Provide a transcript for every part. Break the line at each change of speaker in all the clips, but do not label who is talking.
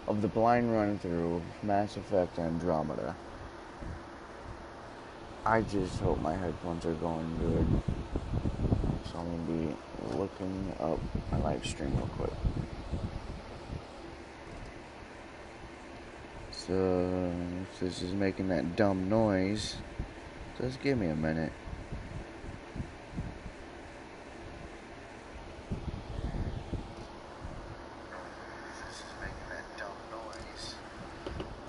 of the blind run-through of Mass Effect Andromeda. I just hope my headphones are going good. So I'm going to be looking up my live stream real quick. So, if this is making that dumb noise, just give me a minute. This is making that dumb noise.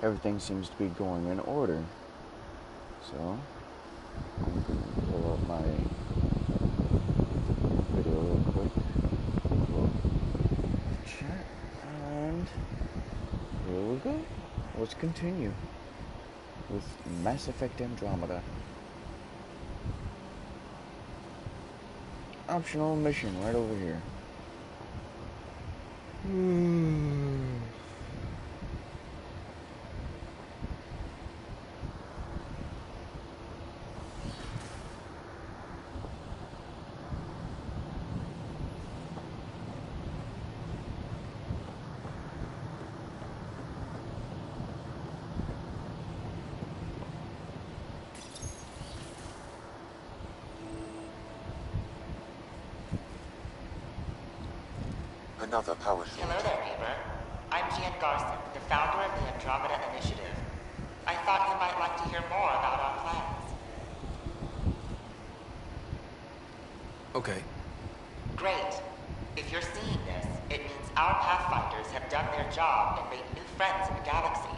Everything seems to be going in order. So, I'm going to pull up my video real quick. Cool. Chat, and here we go. Let's continue with Mass Effect Andromeda. Optional mission right over here.
Another power shortage.
Hello there, neighbor. I'm Gian Garson, the founder of the Andromeda Initiative. I thought you might like to hear more about our plans.
Okay.
Great. If you're seeing this, it means our Pathfinders have done their job and made new friends in the galaxy.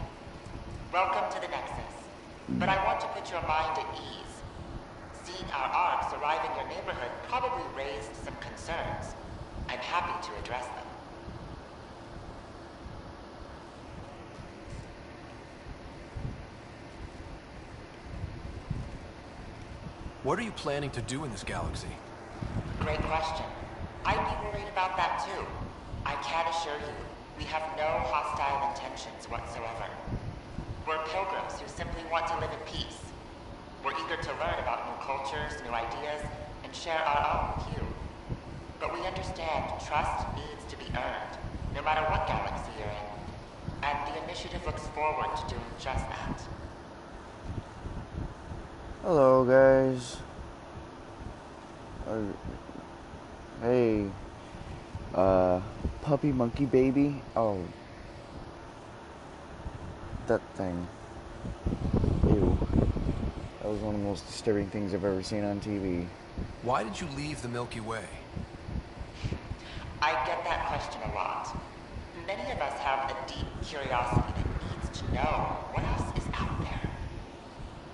Welcome to the Nexus. But I want to put your mind at ease. Seeing our arcs arrive in your neighborhood probably raised some concerns. I'm happy to address them.
What are you planning to do in this galaxy?
Great question. I'd be worried about that too. I can assure you, we have no hostile intentions whatsoever. We're pilgrims who simply want to live in peace. We're eager to learn about new cultures, new ideas, and share our own with you. But we understand trust needs to be earned, no matter what galaxy you're in. And the initiative looks forward to doing just that.
Hello, guys. Hey, puppy monkey baby. Oh, that thing. Ew. That was one of the most disturbing things I've ever seen on TV.
Why did you leave the Milky Way?
I get that question a lot. Many of us have a deep curiosity that needs to know what else is out there.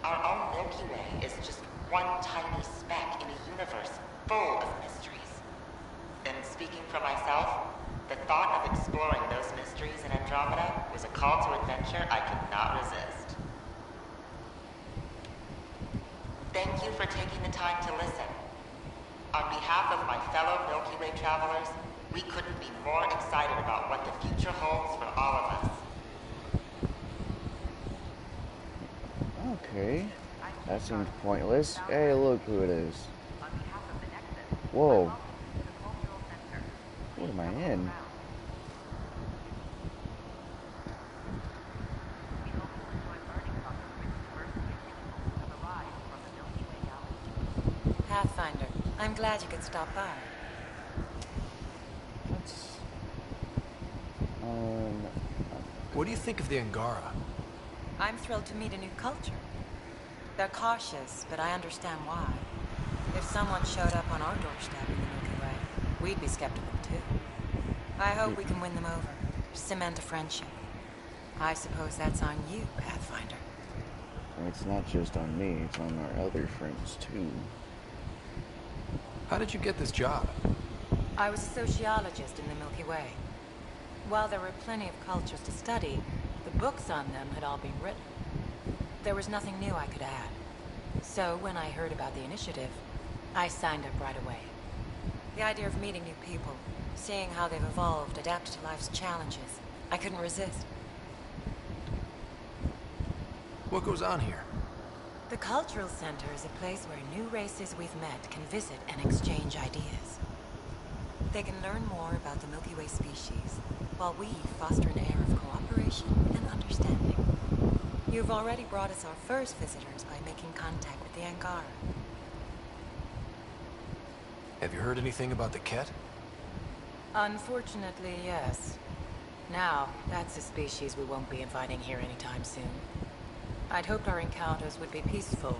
Our own Milky Way is just one tiny speck in a universe full of mysteries. And speaking for myself, the thought of exploring those mysteries in Andromeda was a call to adventure I could not resist. Thank you for taking the time to listen. On behalf of my fellow Milky Way travelers, we couldn't be more excited about what the future holds for all of us.
Okay, that seems pointless. Hey, look who it is. Whoa. What am I in?
Pathfinder, I'm glad you could stop by.
What do you think of the Angara?
I'm thrilled to meet a new culture. They're cautious, but I understand why. If someone showed up on our doorstep in the Milky Way, we'd be skeptical too. I hope we can win them over, cement a friendship. I suppose that's on you, Pathfinder.
It's not just on me, it's on our other friends too.
How did you get this job?
I was a sociologist in the Milky Way. While there were plenty of cultures to study, the books on them had all been written. There was nothing new I could add. So when I heard about the initiative, I signed up right away. The idea of meeting new people, seeing how they've evolved, adapted to life's challenges, I couldn't resist.
What goes on here?
The Cultural Center is a place where new races we've met can visit and exchange ideas. They can learn more about the Milky Way species, while we foster an air of cooperation cooperation and understanding. You've already brought us our first visitors by making contact with the Angara.
Have you heard anything about the Ket?
Unfortunately, yes. Now, that's a species we won't be inviting here anytime soon. I'd hoped our encounters would be peaceful,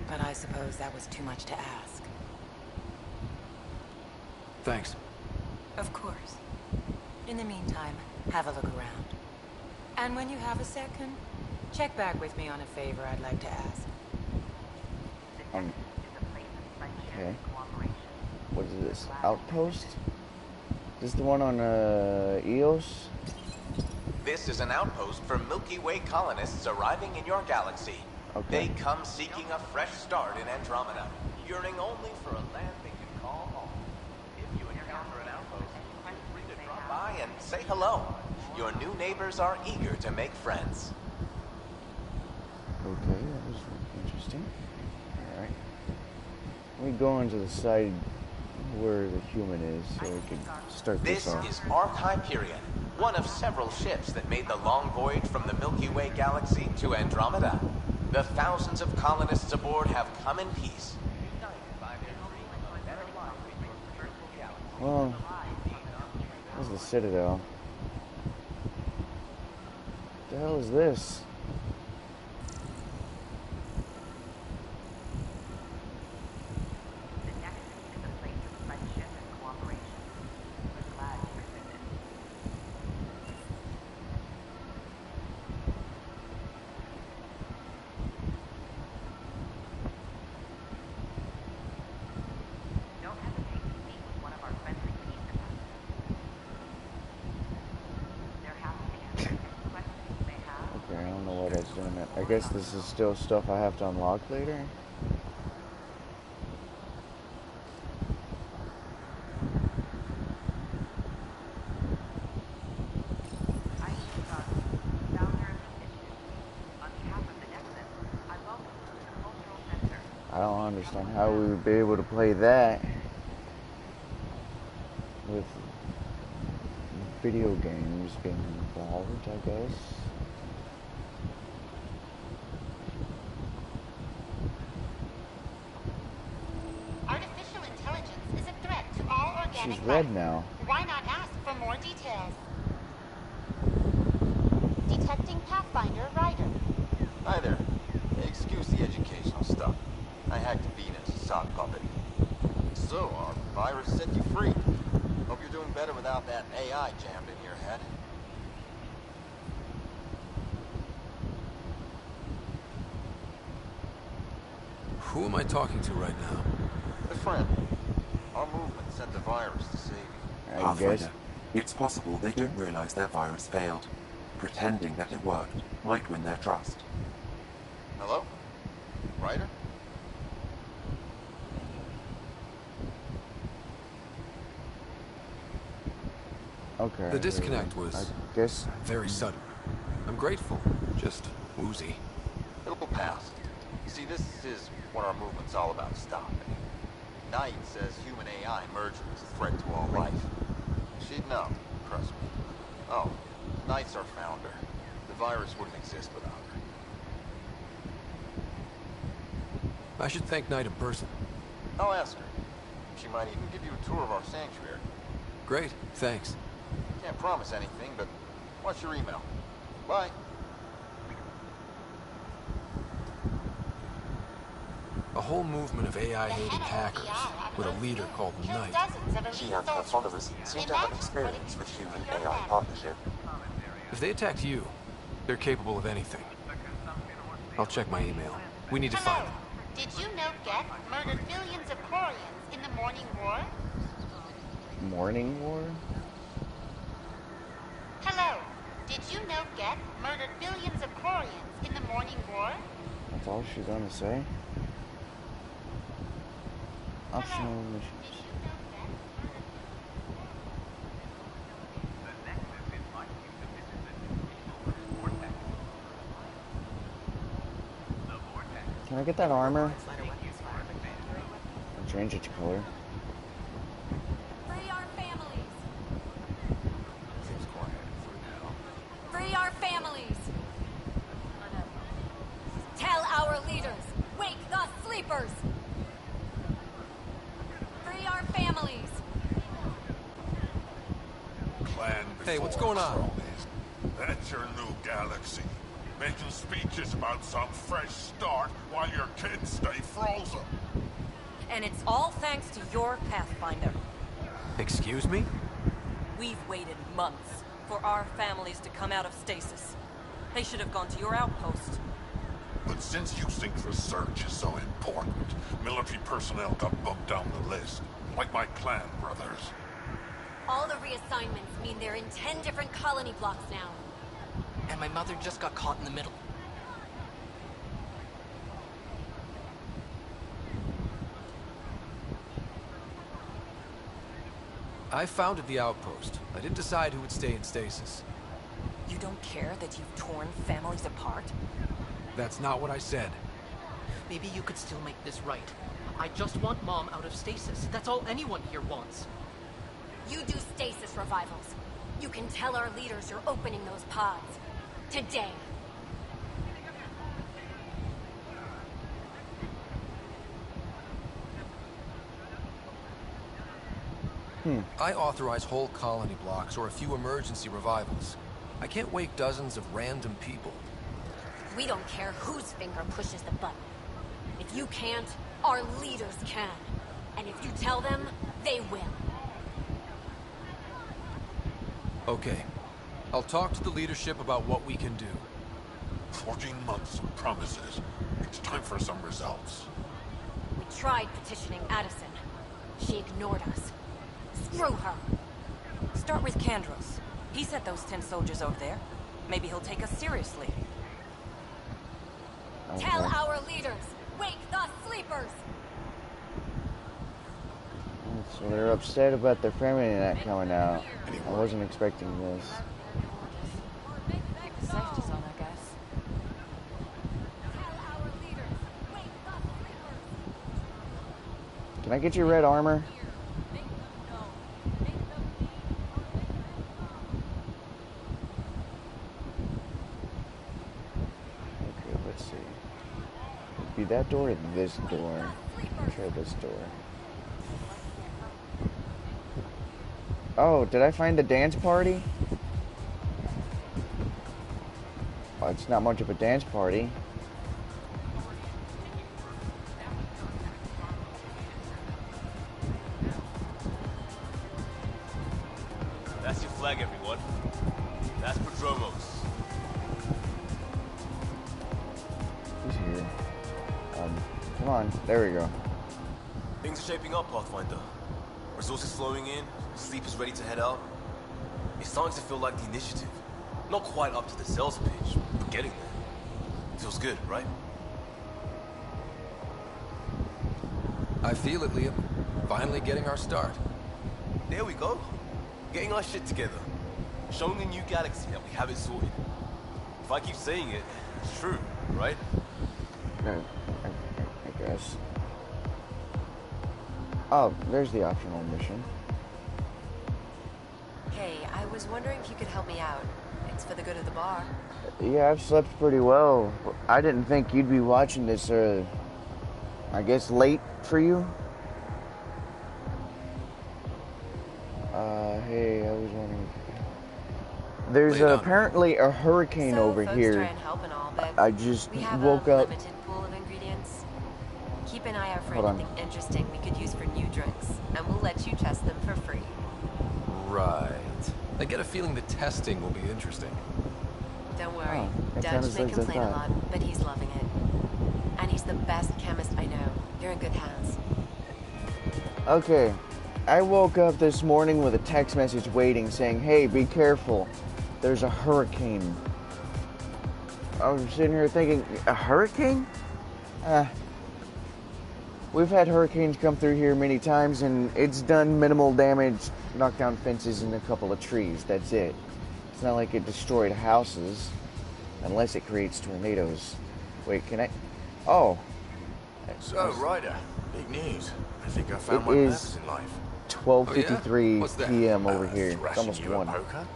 but I suppose that was too much to ask.
Thanks.
Of course. In the meantime, have a look around. And when you have a second, check back with me on a favor I'd like to ask.
Okay. What is this? Outpost? Is this the one on Eos?
This is an outpost for Milky Way colonists arriving in your galaxy.
Okay.
They come seeking a fresh start in Andromeda, yearning only for a land they can call home. If you encounter an outpost, feel free to drop by and say hello. Your new neighbors are eager to make friends.
Okay, that was interesting. Alright. Let me go into the side where the human is so we can start this off.
This is Arc Hyperion, one of several ships that made the long voyage from the Milky Way galaxy to Andromeda. The thousands of colonists aboard have come in peace.
Well, this is the Citadel. What the hell is this? I guess this is still stuff I have to unlock later. I don't understand how we would be able to play that with video games being involved, I guess. She's red now.
Why not ask for more details? Detecting Pathfinder Rider.
Hi there. Excuse the educational stuff. I hacked Venus, sock puppet. So, our virus set you free. Hope you're doing better without that AI jammed in your head.
Who am I talking to right now?
A friend. Our movement sent the virus to save you.
I guess.
It's possible they don't realize their virus failed. Pretending that it worked might win their trust.
Hello? Ryder?
Okay.
The disconnect was,
I guess,
very sudden. I'm grateful, just woozy.
It'll pass. See, this is what our movement's all about stopping. Knight says human AI merger is a threat to all life. She'd know, trust me. Oh, Knight's our founder. The virus wouldn't exist without her.
I should thank Knight in person.
I'll ask her. She might even give you a tour of our sanctuary.
Great, thanks.
Can't promise anything, but what's your email? Bye.
A whole movement of AI-hating hackers with a leader called Knight.
She and her followers seem to have experience with human-AI partnership.
If they attacked you, they're capable of anything. I'll check my email. We need to find them.
Did you know Geth murdered billions of Quarians in the Morning War?
Morning War?
Hello. Did you know Geth murdered billions of Quarians in the Morning War?
That's all she's gonna say? Optional mission.
Did you know Geth
Can I get that armor? And change its color.
Free our families. Free our families! Tell our leaders, wake the sleepers! Free our families!
Clan
Hey, what's going on?
cronies. That's your new galaxy. Making speeches about some fresh start while your kids stay frozen.
And it's all thanks to your Pathfinder.
Excuse me?
We've waited months for our families to come out of stasis. They should have gone to your outpost.
But since you think research is so important, military personnel got bumped down the list. Like my clan brothers.
All the reassignments mean they're in 10 different colony blocks now.
And my mother just got caught in the middle.
I founded the outpost. I didn't decide who would stay in stasis.
You don't care that you've torn families apart?
That's not what I said.
Maybe you could still make this right. I just want Mom out of stasis. That's all anyone here wants.
You do stasis revivals. You can tell our leaders you're opening those pods. Today.
I authorize whole colony blocks or a few emergency revivals. I can't wake dozens of random people.
We don't care whose finger pushes the button. If you can't, our leaders can. And if you tell them, they will.
Okay. I'll talk to the leadership about what we can do.
14 months of promises. It's time for some results.
We tried petitioning Addison. She ignored us. Screw her. Start with Kandros. He sent those 10 soldiers over there. Maybe he'll take us seriously.
Okay.
Tell our leaders, wake the sleepers!
So they're upset about their family not coming out. I wasn't expecting this.
Keep the safety zone, I guess. Tell our leaders, wake the sleepers!
Can I get your red armor? Okay, let's see. It'd be that door or this door? Try this door. Oh, did I find the dance party? Well, it's not much of a dance party.
That's your flag, everyone. That's Prodromos.
He's here. Come on. There we go.
Things are shaping up, Pathfinder. Resources flowing in, sleepers ready to head out. It's starting to feel like the initiative. Not quite up to the sales pitch, but getting there. Feels good, right?
I feel it, Liam. Finally getting our start.
There we go. Getting our shit together. Showing the new galaxy that we have it sorted. If I keep saying it, it's true, right?
I guess. Oh, there's the optional mission.
Hey, I was wondering if you could help me out. It's for the good of the bar.
Yeah, I've slept pretty well. I didn't think you'd be watching this, I guess late for you? Hey, I was wondering. There's apparently a hurricane over
folks
here.
Try and help and all, but
I just
we have
woke
a
up.
limited pool of ingredients. Keep an eye out for
Hold on.
anything interesting we could use for new drinks, and we'll let you test them for free.
Right. I get a feeling the testing will be interesting.
Don't worry.
it
Dutch
sounds
may
like I
complain a
thought.
lot, but he's loving it. And he's the best chemist I know. You're in good hands.
Okay. I woke up this morning with a text message waiting saying, hey, be careful. There's a hurricane. I was sitting here thinking, a hurricane? We've had hurricanes come through here many times, and it's done minimal damage, knocked down fences and a couple of trees. That's it. It's not like it destroyed houses, unless it creates tornadoes. Wait, can I? Oh.
So, Ryder, big news. I think I found
It
my
is
purpose in life.
12:53
What's that?
p.m. over here. It's
Thrashing
almost
you at
1.
poker?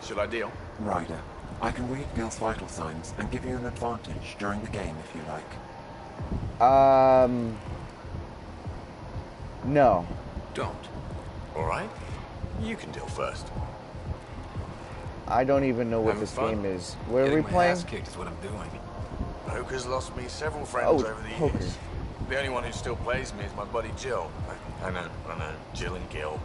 Should I deal?
Ryder, I can read Gil's vital signs and give you an advantage during the game if you like.
No.
Don't.
Alright. You can deal first.
I don't even know what
Having
this
fun?
game is. What are we
Getting my
playing?
ass kicked is what I'm doing.
Poker's lost me several friends
Oh,
over the
poker.
years. The only one who still plays me is my buddy Jill. I know. Jill and Gil.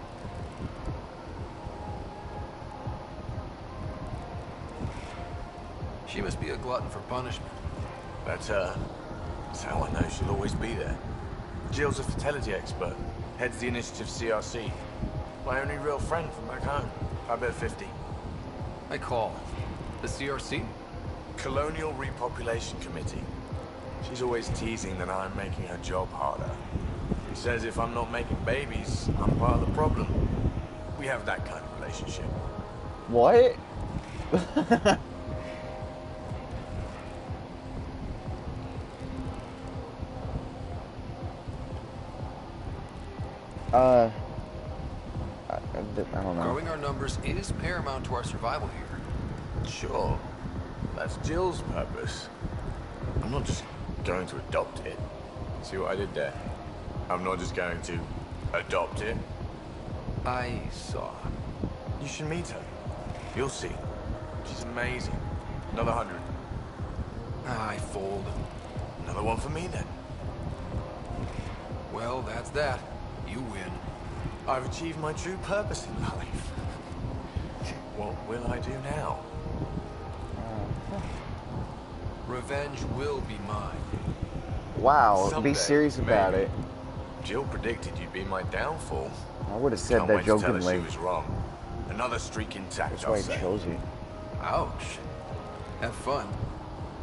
She must be a glutton for punishment.
That's her. That's how I know she'll always be there. Jill's a fertility expert. Heads the initiative CRC. My only real friend from back home. I bet 50.
I call. The CRC?
Colonial Repopulation Committee. She's always teasing that I'm making her job harder. She says if I'm not making babies, I'm part of the problem. We have that kind of relationship.
What? I don't know.
Growing our numbers is paramount to our survival here.
Sure. That's Jill's purpose. I'm not just going to adopt it. See what I did there? I'm not just going to adopt it.
I saw.
You should meet her. You'll see. She's amazing. Another 100.
I fold.
Another one for me then.
Well, that's that. You win.
I've achieved my true purpose in life. What will I do now?
Revenge will be mine.
Wow,
Someday,
be serious about
maybe.
it.
Jill predicted you'd be my downfall.
I would have said
Can't
that
wait to tell her
jokingly.
she was wrong. Another streak intact,
That's
I'll
why I
say.
chose it.
Ouch. Have fun.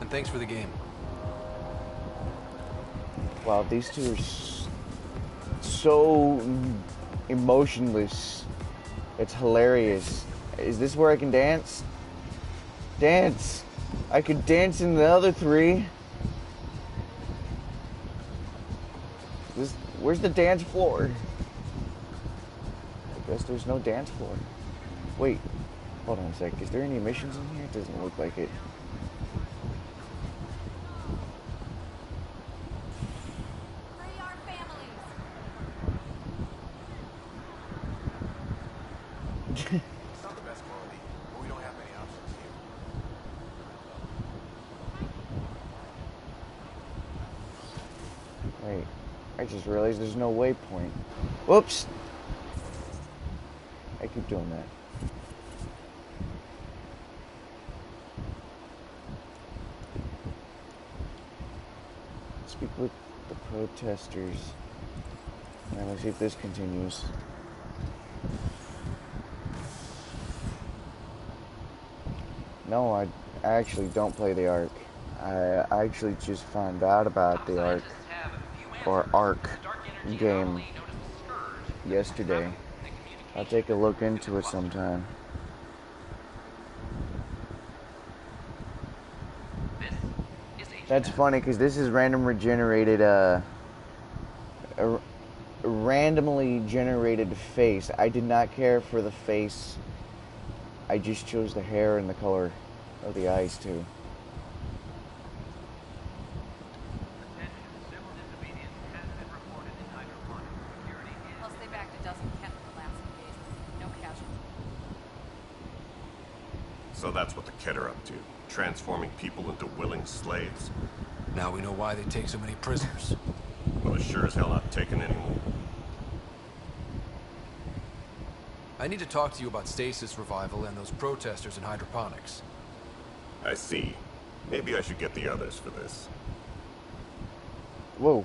And thanks for the game.
Wow, these two are so emotionless. It's hilarious. Is this where I can dance? Dance! I could dance in the other three. Where's the dance floor? I guess there's no dance floor. Wait, hold on a sec. Is there any missions in here? It doesn't look like it.
It's not the best quality, but we don't have many options here.
Wait, I just realized there's no waypoint. Whoops! I keep doing that. Speak with the protesters. Now let's see if this continues. No, I actually don't play the Ark. I actually just found out about the Ark, or Ark game yesterday. I'll take a look into it sometime. That's funny because this is randomly generated, a randomly generated face. I did not care for the face. I just chose the hair and the color of the eyes too.
Plus they backed a dozen Kett in the last engagement. No casualties.
So that's what the Kett are up to, transforming people into willing slaves.
Now we know why they take so many prisoners.
Well, they're sure as hell not taking any more.
I need to talk to you about stasis revival and those protesters in hydroponics.
I see. Maybe I should get the others for this.
Whoa.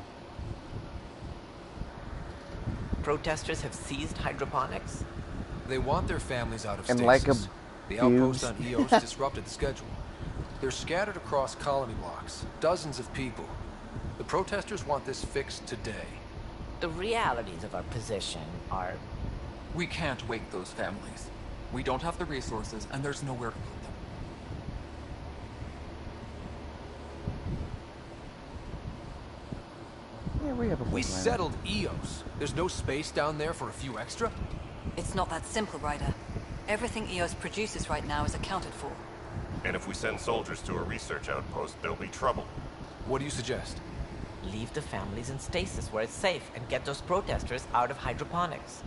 Protesters have seized hydroponics?
They want their families out of
And
stasis.
like a
The outpost on Eos disrupted the schedule. They're scattered across colony blocks, dozens of people. The protesters want this fixed today.
The realities of our position are...
We can't wake those families. We don't have the resources, and there's nowhere to put them.
Yeah, we have a
We
plan.
settled Eos. There's no space down there for a few extra?
It's not that simple, Ryder. Everything Eos produces right now is accounted for.
And if we send soldiers to a research outpost, there'll be trouble.
What do you suggest?
Leave the families in stasis where it's safe and get those protesters out of hydroponics.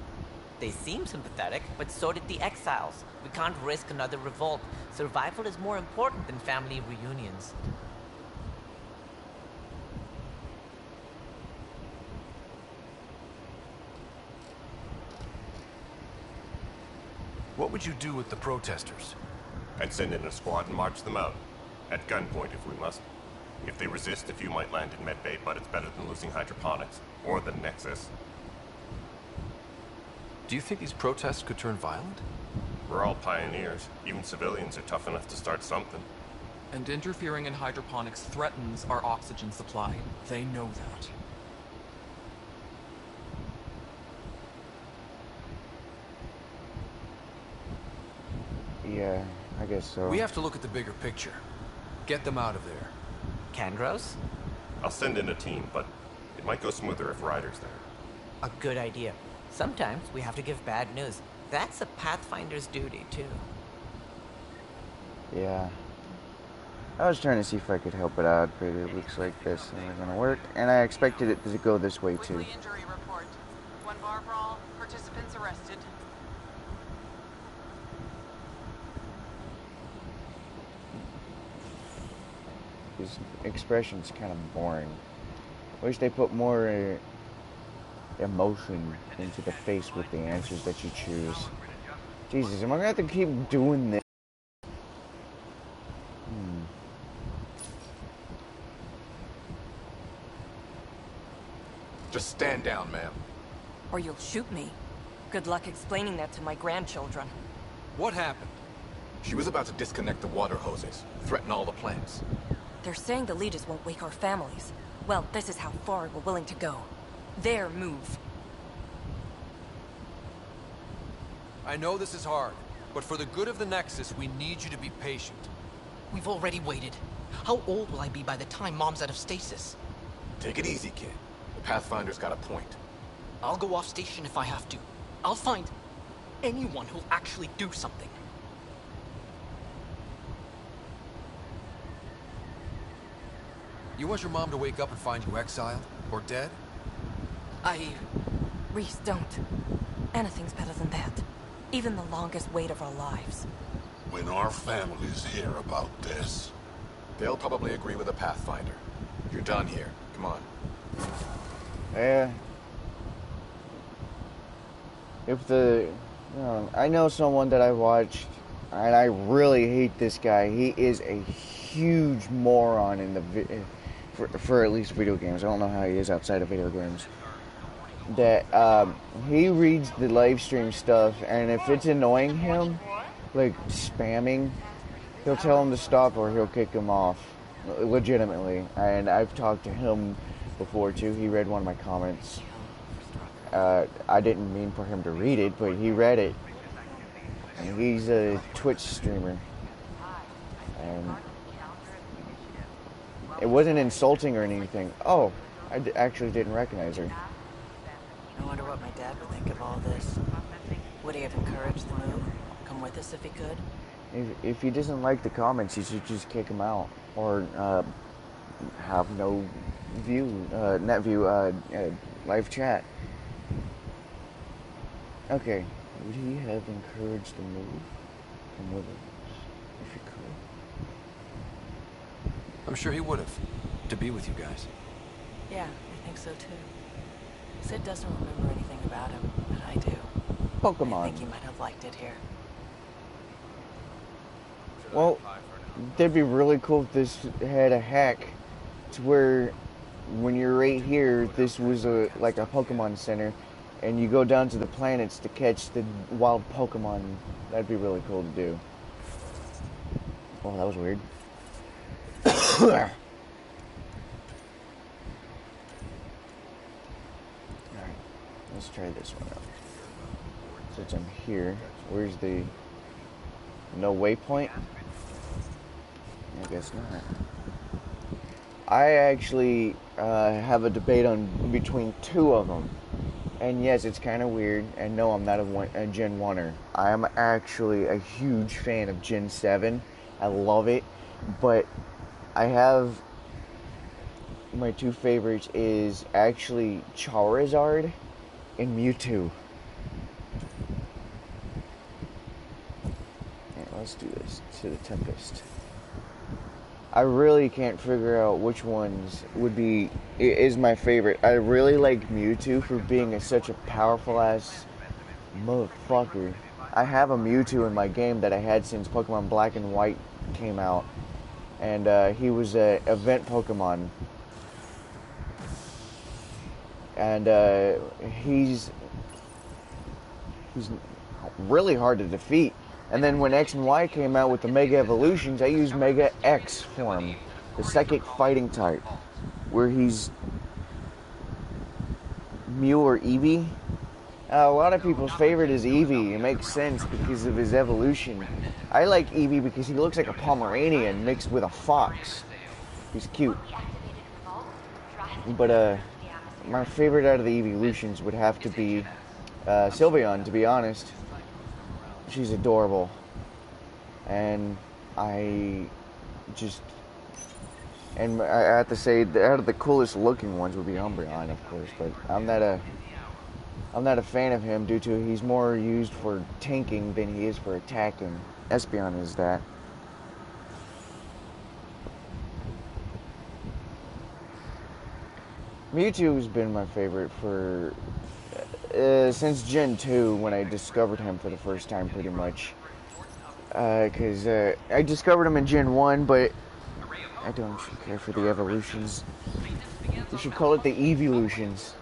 They seem sympathetic, but so did the exiles. We can't risk another revolt. Survival is more important than family reunions.
What would you do with the protesters?
I'd send in a squad and march them out. At gunpoint if we must. If they resist, a few might land in medbay, but it's better than losing hydroponics. Or the Nexus.
Do you think these protests could turn violent?
We're all pioneers. Even civilians are tough enough to start something.
And interfering in hydroponics threatens our oxygen supply. They know that.
Yeah, I guess so.
We have to look at the bigger picture. Get them out of there.
Kandros?
I'll send in a team, but it might go smoother if Ryder's there.
A good idea. Sometimes we have to give bad news. That's a Pathfinder's duty, too.
Yeah. I was trying to see if I could help it out, but it looks like this isn't gonna work. And I expected it to go this way, too.
Injury report. 1 bar brawl. Participants arrested.
His expression's kind of boring. Wish they put more emotion into the face with the answers that you choose. Jesus, am I gonna have to keep doing this?
Just stand down, ma'am.
Or you'll shoot me. Good luck explaining that to my grandchildren.
What happened?
She was about to disconnect the water hoses, threaten all the plants.
They're saying the leaders won't wake our families. Well, this is how far we're willing to go. Their move.
I know this is hard, but for the good of the Nexus, we need you to be patient.
We've already waited. How old will I be by the time Mom's out of stasis?
Take it easy, kid. The Pathfinder's got a point.
I'll go off station if I have to. I'll find anyone who'll actually do something.
You want your mom to wake up and find you exiled? Or dead?
Reese, don't. Anything's better than that. Even the longest wait of our lives.
When our families hear about this...
They'll probably agree with the Pathfinder. You're done here. Come on.
Yeah. If the... I know someone that I watched, and I really hate this guy. He is a huge moron in the... For at least video games. I don't know how he is outside of video games. That he reads the live stream stuff, and if it's annoying him, like spamming, he'll tell him to stop or he'll kick him off. Legitimately. And I've talked to him before too. He read one of my comments. I didn't mean for him to read it, but he read it. And he's a Twitch streamer. And it wasn't insulting or anything. Oh, I actually didn't recognize her.
I wonder what my dad would think of all this. Would he have encouraged the move? Come with us if he could?
If he doesn't like the comments, you should just kick him out. Or have no view, net view, live chat. Okay, would he have encouraged the move? Come with us if he could.
I'm sure he would have. To be with you guys.
Yeah, I think so too. Sid doesn't remember anything about him, but I do.
Pokemon.
I think he might have liked it here.
Well, that'd be really cool if this had a hack to where when you're right here, this was like a Pokemon Center, and you go down to the planets to catch the wild Pokemon. That'd be really cool to do. Oh, that was weird. Alright, let's try this one out. Since I'm here, where's the no waypoint? I guess not. I actually have a debate on between two of them. And yes, it's kind of weird. And no, I'm not a Gen 1er. I am actually a huge fan of Gen 7. I love it. But I have my two favorites is actually Charizard and Mewtwo. Yeah, let's do this to the Tempest. I really can't figure out which ones is my favorite. I really like Mewtwo for being such a powerful ass motherfucker. I have a Mewtwo in my game that I had since Pokemon Black and White came out, and he was a event Pokemon, and he's really hard to defeat. And then when X and Y came out with the Mega Evolutions, I used Mega X for him, the psychic fighting type, where he's Mew or Eevee. A lot of people's favorite is Eevee. It makes sense because of his evolution. I like Eevee because he looks like a Pomeranian mixed with a fox. He's cute. But my favorite out of the evolutions would have to be Sylveon, to be honest. She's adorable. And I have to say, out of the coolest looking ones would be Umbreon, of course, but I'm not a fan of him due to he's more used for tanking than he is for attacking. Espeon is that. Mewtwo has been my favorite for since Gen 2 when I discovered him for the first time pretty much. Because I discovered him in Gen 1, but I don't care for the evolutions. You should call it the evolutions.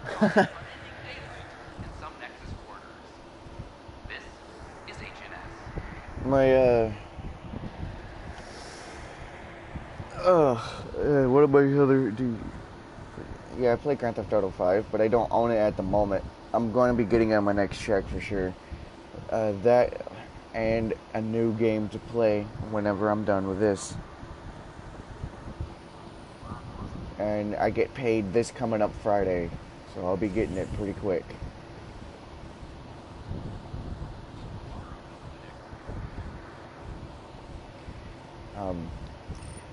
What about your other... Yeah, I play Grand Theft Auto 5, but I don't own it at the moment. I'm going to be getting it on my next check for sure. That and a new game to play whenever I'm done with this. And I get paid this coming up Friday, so I'll be getting it pretty quick.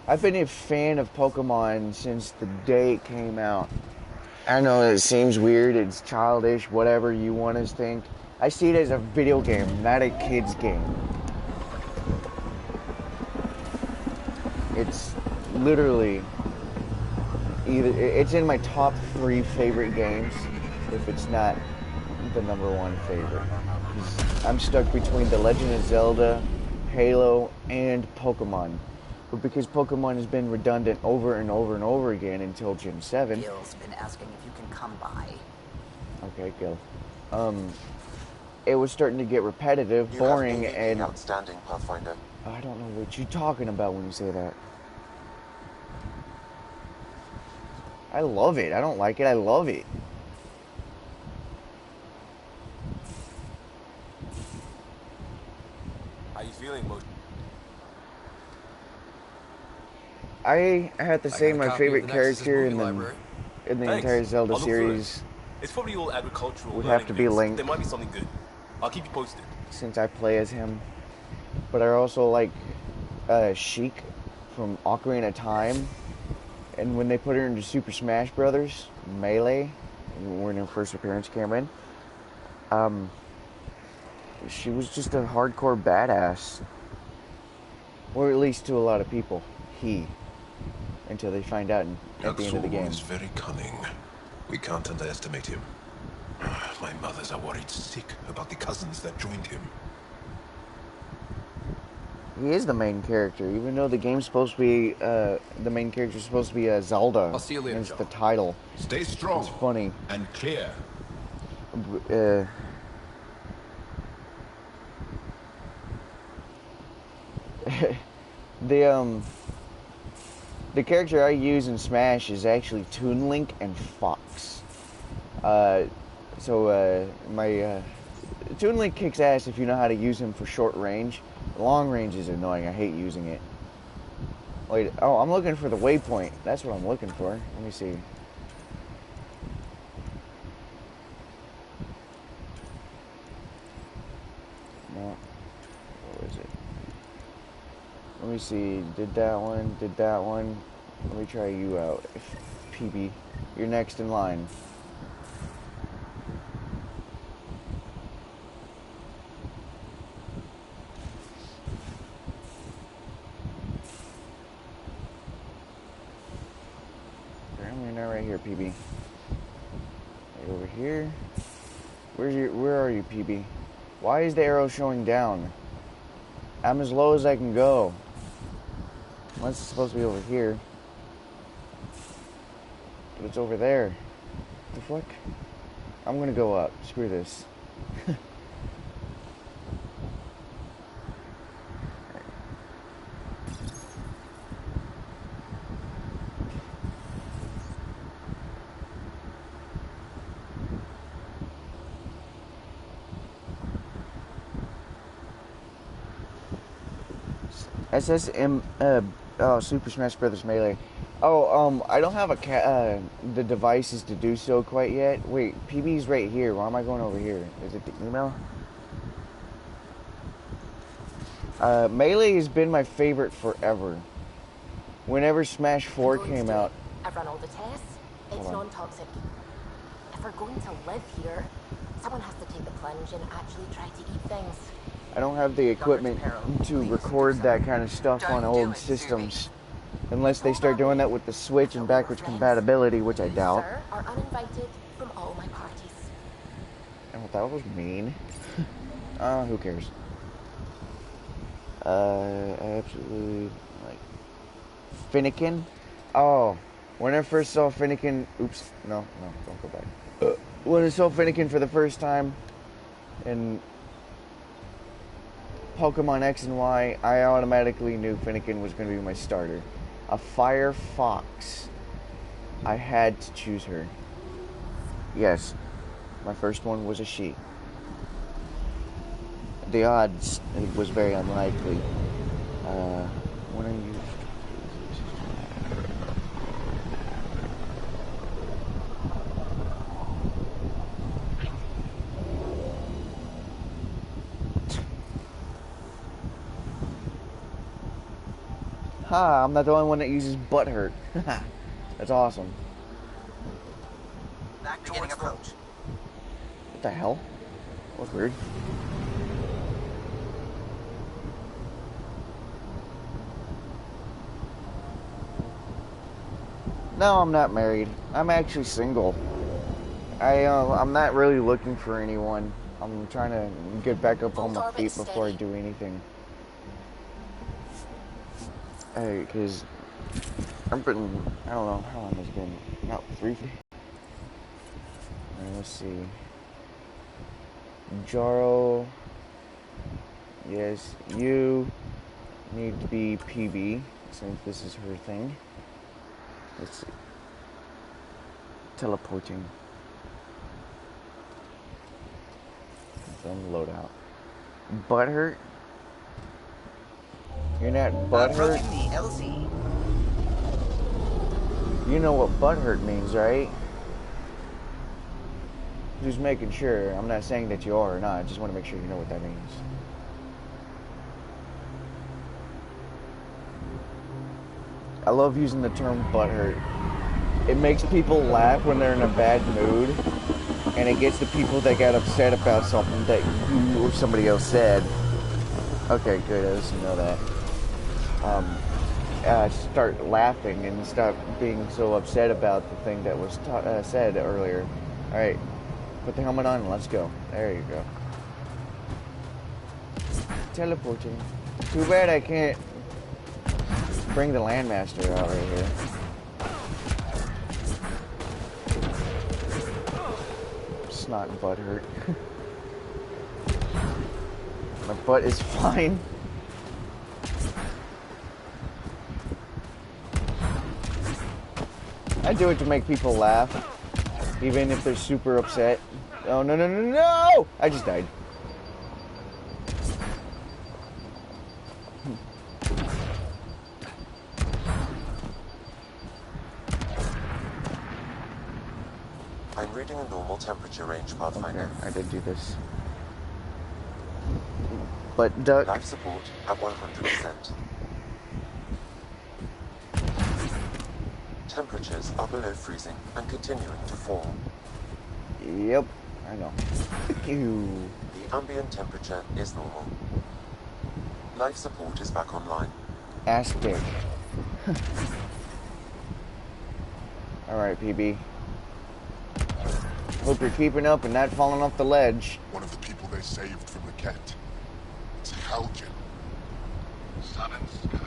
I've been a fan of Pokemon since the day it came out. I know it seems weird, it's childish, whatever you want to think. I see it as a video game, not a kid's game. It's literally it's in my top 3 favorite games, if it's not the number 1 favorite. I'm stuck between The Legend of Zelda, Halo, and Pokemon. But because Pokemon has been redundant over and over and over again until Gen 7.
Gil's been asking if you can come by.
Okay, Gil. It was starting to get repetitive, boring, and
outstanding, Pathfinder.
I don't know what you're talking about when you say that. I love it. I don't like it. I love it.
How you feeling, Mo?
I have to say my favorite character in the entire Zelda series
It's probably all agricultural.
would have to be Link.
There might be something good. I'll keep you posted.
Since I play as him. But I also like Sheik from Ocarina of Time. And when they put her into Super Smash Brothers Melee, when her first appearance came in, she was just a hardcore badass. Or at least to a lot of people. Until they find out at the end of the game.
Is very cunning. We can't underestimate him. My mothers are worried sick about the cousins that joined him.
He is the main character, even though the game's supposed to be, the main character's supposed to be Zelda.
I'll see you later,
It's
Joe.
the title.
Stay strong.
It's funny.
And clear.
The character I use in Smash is actually Toon Link and Fox. My Toon Link kicks ass if you know how to use him for short range. Long range is annoying. I hate using it. Wait, oh, I'm looking for the waypoint. That's what I'm looking for. Let me see. No. Where is it? Let me see. Did that one. Did that one. Let me try you out. PB, you're next in line. Apparently not right here, PB. Right over here. Where are you, PB? Why is the arrow showing down? I'm as low as I can go. Unless it's supposed to be over here. But it's over there. What the fuck? I'm gonna go up. Screw this. SSM, Super Smash Brothers Melee. Oh, I don't have the devices to do so quite yet. Wait, PB's right here. Why am I going over here? Is it the email? Melee has been my favorite forever. Whenever Smash 4 came out.
I've run all the tests. It's non-toxic. If we're going to live here, someone has to take the plunge and actually try to eat things.
I don't have the equipment to record that kind of stuff on old systems. Unless they start doing that with the Switch and backwards compatibility, which I doubt.
Sir, are uninvited from all my parties.
I thought that was mean. Who cares? Absolutely, like, Finnegan? Oh, when I first saw Finnegan, oops, no, don't go back. When I saw Finnegan for the first time in Pokemon X and Y, I automatically knew Finnegan was going to be my starter. A fire fox. I had to choose her. Yes, my first one was a she. The odds, it was very unlikely. When are you? Ha, I'm not the only one that uses butthurt. That's awesome.
Beginning approach.
What the hell? That was weird. No, I'm not married. I'm actually single. I'm not really looking for anyone. I'm trying to get back up on my feet before I do anything. Because I've been, I don't know how long it's been. About 3 feet. Let's see. Jaro. Yes, you need to be PB since this is her thing. Let's see. Teleporting. Then loadout. Butthurt. You're not butthurt. You know what butthurt means, right? Just making sure. I'm not saying that you are or not. I just want to make sure you know what that means. I love using the term butthurt. It makes people laugh when they're in a bad mood, and it gets the people that got upset about something that you or somebody else said. Okay, good. At least you know that. Start laughing and stop being so upset about the thing that was said earlier. All right, put the helmet on and let's go. There you go. Teleporting. Too bad I can't bring the Landmaster out right here. Snot and butt hurt. My butt is fine. I do it to make people laugh, even if they're super upset. Oh, no, no, no, no! I just died.
I'm reading a normal temperature range, Pathfinder.
Okay, I did do this. But duck.
Life support at 100%. Temperatures are below freezing and continuing to fall.
Yep, I know. Ew.
The ambient temperature is normal. Life support is back online.
Ass dick. Alright, PB. Hope you're keeping up and not falling off the ledge.
One of the people they saved from the Kent. It's Helgen. Sun and sky.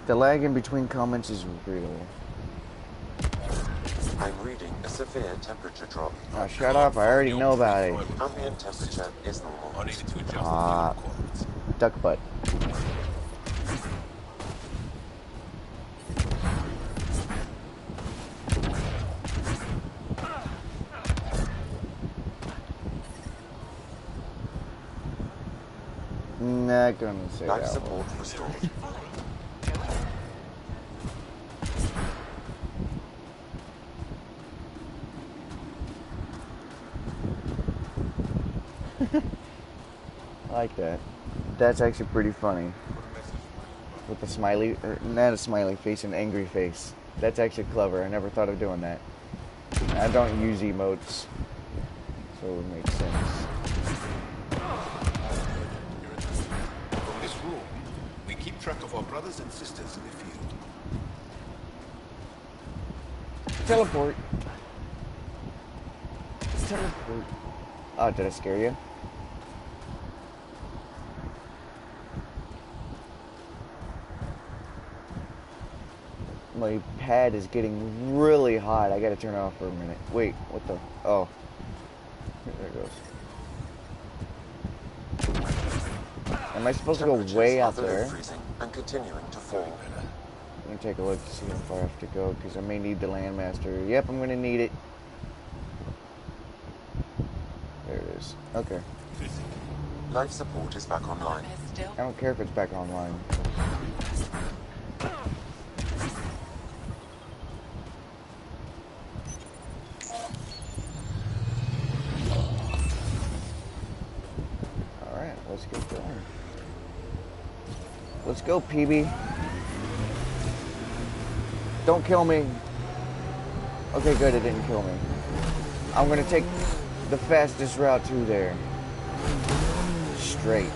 The lag in between comments is real.
I'm reading a severe temperature drop.
Oh, shut up. I already know about it.
Ambient temperature is normal.
Duck butt. Not gonna say
Life
that
support
one.
restored.
I like that. That's actually pretty funny. With the smiley, or not a smiley face, an angry face. That's actually clever. I never thought of doing that. I don't use emotes, so it would make sense.
From this room, we keep track of our brothers and sisters in the field.
Teleport. Teleport. Oh, did I scare you? My pad is getting really hot. I gotta turn it off for a minute. Wait, what the? Oh. There it goes. Am I supposed to go way out there?
Freezing and continuing to fall.
Let me take a look to see how far I have to go, because I may need the Landmaster. Yep, I'm gonna need it. There it is. Okay.
Life support is back online.
I don't care if it's back online. Alright, let's get going. Let's go, PB. Don't kill me. Okay, good, it didn't kill me. I'm gonna take the fastest route to there. Straight.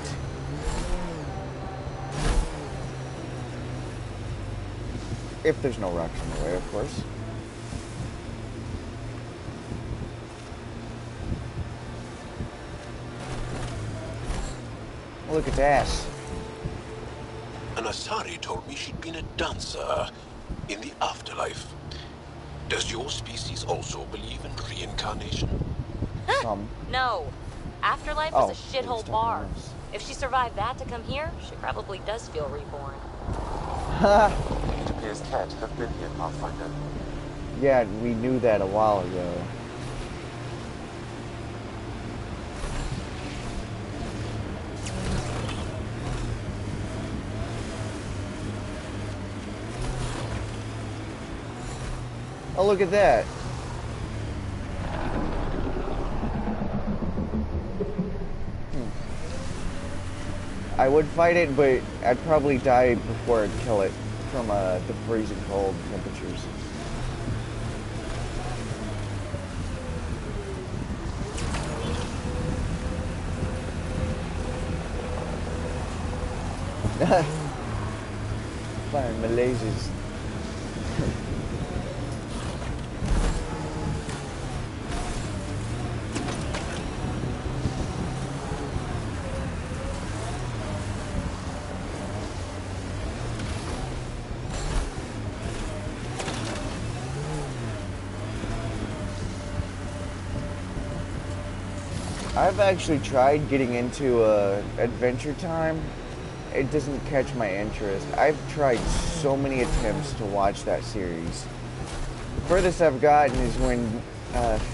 If there's no rocks in the way, of course. Look at that.
An Asari told me she'd been a dancer in the afterlife. Does your species also believe in reincarnation?
Some.
No. Afterlife
Oh,
is a shithole bar. If she survived that to come here, she probably does feel reborn.
It appears Ket have been here, Pathfinder.
Yeah, we knew that a while ago. Oh, look at that. I would fight it, but I'd probably die before I'd kill it from the freezing cold temperatures. Firing my lasers. I've actually tried getting into Adventure Time. It doesn't catch my interest. I've tried so many attempts to watch that series. The furthest I've gotten is when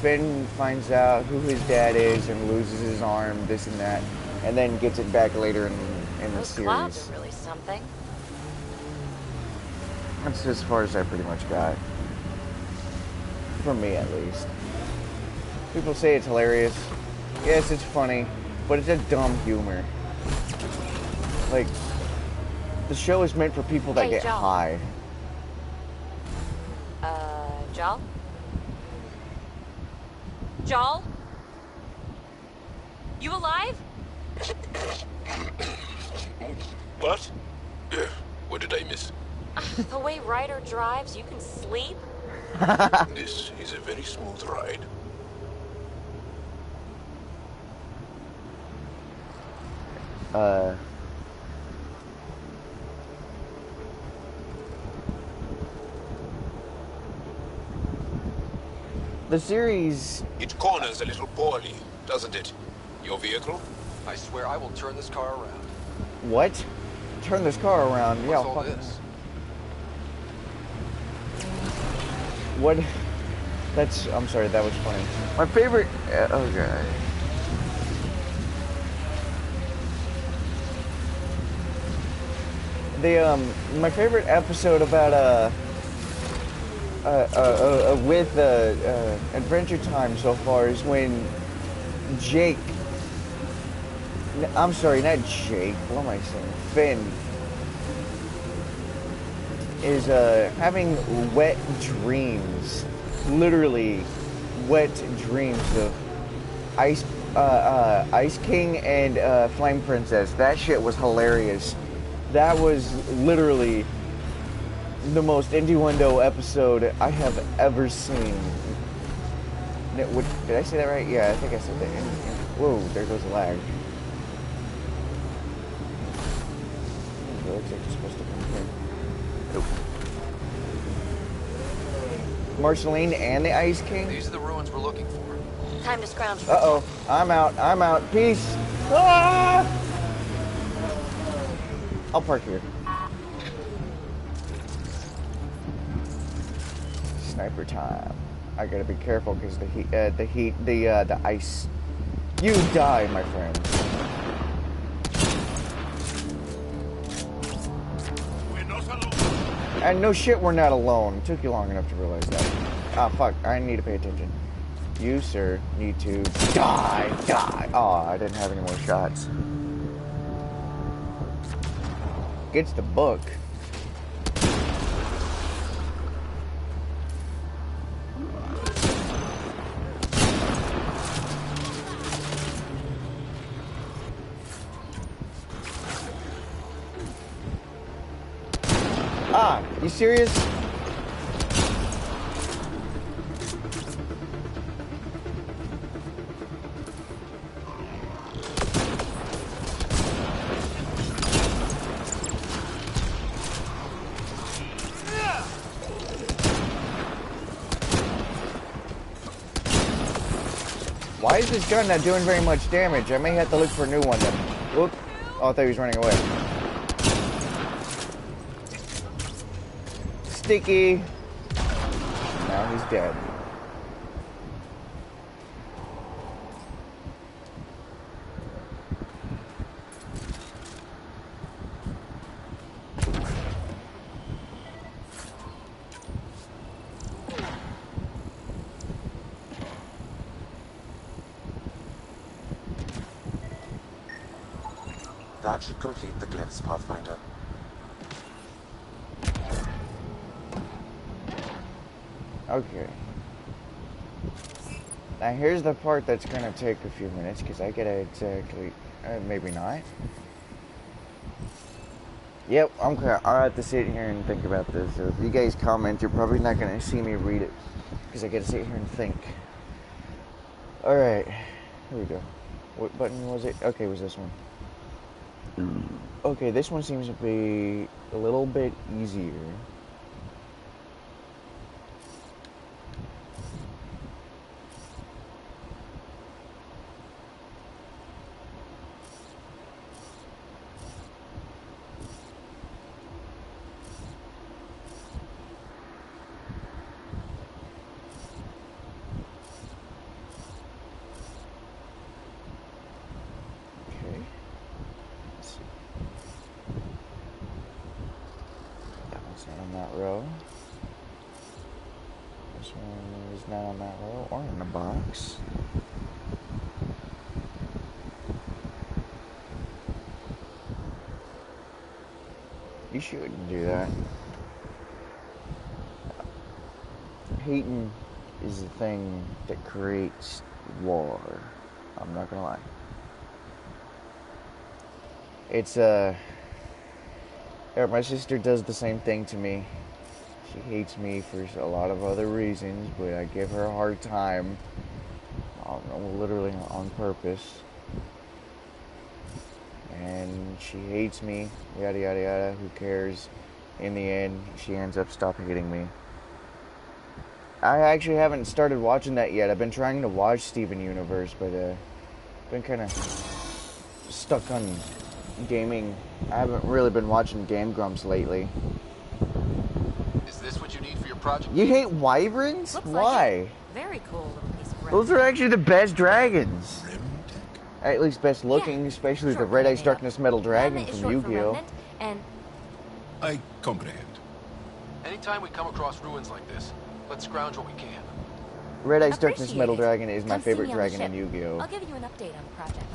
Finn finds out who his dad is and loses his arm, this and that, and then gets it back later in the
Those
series.
clouds are really something.
That's as far as I pretty much got. For me, at least. People say it's hilarious. Yes, it's funny, but it's a dumb humor. Like, the show is meant for people that
Hey,
get
Joel.
high.
Joel? Joel? You alive?
What? What did I miss?
The way Ryder drives, you can sleep?
This is a very smooth ride.
The series...
It corners a little poorly, doesn't it? Your vehicle?
I swear I will turn this car around.
What? Turn this car around.
What's
Yeah,
all
fuck
this?
What? That's... I'm sorry, that was funny. My favorite... oh, God. My favorite episode about, with Adventure Time so far is when Jake... I'm sorry, not Jake. What am I saying? Finn is having wet dreams, literally wet dreams of Ice King and Flame Princess. That shit was hilarious. That was literally the most innuendo episode I have ever seen. Did I say that right? Yeah, I think I said that. Whoa, there goes the lag. It looks like it's supposed to come here. Nope. Marceline and the Ice King?
These are the ruins we're looking for.
Time to scrounge for
Uh-oh. I'm out. Peace. Ah! I'll park here. Sniper time. I gotta be careful because the ice. You die, my friend. And no shit, we're not alone. It took you long enough to realize that. Ah, fuck. I need to pay attention. You, sir, need to die. Oh, I didn't have any more shots. Gets the book. Ah, you serious? Why is this gun not doing very much damage? I may have to look for a new one then. Whoop. Oh, I thought he was running away. Sticky. Now he's dead.
That should complete the glyphs, Pathfinder.
Okay. Now here's the part that's gonna take a few minutes because I gotta exactly, maybe not. Yep, I'll have to sit here and think about this. So if you guys comment, you're probably not gonna see me read it because I gotta sit here and think. All right, here we go. What button was it? Okay, it was this one. Okay, this one seems to be a little bit easier. Row. This one is not on that row or in the box. You shouldn't do that. Hating is the thing that creates war. I'm not gonna lie. It's yeah, my sister does the same thing to me. She hates me for a lot of other reasons, but I give her a hard time. Literally on purpose. And she hates me, yada yada yada, who cares? In the end, she ends up hating me. I actually haven't started watching that yet. I've been trying to watch Steven Universe, but been kind of stuck on gaming. I haven't really been watching Game Grumps lately.
Is this what you need for your project?
You hate wyverns?
Looks
Why?
like it. Very cool little piece of
Those are actually the best dragons. At least best looking, especially the Red Ice Darkness Metal Dragon from Yu-Gi-Oh!
And
I comprehend.
Anytime we come across ruins like this, let's scrounge what we can.
Red Ice Darkness Metal Dragon is my
Come see
favorite
me on the
dragon in
ship.
Yu-Gi-Oh!
I'll give you an update on the project.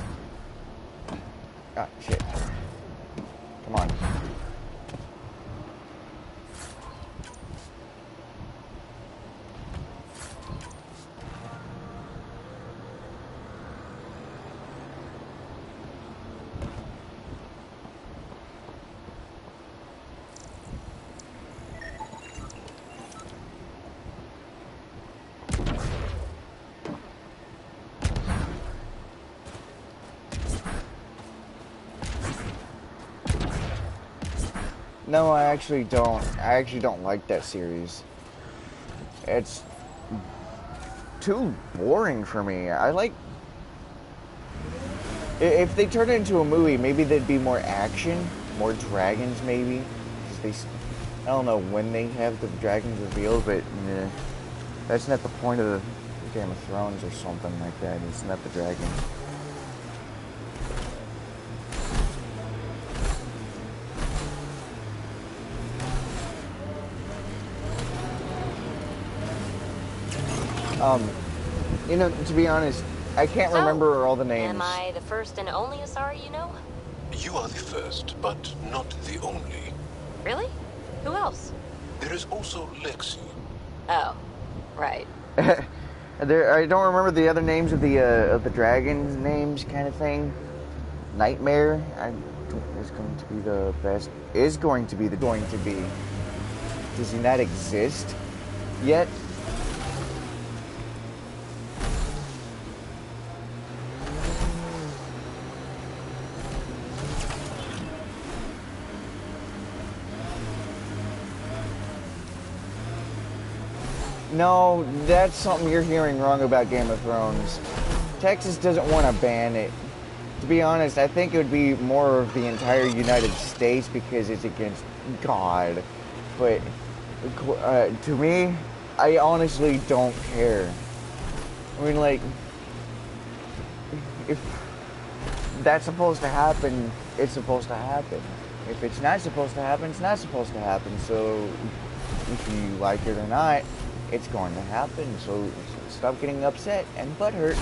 Ah, shit. Come on. No, I actually don't. I actually don't like that series. It's too boring for me. I like... If they turn it into a movie, maybe there'd be more action, more dragons maybe. 'Cause I don't know when they have the dragons revealed, but that's not the point of the Game of Thrones or something like that. It's not the dragons. You know, to be honest, I can't remember all the names.
Am I the first and only Asari you know?
You are the first, but not the only.
Really? Who else?
There is also Lexi.
Oh, right.
I don't remember the other names of the dragons' names, kind of thing. Nightmare is going to be the best. Is going to be. Does he not exist yet? No, that's something you're hearing wrong about Game of Thrones. Texas doesn't want to ban it. To be honest, I think it would be more of the entire United States because it's against God. But to me, I honestly don't care. I mean, like, if that's supposed to happen, it's supposed to happen. If it's not supposed to happen, it's not supposed to happen. So, if you like it or not, it's going to happen. So stop getting upset and butthurt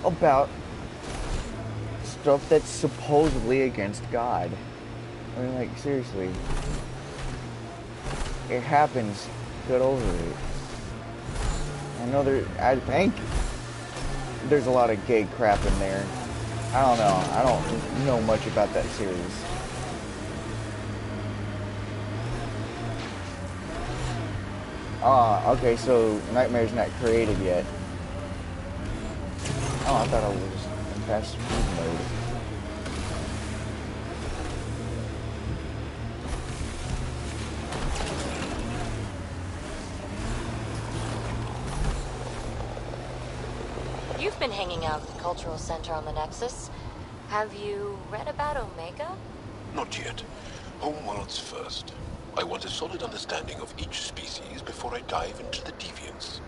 about stuff that's supposedly against God. I mean, like, seriously. It happens. Get over it. I think there's a lot of gay crap in there. I don't know. I don't know much about that series. Okay, so Nightmare's not created yet. Oh, I thought I was in fast food mode.
You've been hanging out at the Cultural Center on the Nexus. Have you read about Omega?
Not yet. Homeworlds first. I want a solid understanding of each species before I dive into the deviants.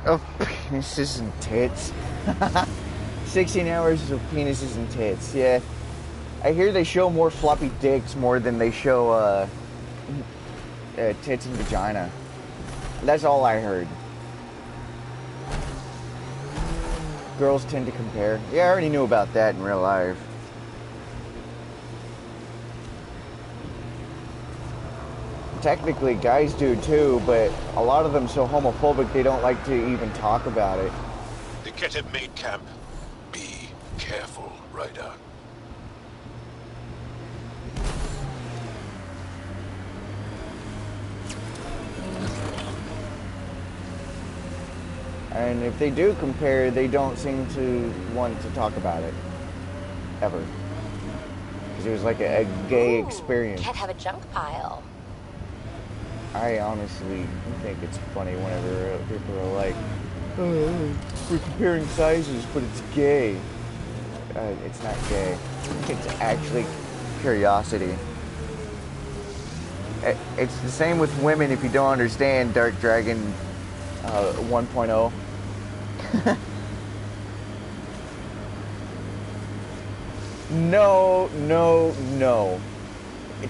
Of penises and tits. 16 hours of penises and tits, yeah. I hear they show more floppy dicks more than they show tits and vagina. That's all I heard. Girls tend to compare. Yeah, I already knew about that in real life. technically guys do too, but a lot of them so homophobic they don't like to even talk about it.
The Ket have made camp. Be careful, Ryder.
And if they do compare, they don't seem to want to talk about it. Ever. Because it was like a gay experience.
Can't have a junk pile.
I honestly think it's funny whenever people are like, oh, we're comparing sizes, but it's gay. It's not gay. It's actually curiosity. It's the same with women if you don't understand Dark Dragon 1.0. No.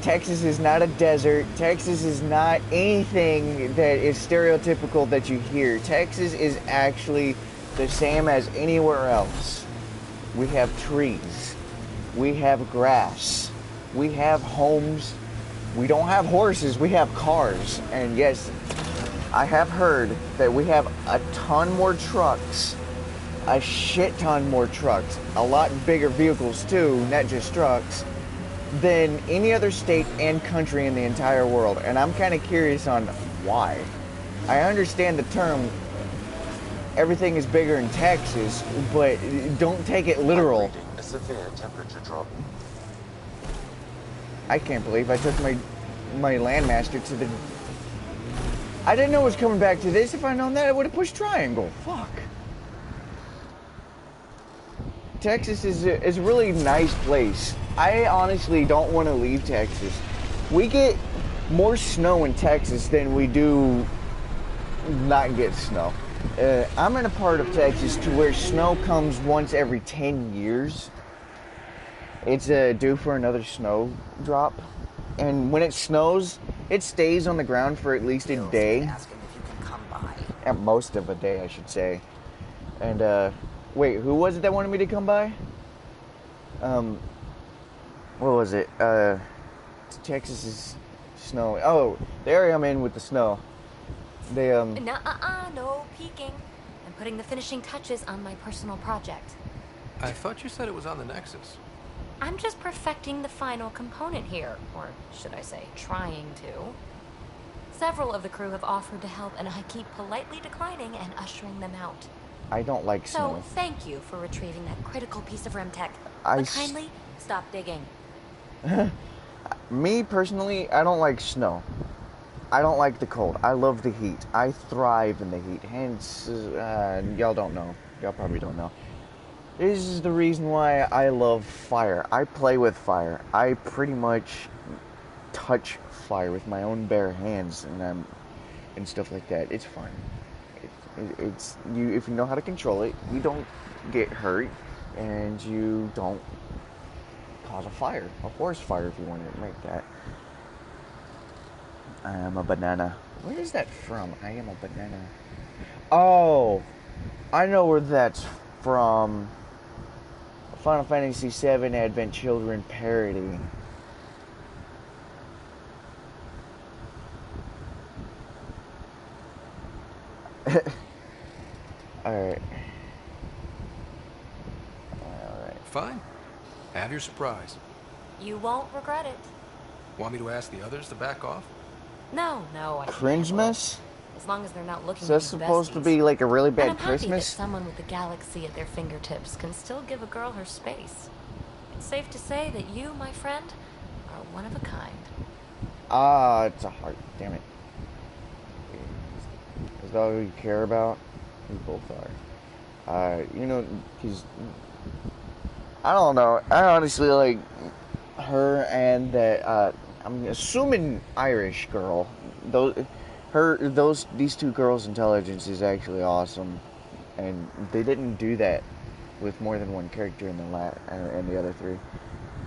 Texas is not a desert. Texas is not anything that is stereotypical that you hear. Texas is actually the same as anywhere else. We have trees. We have grass. We have homes. We don't have horses. We have cars. And yes, I have heard that we have a ton more trucks. A shit ton more trucks. A lot bigger vehicles too, not just trucks, than any other state and country in the entire world. And I'm kind of curious on why. I understand the term, everything is bigger in Texas, but don't take it literal.
A severe temperature drop.
I can't believe I took my Landmaster to the... I didn't know it was coming back to this. If I'd known that, I would have pushed triangle. Fuck. Texas is a really nice place. I honestly don't want to leave Texas. We get more snow in Texas than we do not get snow. I'm in a part of Texas to where snow comes once every 10 years. It's due for another snow drop. And when it snows, it stays on the ground for at least a day.
Asking if you can come by.
At most of a day, I should say. And, wait, who was it that wanted me to come by? What was it? Texas is snowing. Oh, the area I'm in with the snow. They,
No peeking. I'm putting the finishing touches on my personal project.
I thought you said it was on the Nexus.
I'm just perfecting the final component here, or should I say, trying to. Several of the crew have offered to help, and I keep politely declining and ushering them out.
I don't like snow.
So, thank you for retrieving that critical piece of Remtech.
But
kindly, stop digging.
Me, personally, I don't like snow. I don't like the cold. I love the heat. I thrive in the heat. Hence, y'all don't know. Y'all probably don't know. This is the reason why I love fire. I play with fire. I pretty much touch fire with my own bare hands and stuff like that. It's fun. It's you if you know how to control it, you don't get hurt and you don't cause a fire, a forest fire if you want to make that. I am a banana. Where is that from? I am a banana. Oh, I know where that's from. Final Fantasy VII Advent Children parody. Alright.
Fine. Have your surprise.
You won't regret it.
Want me to ask the others to back off?
No, I
Cringemas?
As long as they're not looking
Is that
to be
supposed to
besties.
be like a really
And
bad
I'm happy that
Christmas?
someone with the galaxy at their fingertips can still give a girl her space. It's safe to say that you, my friend, are one of a kind.
It's a heart. Damn it. Is that all you care about? We both are. Because I don't know. I honestly like her and that. I'm assuming Irish girl. These two girls' intelligence is actually awesome, and they didn't do that with more than one character in the other three.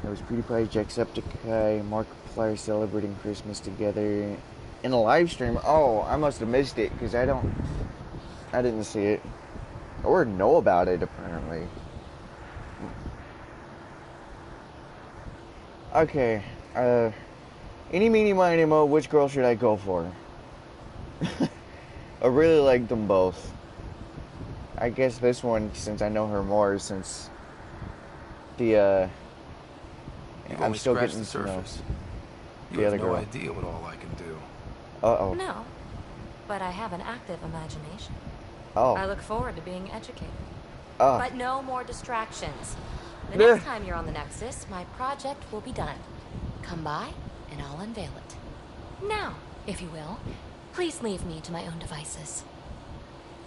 It was PewDiePie, Jacksepticeye, Markiplier celebrating Christmas together in a live stream. Oh, I must have missed it because I didn't see it or know about it apparently. Okay, Any, meeny, miny, mo, which girl should I go for? I really like them both. I guess this one, since I know her more, since the, I'm still getting
the surface.
The other
have no
girl.
idea what all I can do.
Uh-oh.
No, but I have an active imagination.
Oh.
I look forward to being educated.
Oh.
But no more distractions. The next time you're on the Nexus, my project will be done. Come by, and I'll unveil it. Now, if you will, please leave me to my own devices.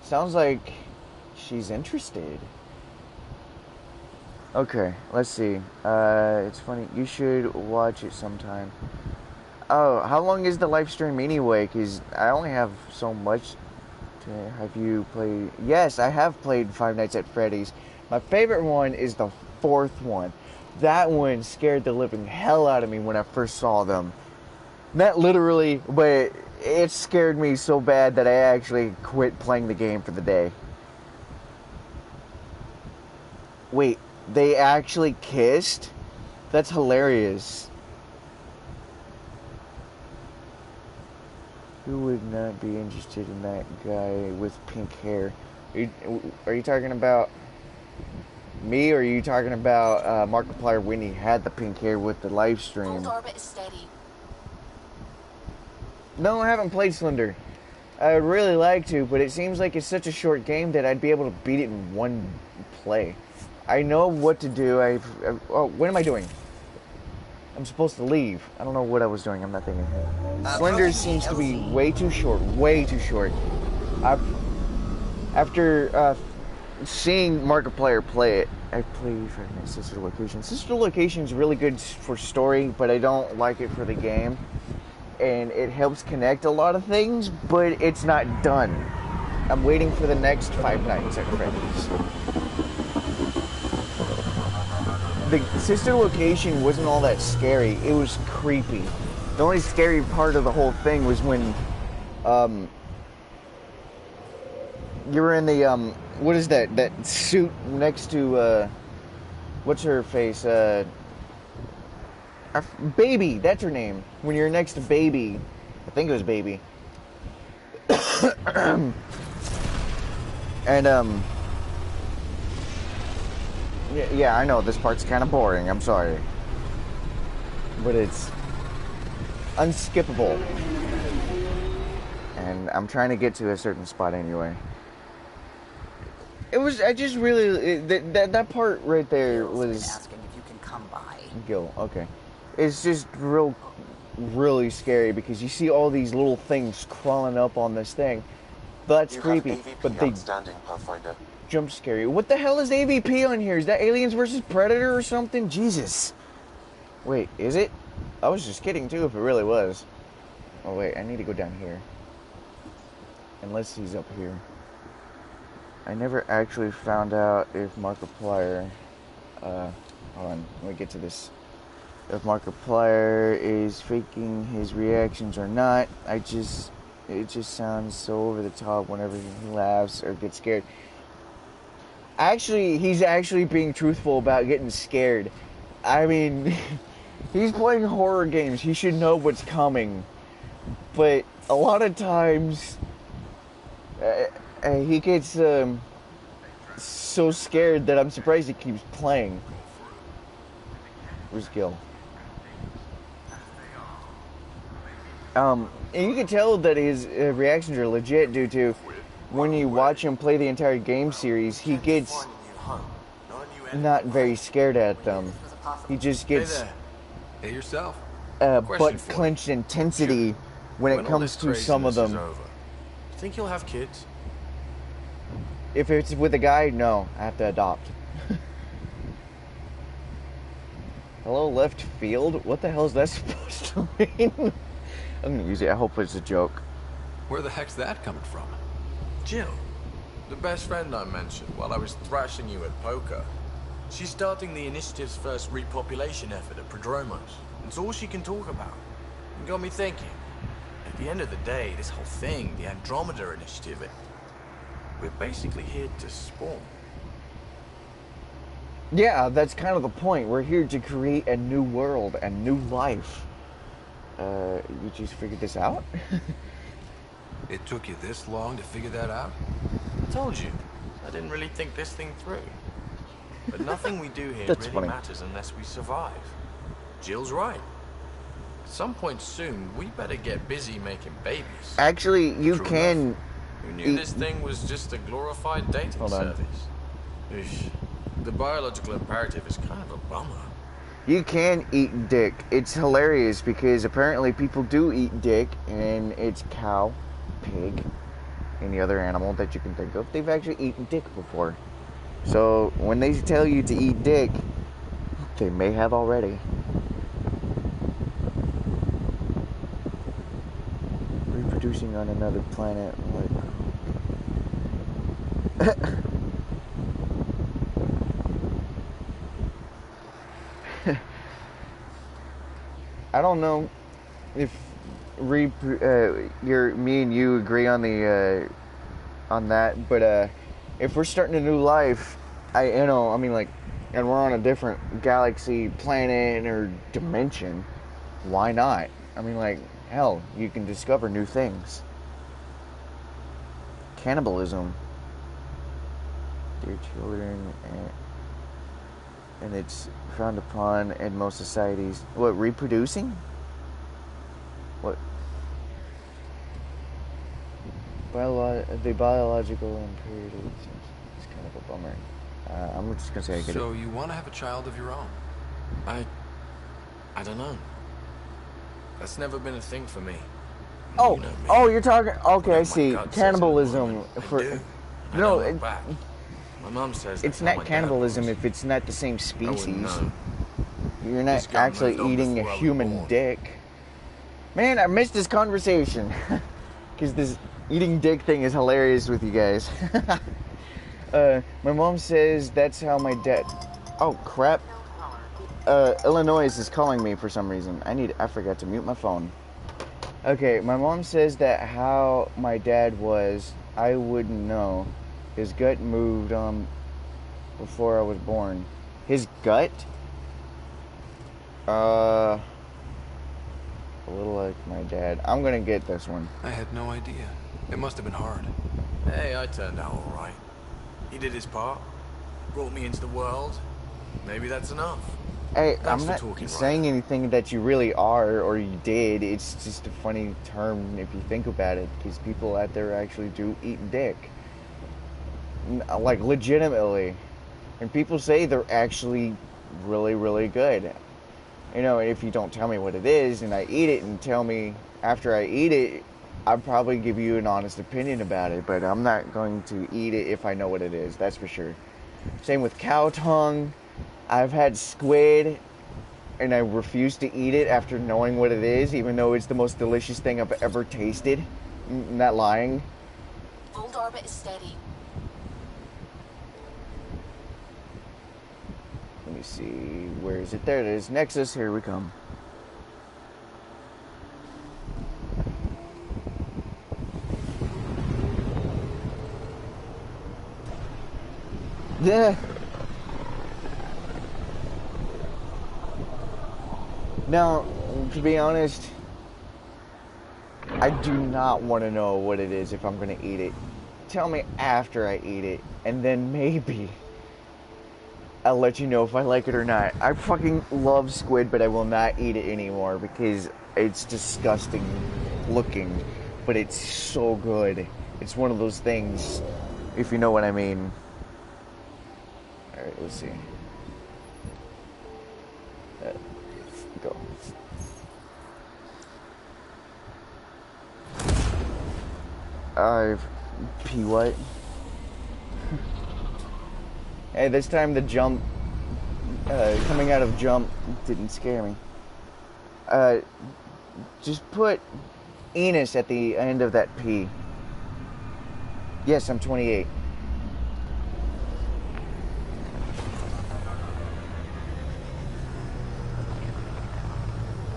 Sounds like she's interested. Okay, let's see. It's funny. You should watch it sometime. Oh, how long is the live stream anyway? Because I only have so much to... Have you played... Yes, I have played Five Nights at Freddy's. My favorite one is the 4th one. That one scared the living hell out of me when I first saw them. Not literally, but it scared me so bad that I actually quit playing the game for the day. Wait, they actually kissed? That's hilarious. Who would not be interested in that guy with pink hair? Are you talking about me, or are you talking about Markiplier when he had the pink hair with the live stream?
Hold orbit is steady.
No, I haven't played Slender. I would really like to, but it seems like it's such a short game that I'd be able to beat it in one play. I know what to do. Oh, what am I doing? I'm supposed to leave. I don't know what I was doing. I'm not thinking. Slender seems to be way too short. Way too short. After seeing Markiplier play it, I played Sister Location. Sister Location is really good for story, but I don't like it for the game. And it helps connect a lot of things, but it's not done. I'm waiting for the next Five Nights at Freddy's. The Sister Location wasn't all that scary. It was creepy. The only scary part of the whole thing was when you were in the what is that suit next to what's her face, Baby, that's her name. When you're next to Baby, I think it was Baby. And yeah, I know this part's kind of boring. I'm sorry, but it's unskippable, and I'm trying to get to a certain spot anyway. It was. I just really that part right there was
asking if you can come by.
Gil. Okay, it's just really scary because you see all these little things crawling up on this thing. That's creepy, but they
Pathfinder.
jump scary. What the hell is AVP on here? Is that Aliens vs. Predator or something? Jesus. Wait, is it? I was just kidding too if it really was. Oh wait, I need to go down here. Unless he's up here. I never actually found out if Markiplier... hold on, let me get to this. If Markiplier is faking his reactions or not. It just sounds so over the top whenever he laughs or gets scared. Actually, he's actually being truthful about getting scared. I mean, he's playing horror games. He should know what's coming. But a lot of times, he gets so scared that I'm surprised he keeps playing. Where's Gil? And you can tell that his reactions are legit due to when you watch him play the entire game series, he gets not very scared at them. He just gets
Hey yourself.
butt-clenched intensity when it comes to some of them.
Think you'll have kids?
If it's with a guy, no. I have to adopt. Hello, left field? What the hell is that supposed to mean? I'm gonna use it. I hope it's a joke.
Where the heck's that coming from?
Jill, the best friend I mentioned while I was thrashing you at poker. She's starting the initiative's first repopulation effort at Prodromos. It's all she can talk about. It got me thinking. At the end of the day, this whole thing, the Andromeda initiative, we're basically here to spawn.
Yeah, that's kind of the point. We're here to create a new world, a new life. You just figured this out?
It took you this long to figure that out?
I told you. I didn't really think this thing through. But nothing we do here
That's
really
funny.
matters unless we survive. Jill's right. At some point soon, we better get busy making babies.
Actually, you
True
can...
enough. Who knew this thing was just a glorified dating
Hold on.
service? Eesh. The biological imperative is kind of a bummer.
You can eat dick. It's hilarious because apparently people do eat dick, and it's cow, pig, any other animal that you can think of. They've actually eaten dick before. So when they tell you to eat dick, they may have already. Reproducing on another planet. What? I don't know if me and you agree on the on that, but if we're starting a new life, and we're on a different galaxy, planet, or dimension, why not? I mean, like, hell, you can discover new things. Cannibalism, dear children, and it's frowned upon in most societies. What, reproducing? What? The biological imperative is kind of a bummer. I'm just gonna say I get it.
So you want to have a child of your own?
I don't know. That's never been a thing for me.
Oh,
You know me.
oh, you're talking. Okay, I see.
gut says
Cannibalism
I
for.
do. I
No,
don't look back. My mom says
it's
that's how
not
my dad
cannibalism
was.
if it's not the same
I wouldn't
species.
know.
You're
This
not
guy
actually
moved on
eating a
before I was
human
born.
dick. Man, I missed this conversation because this eating dick thing is hilarious with you guys. My mom says that's how my dad. Oh crap! Illinois is calling me for some reason. I forgot to mute my phone. Okay, my mom says that how my dad was, I wouldn't know. His gut moved on before I was born. His gut? A little like my dad. I'm gonna get this one.
I had no idea. It must have been hard.
Hey, I turned out all right. He did his part. Brought me into the world. Maybe that's enough.
Hey,
Thanks
I'm
for
not
talking,
saying anything that you really are or you did. It's just a funny term if you think about it, because people out there actually do eat dick. Like, legitimately. And people say they're actually really, really good. You know, if you don't tell me what it is and I eat it and tell me after I eat it, I'll probably give you an honest opinion about it, but I'm not going to eat it if I know what it is, that's for sure. Same with cow tongue. I've had squid, and I refuse to eat it after knowing what it is, even though it's the most delicious thing I've ever tasted. Not lying.
Old orbit is steady.
Let me see. Where is it? There it is. Nexus, here we come. Yeah. Now, to be honest, I do not want to know what it is if I'm going to eat it. Tell me after I eat it, and then maybe I'll let you know if I like it or not. I fucking love squid, but I will not eat it anymore because it's disgusting looking, but it's so good. It's one of those things, if you know what I mean. Alright, let's see. Go. P what? Hey, this time the jump, coming out of jump didn't scare me. Just put Enos at the end of that P. Yes, I'm 28.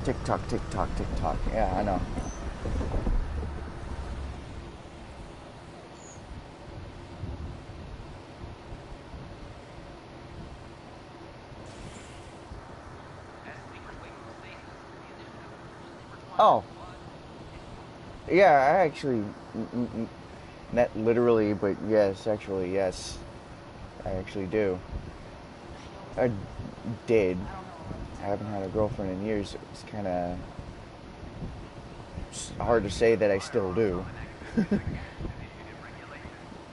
Tick tock, tick tock, tick tock. Yeah, I know. Oh. Yeah, I actually... Not literally, but yes, actually, yes. I actually do. I did. I haven't had a girlfriend in years. It's kind of hard to say that I still do.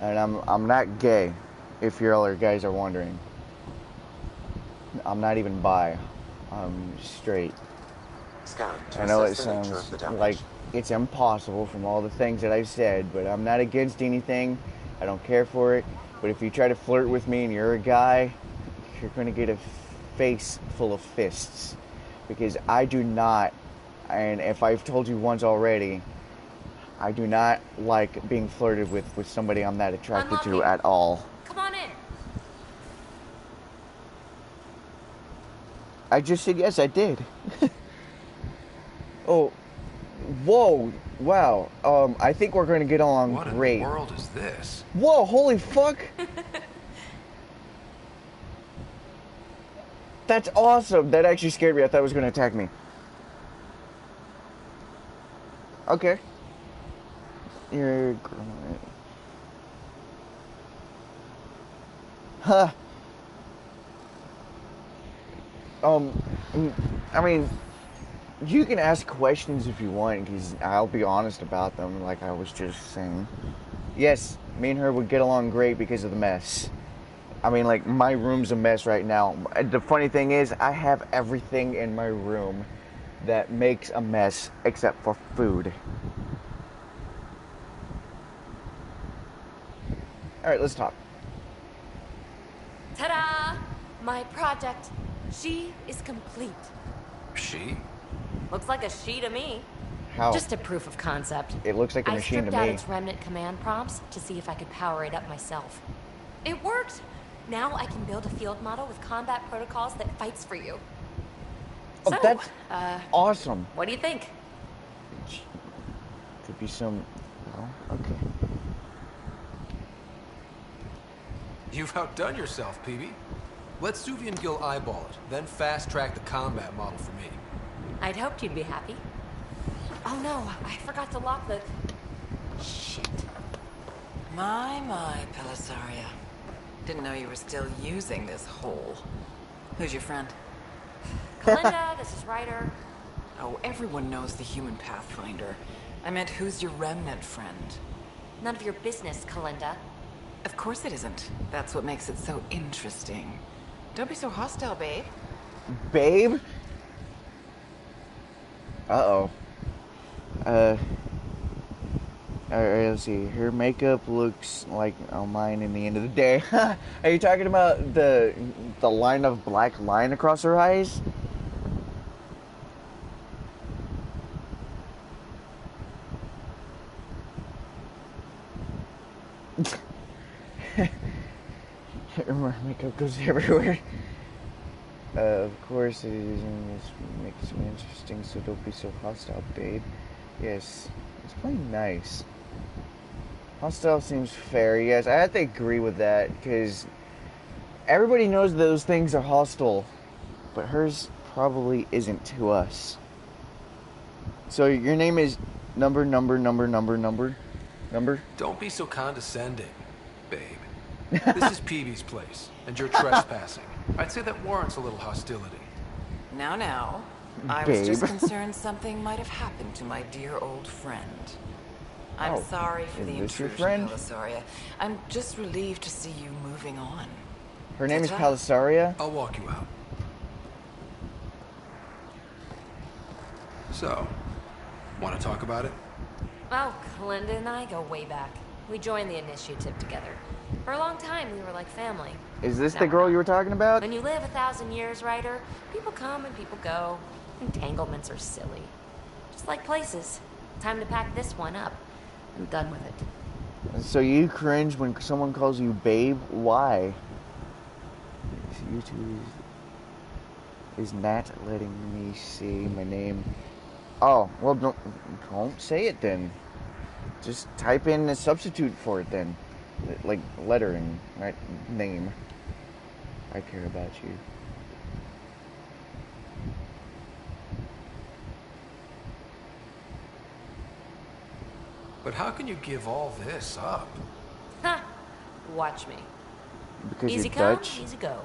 And I'm not gay, if you other guys are wondering. I'm not even bi. I'm straight. I know it sounds like it's impossible from all the things that I've said, but I'm not against anything. I don't care for it. But if you try to flirt with me and you're a guy, you're going to get a face full of fists. Because I do not, and if I've told you once already, I do not like being flirted with somebody I'm not attracted to at all.
Come on in.
I just said yes, I did. Oh, whoa, wow. I think we're going to get along great.
What in the world is this?
Whoa, holy fuck. That's awesome. That actually scared me. I thought it was going to attack me. Okay. You're... Huh. I mean, you can ask questions if you want, because I'll be honest about them, like I was just saying. Yes, me and her would get along great because of the mess. I mean, like, my room's a mess right now. The funny thing is, I have everything in my room that makes a mess except for food. Alright, let's talk.
Ta-da! My project. She is complete.
She?
Looks like a she to me.
How?
Just a proof of concept.
It looks like a machine to me.
I stripped out its remnant command prompts to see if I could power it up myself. It worked! Now I can build a field model with combat protocols that fights for you.
Oh,
So,
that's awesome.
What do you think?
Could be some... Oh, okay.
You've outdone yourself, PB. Let Suvi and Gil eyeball it, then fast-track the combat model for me.
I'd hoped you'd be happy. Oh no, I forgot to lock the... Shit.
My, Pelisaria. Didn't know you were still using this hole. Who's your friend?
Kalinda, this is Ryder.
Oh, everyone knows the human Pathfinder. I meant, who's your remnant friend?
None of your business, Kalinda.
Of course it isn't. That's what makes it so interesting. Don't be so hostile, babe.
Babe? Uh-oh. Alright, let's see. Her makeup looks like mine in the end of the day. Are you talking about the line of black line across her eyes? Her makeup goes everywhere. Of course, it makes me interesting, so don't be so hostile, babe. Yes, it's playing nice. Hostile seems fair, yes. I have to agree with that, because everybody knows those things are hostile, but hers probably isn't to us. So your name is number?
Don't be so condescending, babe. This is Peavy's place, and you're trespassing. I'd say that warrants a little hostility.
Now. I was just concerned something might have happened to my dear old friend. I'm sorry for the intrusion, Pelisaria. I'm just relieved to see you moving on.
Her name is Pelisaria?
I'll walk you out. So, want to talk about it?
Oh, Kalinda and I go way back. We joined the initiative together. For a long time, we were like family.
Is this the girl you were talking about?
When you live 1,000 years, Ryder, people come and people go. Entanglements are silly. Just like places. Time to pack this one up. I'm done with it.
So you cringe when someone calls you babe? Why? YouTube is not letting me see my name. Oh, well, don't say it then. Just type in a substitute for it then. Like lettering, right? Name. I care about you.
But how can you give all this up?
Ha! Watch me.
Because
Easy
you're
come,
Dutch?
easy go.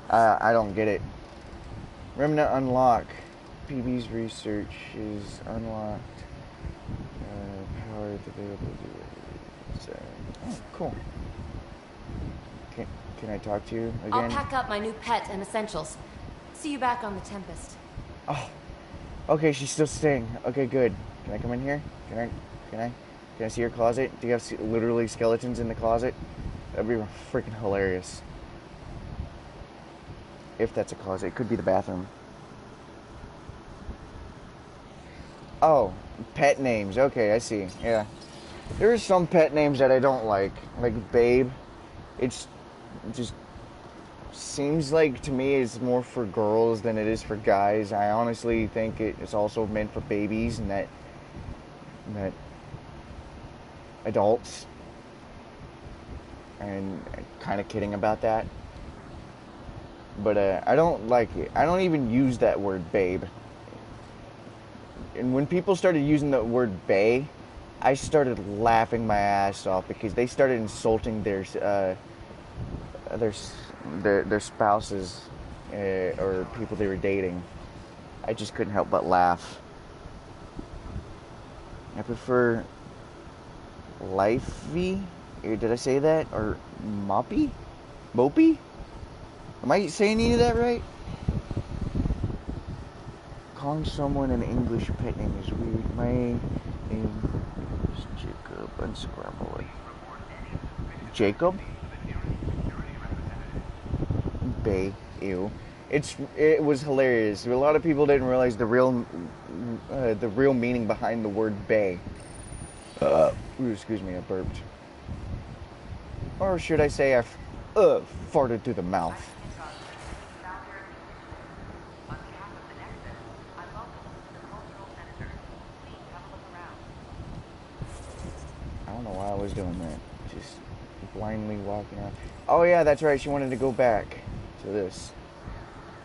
I don't get it. Remnant unlock. PB's research is unlocked. Power available. Oh, cool. Can I talk to you again?
I'll pack up my new pet and essentials. See you back on the Tempest.
Oh, okay. She's still staying. Okay, good. Can I come in here? Can I see your closet? Do you have literally skeletons in the closet? That'd be freaking hilarious. If that's a closet, it could be the bathroom. Oh, pet names. Okay, I see. Yeah. There are some pet names that I don't like Babe. It's just seems like to me it's more for girls than it is for guys. I honestly think it's also meant for babies and that adults. And kind of kidding about that. But I don't like it. I don't even use that word babe. And when people started using the word bae, I started laughing my ass off because they started insulting their spouses or people they were dating. I just couldn't help but laugh. I prefer Lifey. Did I say that? Or Moppy? Mopey? Am I saying any of that right? Calling someone an English pet name is weird. My name is Jacob. Unscramble it. Jacob? Bay. Ew. It was hilarious. A lot of people didn't realize the real meaning behind the word bay. Excuse me, I burped. Or should I say I farted through the mouth. I don't know why I was doing that. Just blindly walking out. Oh yeah, that's right. She wanted to go back to this.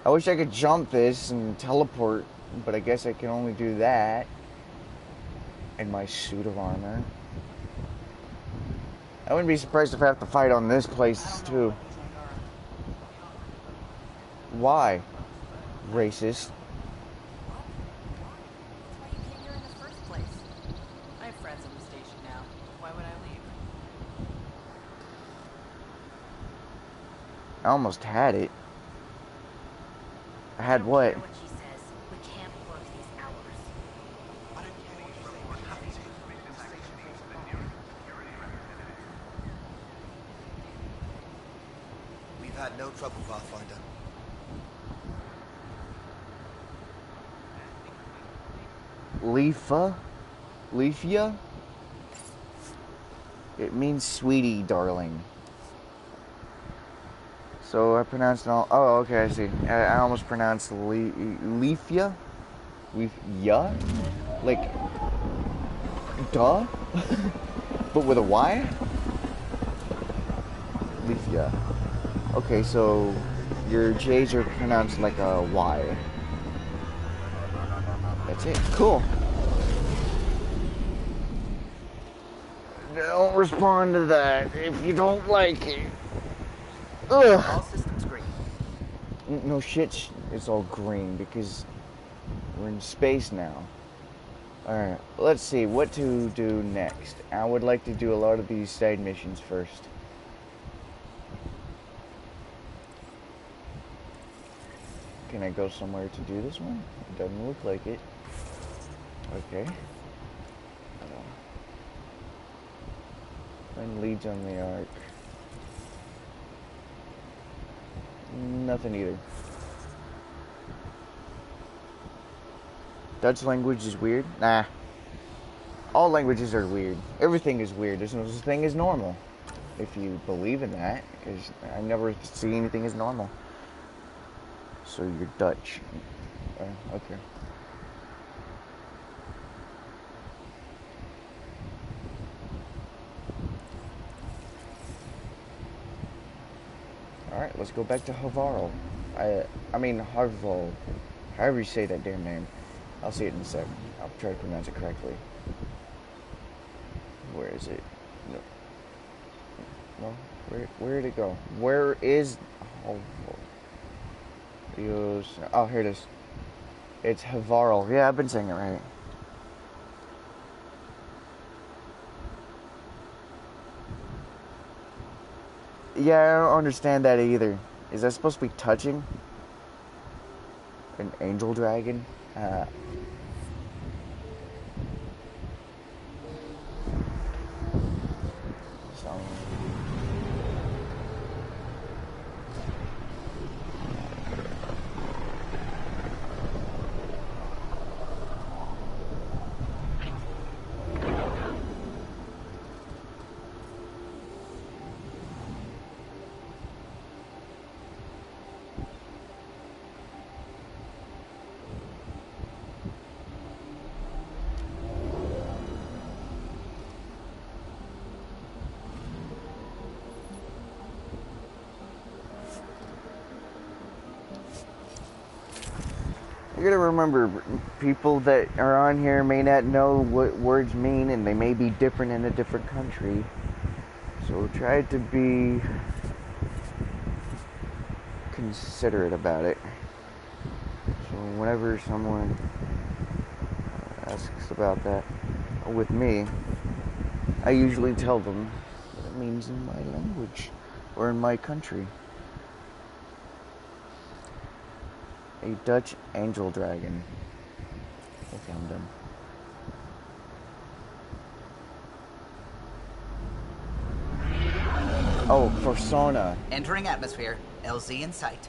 I wish I could jump this and teleport, but I guess I can only do that in my suit of armor. I wouldn't be surprised if I have to fight on this place too. Why? Racist.
I have friends on the station now. Why would I leave?
I almost had it. I had what?
We've had no trouble, Pathfinder.
Leafia? It means sweetie, darling. So I pronounced it all. Oh, okay, I see. I almost pronounced Leafia? Leafia? Like, duh? But with a Y? Leafia. Okay, so your J's are pronounced like a Y. That's it. Cool. Don't respond to that if you don't like it. Ugh.
All systems green.
No shit, it's all green because we're in space now. Alright, let's see what to do next. I would like to do a lot of these side missions first. Can I go somewhere to do this one? It doesn't look like it. Okay. Find leads on the arc. Nothing either. Dutch language is weird? Nah. All languages are weird. Everything is weird. There's no such thing as normal. If you believe in that, because I never see anything as normal. So you're Dutch. Okay. Alright, let's go back to Havarl. I mean Harval. However you say that damn name. I'll see it in a second. I'll try to pronounce it correctly. Where is it? No. No. Where did it go? Where is... Oh, here it is. It's Havarl. Yeah, I've been saying it right. Yeah, I don't understand that either. Is that supposed to be touching? An angel dragon? You gotta remember, people that are on here may not know what words mean, and they may be different in a different country. So try to be considerate about it. So whenever someone asks about that with me, I usually tell them what it means in my language or in my country. A Dutch angel dragon. I found him. Oh, Persona.
Entering atmosphere. LZ in sight.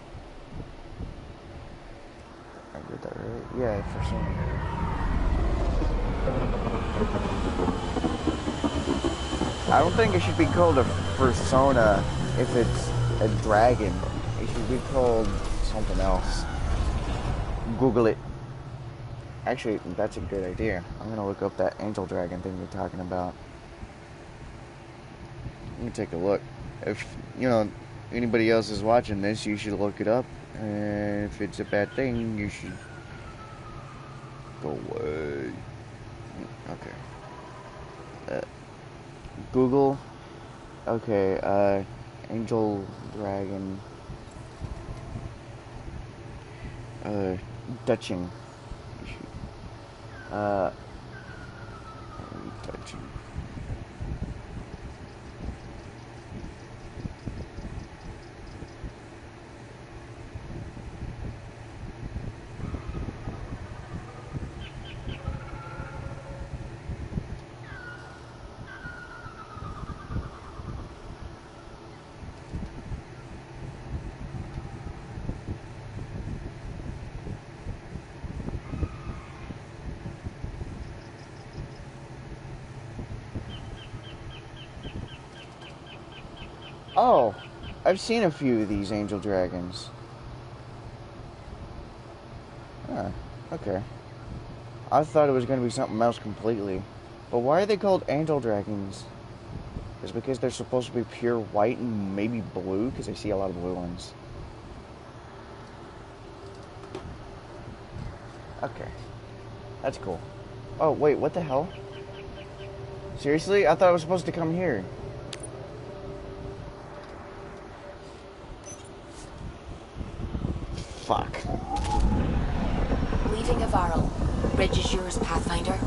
I did that right? Yeah, Persona. I don't think it should be called a Persona if it's a dragon. It should be called something else. Google it. Actually, that's a good idea. I'm gonna look up that angel dragon thing you're talking about. Let me take a look. If, anybody else is watching this, you should look it up. And if it's a bad thing, you should go away. Okay. Google. Okay, angel dragon. Dutching. Dutching. Oh, I've seen a few of these angel dragons. Okay. I thought it was going to be something else completely. But why are they called angel dragons? Is it because they're supposed to be pure white and maybe blue? Because I see a lot of blue ones. Okay. That's cool. Oh, wait, what the hell? Seriously? I thought I was supposed to come here. Fuck.
Leaving Havarl. Bridge is yours, Pathfinder.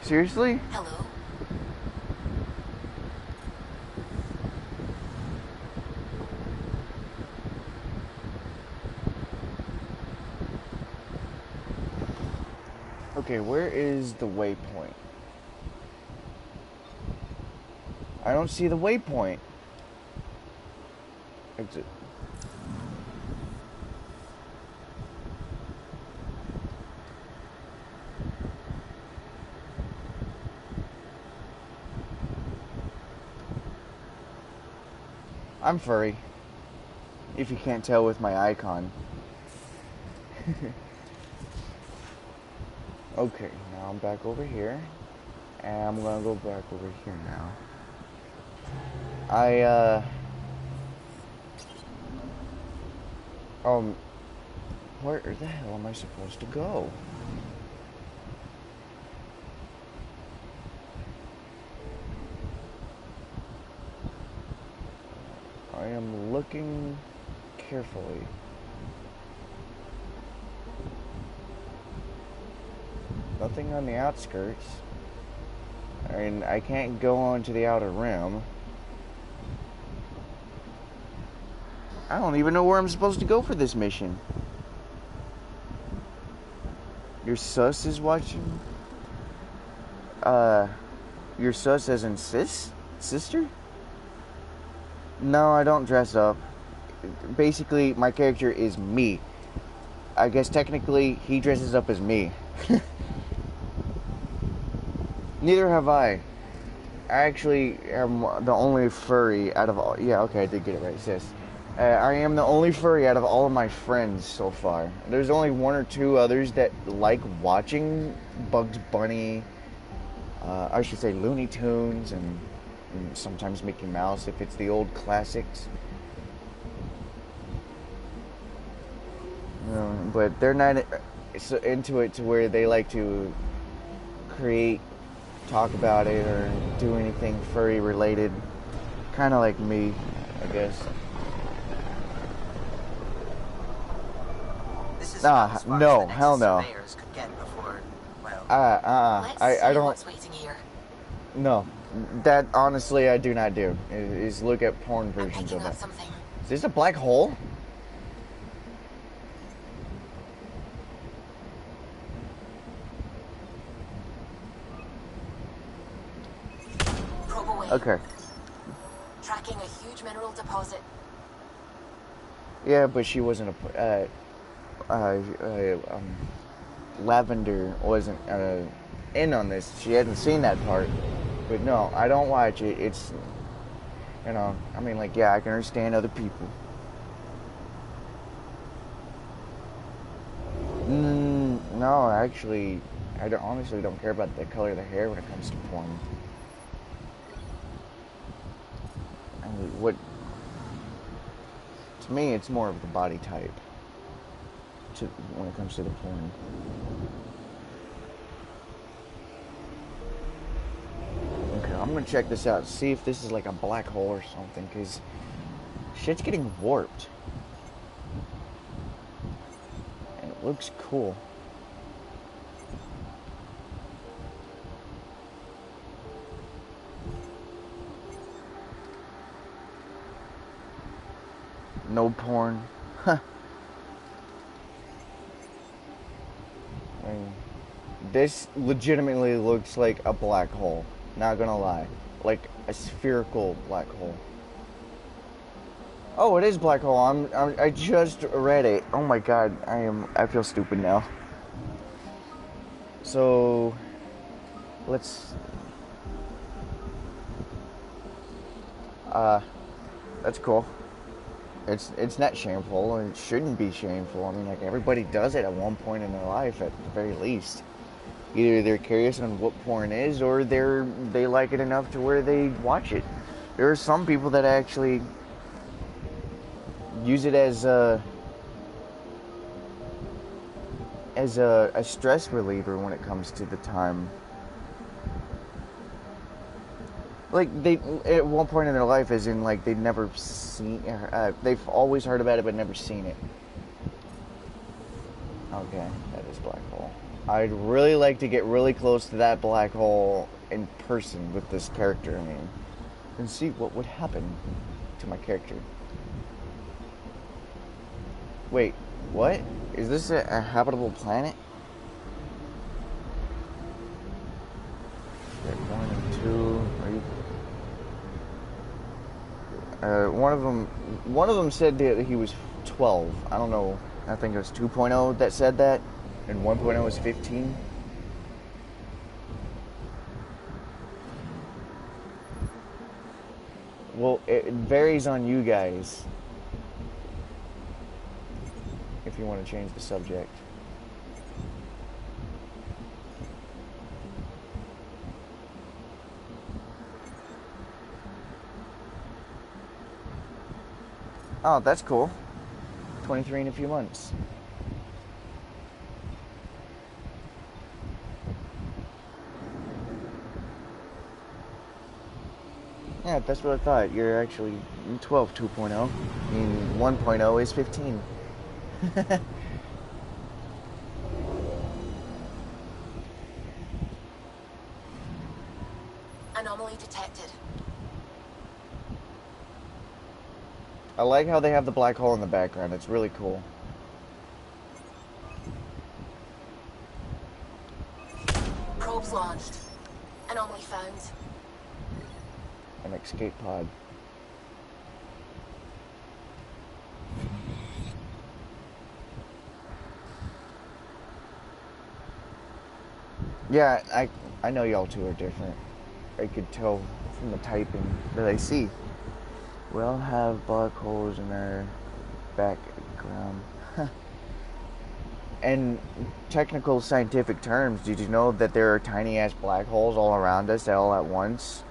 Seriously?
Hello.
Okay, where is the waypoint? I don't see the waypoint. Exit. I'm furry. If you can't tell with my icon. Okay, now I'm back over here. And I'm gonna go back over here now. Where the hell am I supposed to go? I am looking carefully. Nothing on the outskirts. And I can't go on to the outer rim. I don't even know where I'm supposed to go for this mission. Your sus is watching? Your sus as in sister? No, I don't dress up. Basically, my character is me. I guess technically, he dresses up as me. Neither have I. I actually am the only furry out of all... Yeah, okay, I did get it right, sis. I am the only furry out of all of my friends so far. There's only one or two others that like watching Bugs Bunny, I should say Looney Tunes, and sometimes Mickey Mouse if it's the old classics. But they're not so into it to where they like to create, talk about it, or do anything furry related. Kind of like me, I guess. No, hell no. I don't. What's waiting here. No, that honestly I do not do. Is look at porn versions of it. Is this a black hole? Okay.
Tracking a huge mineral deposit.
Yeah, but she wasn't Lavender wasn't in on this. She hadn't seen that part. But no, I don't watch it. It's, you know, I mean, like, yeah, I can understand other people. No, actually, I honestly don't care about the color of the hair when it comes to porn. What, to me, it's more of the body type when it comes to the porn. Okay, I'm gonna check this out, see if this is like a black hole or something, because shit's getting warped. And it looks cool. No porn. Huh. I mean, this legitimately looks like a black hole. Not gonna lie. Like a spherical black hole. Oh, it is black hole. I just read it. Oh my god, I feel stupid now. So let's that's cool. It's not shameful, and it shouldn't be shameful. I mean, like, everybody does it at one point in their life, at the very least. Either they're curious on what porn is, or they like it enough to where they watch it. There are some people that actually use it as a stress reliever when it comes to the time. Like, they, at one point in their life, as in, like, they've never seen, they've always heard about it, but never seen it. Okay, that is black hole. I'd really like to get really close to that black hole in person with this character, I mean, and see what would happen to my character. Wait, what? Is this a habitable planet? Okay, 1 and 2, are you... one of them said that he was 12. I don't know. I think it was 2.0 that said that, and 1.0 was 15. Well, it varies on you guys. If you want to change the subject. Oh, that's cool. 23 in a few months. Yeah, that's what I thought. You're actually 12 2.0. I mean, 1.0 is 15.
Anomaly detected.
I like how they have the black hole in the background. It's really cool.
Probes launched. Anomaly found.
An escape pod. Yeah, I know y'all two are different. I could tell from the typing that I see. We all have black holes in our background. And technical scientific terms, did you know that there are tiny ass black holes all around us all at once?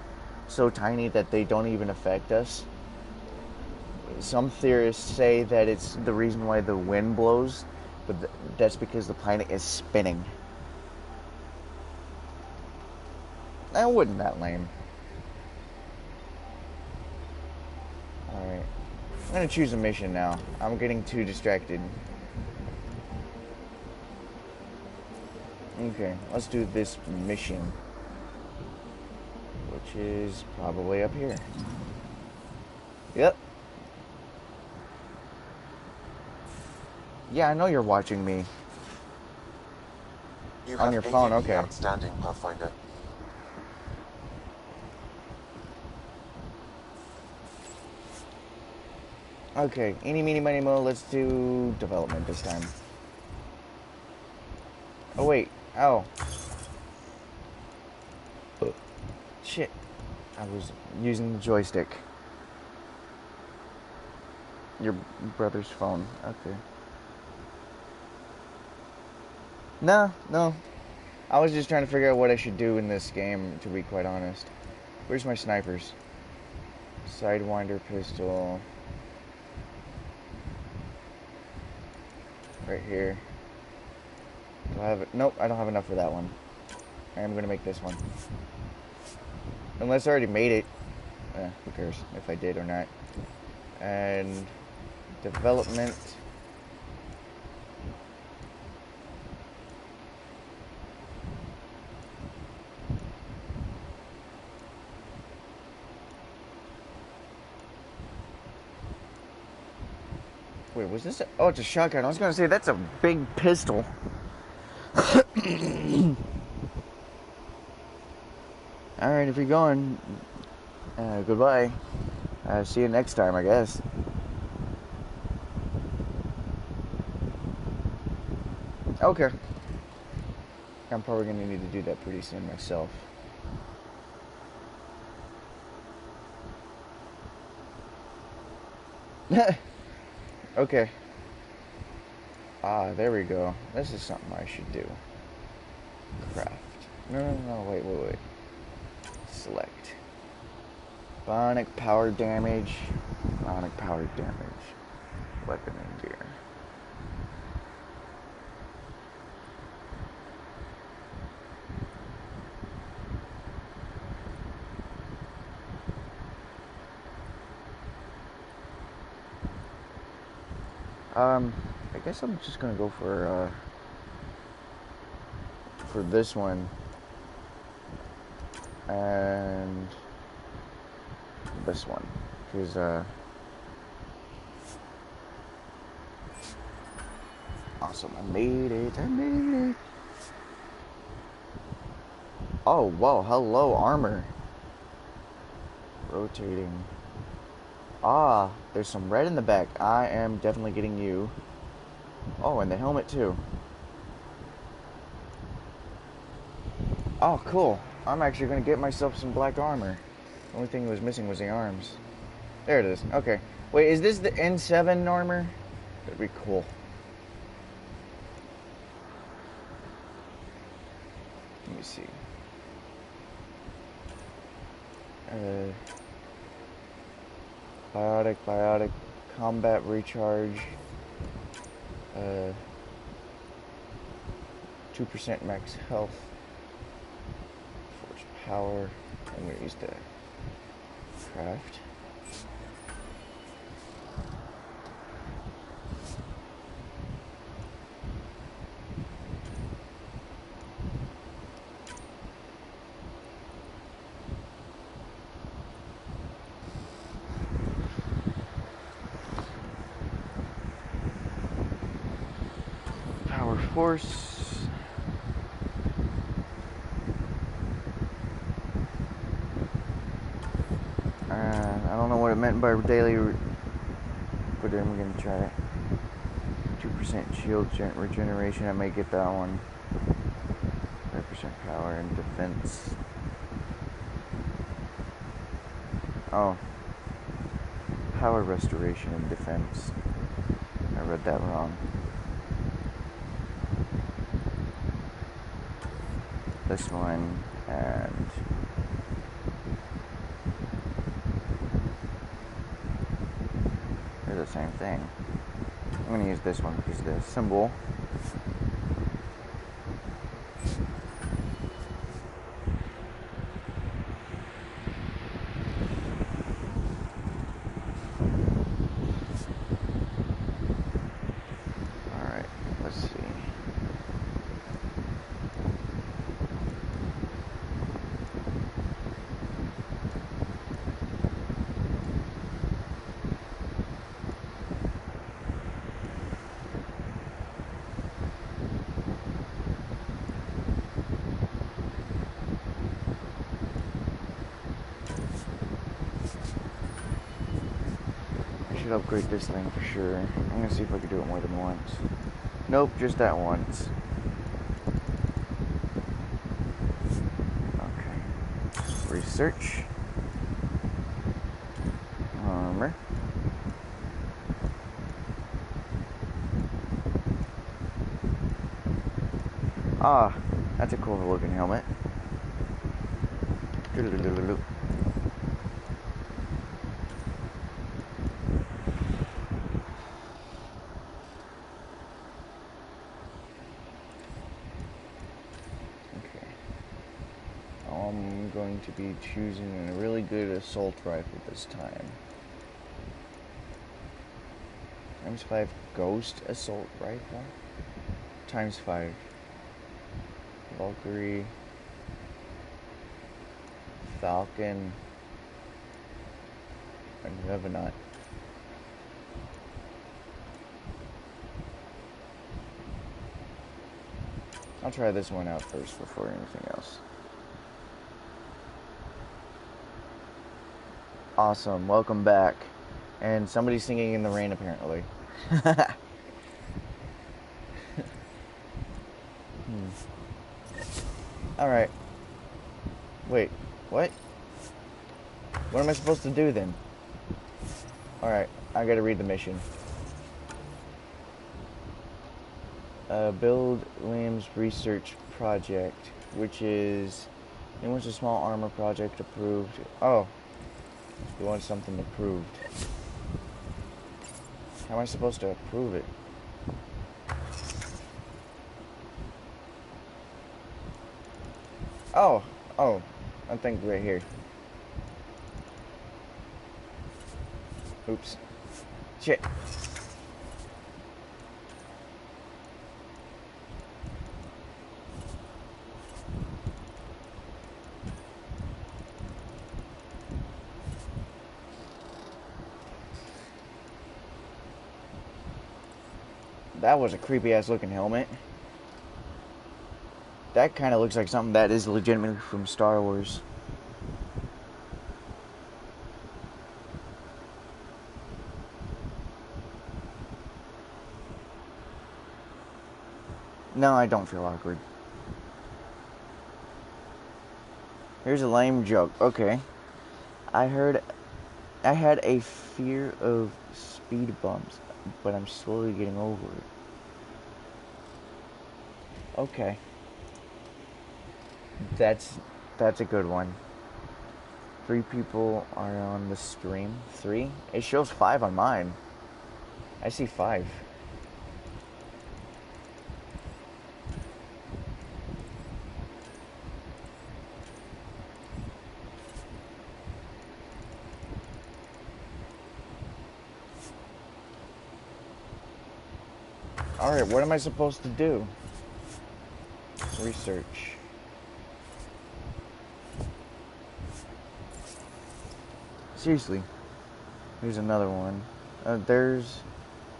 So tiny that they don't even affect us. Some theorists say that it's the reason why the wind blows, but that's because the planet is spinning. That wasn't that lame. Alright. I'm gonna choose a mission now. I'm getting too distracted. Okay, let's do this mission. Which is probably up here. Yep. Yeah, I know you're watching me.
You
on your phone, okay.
Outstanding, Pathfinder.
Okay, eeny, meeny, miny, mo, let's do development this time. Oh, wait. Oh. Shit. I was using the joystick. Your brother's phone. Okay. No. I was just trying to figure out what I should do in this game, to be quite honest. Where's my snipers? Sidewinder pistol. Right here. Do I have it? Nope, I don't have enough for that one. I am going to make this one. Unless I already made it. Who cares if I did or not. And development. Wait, was this oh, it's a shotgun. I was going to say, that's a big pistol. Alright, if you're going, goodbye. See you next time, I guess. Okay. I'm probably going to need to do that pretty soon myself. Okay. Ah, there we go. This is something I should do. Craft. No, wait. Select. Bionic power damage. Bionic power damage. Weapon and gear. I guess I'm just gonna go for this one. And this one. Because, awesome. I made it. Oh, whoa. Hello, armor. Rotating. Ah, there's some red in the back. I am definitely getting you. Oh, and the helmet, too. Oh, cool. I'm actually going to get myself some black armor. The only thing that was missing was the arms. There it is. Okay. Wait, is this the N7 armor? That'd be cool. Let me see. Biotic. combat recharge, 2% max health, force power. I'm going to use the craft. Force. I don't know what it meant by daily, but I'm gonna try it. 2% shield regeneration. I may get that one. 5% power and defense. Oh, power restoration and defense. I read that wrong. This one, and they're the same thing. I'm going to use this one because the symbol. Alright, let's see. Upgrade this thing for sure. I'm gonna see if I can do it more than once. Nope, just that once. Okay. Research. Armor. Ah, that's a cool looking helmet. I'm going to be choosing a really good assault rifle this time. ×5 Ghost Assault Rifle. ×5 Valkyrie, Falcon, and Revenant. I'll try this one out first before anything else. Awesome, welcome back. And somebody's singing in the rain apparently. Alright. Wait, what? What am I supposed to do then? Alright, I gotta read the mission. Build Liam's research project, which is... He wants a small armor project approved. Oh. He wants something approved. How am I supposed to approve it? Oh, I think right here. Oops. Shit. That was a creepy ass looking helmet. That kind of looks like something that is legitimately from Star Wars. No, I don't feel awkward. Here's a lame joke. Okay. I had a fear of speed bumps, but I'm slowly getting over it. Okay. That's a good one. 3 people are on the stream. 3? It shows 5 on mine. I see 5. Alright, what am I supposed to do? Research. Seriously. Here's another one. There's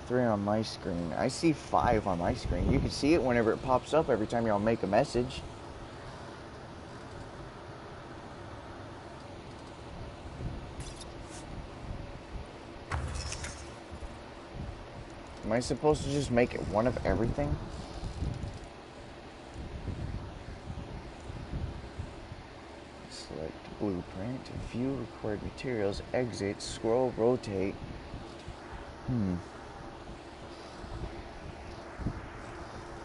3 on my screen. I see 5 on my screen. You can see it whenever it pops up every time y'all make a message. Am I supposed to just make it one of everything? Select blueprint, view required materials, exit, scroll, rotate.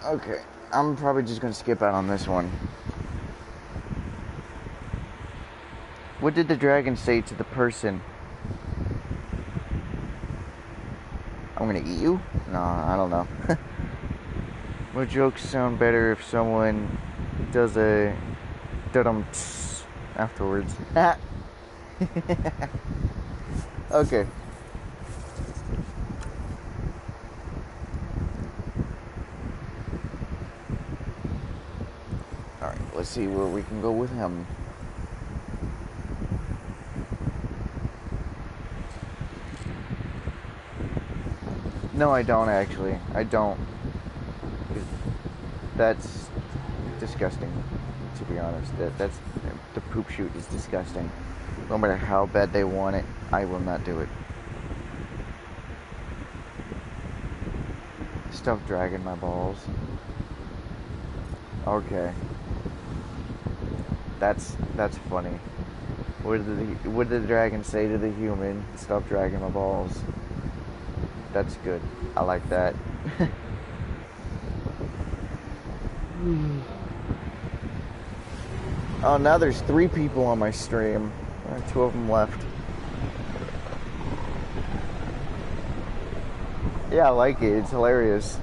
Okay, I'm probably just gonna skip out on this one. What did the dragon say to the person? I'm gonna eat you? No, I don't know. What jokes sound better if someone does a dum afterwards? Okay. Alright, let's see where we can go with him. No, I don't actually. I don't. That's disgusting, to be honest. That's the poop shoot is disgusting. No matter how bad they want it, I will not do it. Stop dragging my balls. Okay. That's funny. What did the dragon say to the human? Stop dragging my balls. That's good. I like that. Oh, now there's 3 people on my stream. 2 of them left. Yeah, I like it. It's hilarious.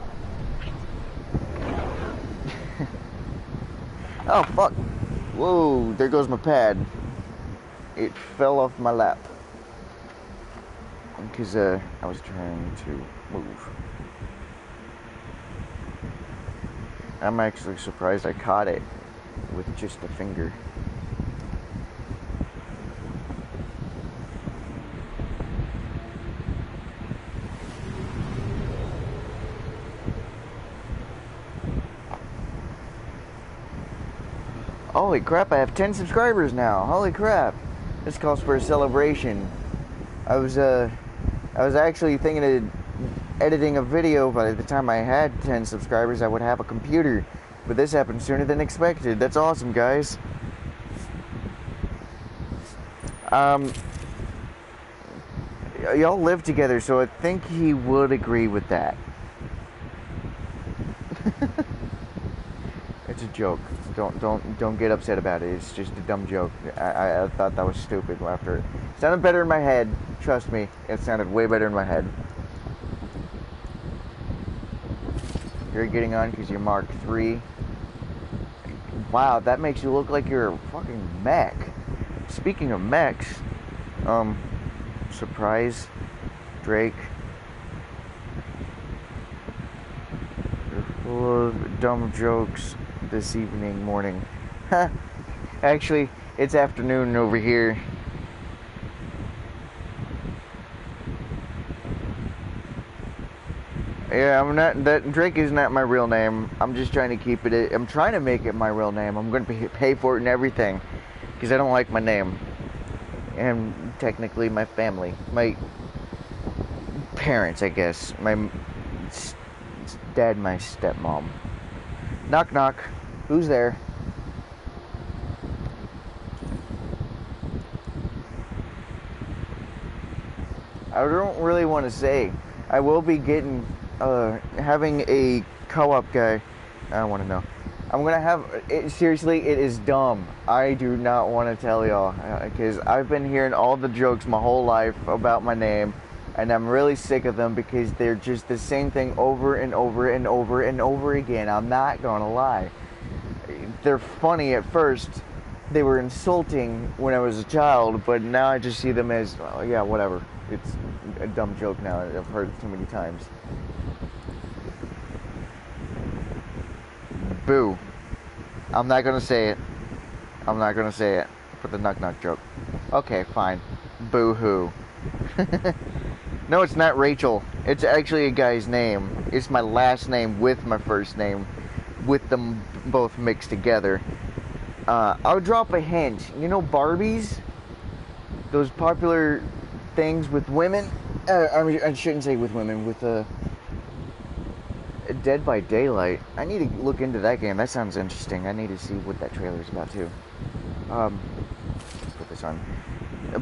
Oh, fuck. Whoa, there goes my pad. It fell off my lap. Because I was trying to move. I'm actually surprised I caught it with just a finger. Holy crap, I have 10 subscribers now. Holy crap. This calls for a celebration. I was actually thinking of editing a video. By the time I had 10 subscribers, I would have a computer. But this happened sooner than expected. That's awesome, guys. Y'all live together, so I think he would agree with that. It's a joke. Don't get upset about it. It's just a dumb joke. I thought that was stupid after it sounded better in my head. Trust me, it sounded way better in my head. You're getting on because you're Mark 3. Wow, that makes you look like you're a fucking mech. Speaking of mechs, surprise, Drake. You're full of dumb jokes this morning. Actually, it's afternoon over here. Yeah, I'm not. That Drake is not my real name. I'm just trying to keep it. I'm trying to make it my real name. I'm going to pay for it and everything, because I don't like my name, and technically my family, my parents, I guess, my dad, my stepmom. Knock knock. Who's there? I don't really want to say. I will be getting. Having a co-op guy. I don't want to know. I'm gonna have it. Seriously, it is dumb. I do not want to tell y'all because I've been hearing all the jokes my whole life about my name, And I'm really sick of them because they're just the same thing over and over and over and over again. I'm not gonna lie. They're funny at first. They were insulting when I was a child, but now I just see them as, well, yeah, whatever. It's a dumb joke now. I've heard it too many times. Boo. I'm not gonna say it. I'm not gonna say it for the knock-knock joke. Okay, fine. Boo-hoo. No, it's not Rachel. It's actually a guy's name. It's my last name with my first name, with them both mixed together. I'll drop a hint. You know Barbies? Those popular things with women? I shouldn't say with women, with Dead by Daylight. I need to look into that game. That sounds interesting. I need to see what that trailer is about too. Let's put this on.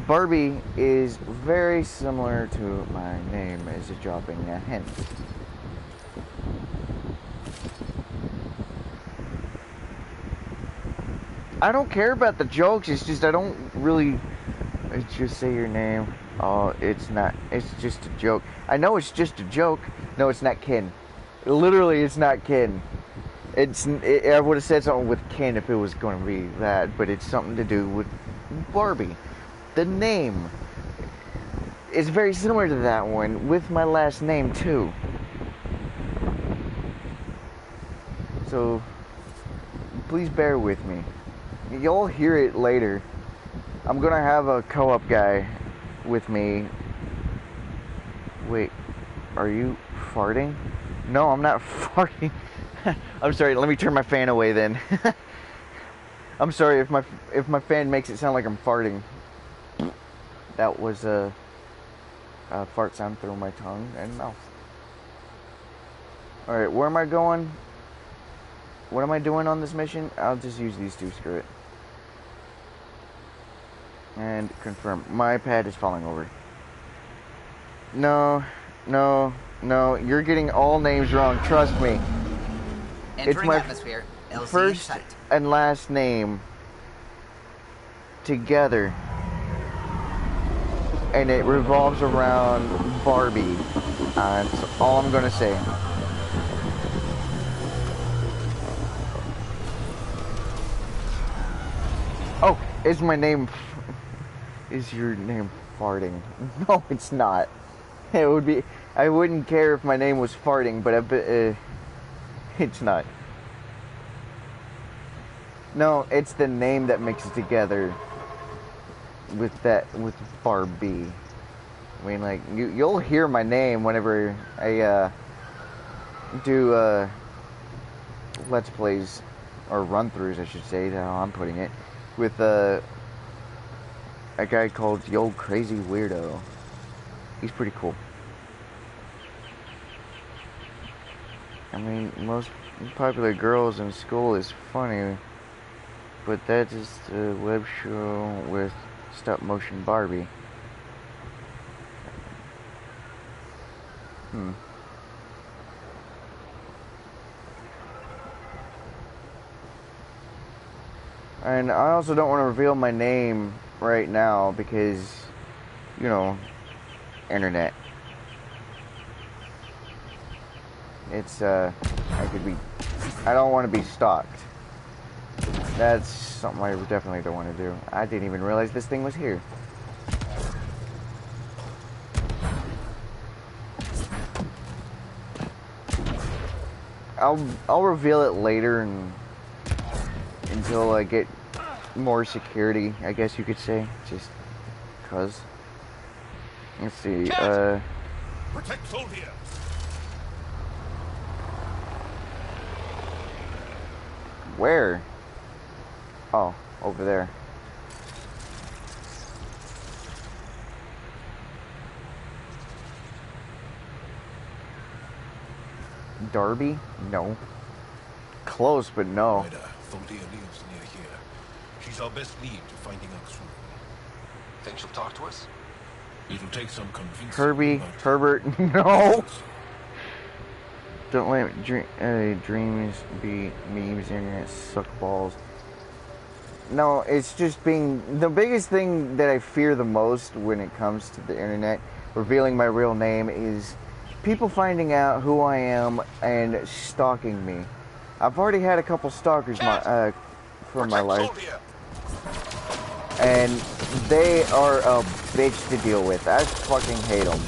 Barbie is very similar to my name as a dropping a hint. I don't care about the jokes, it's just I don't really just say your name. Oh, it's not, it's just a joke. I know it's just a joke. No, it's not Ken. Literally, it's not Ken. I would have said something with Ken if it was going to be that, but it's something to do with Barbie. The name is very similar to that one, with my last name too. So, please bear with me. You'll hear it later. I'm gonna have a co-op guy with me. Wait, are you farting? No, I'm not farting. I'm sorry, let me turn my fan away then. I'm sorry if my fan makes it sound like I'm farting. That was a fart sound through my tongue and mouth. Alright, where am I going? What am I doing on this mission? I'll just use these two, screw it. And confirm. My pad is falling over. No, you're getting all names wrong, trust me. It's my
atmosphere. LZ
first
in sight.
And last name together. And it revolves around Barbie. That's all I'm gonna say. Oh, is my name... Is your name farting? No, it's not. It would be... I wouldn't care if my name was farting, but it's not. No, it's the name that mixes together with Barbie. I mean, like, you'll hear my name whenever I do Let's Plays, or run-throughs, I should say, that's how I'm putting it, with a guy called the Old Crazy Weirdo. He's pretty cool. I mean, most popular girls in school is funny, but that is a web show with stop-motion Barbie. And I also don't want to reveal my name right now because, you know, internet. It's, I don't want to be stalked. That's something I definitely don't want to do. I didn't even realize this thing was here. I'll reveal it later until I get more security, I guess you could say. Just cause. Let's see,
Protect Soldier!
Where? Oh, over there. Darby? No. Close, but no.
Soldier lives near here. She's our best lead to finding out soon.
Think she'll talk to us?
It'll take some convincing.
Herbert, no! Don't let dreams be memes, internet suck balls. No, it's just being... The biggest thing that I fear the most when it comes to the internet revealing my real name is people finding out who I am and stalking me. I've already had a couple stalkers for my life, and they are a bitch to deal with. I fucking hate them.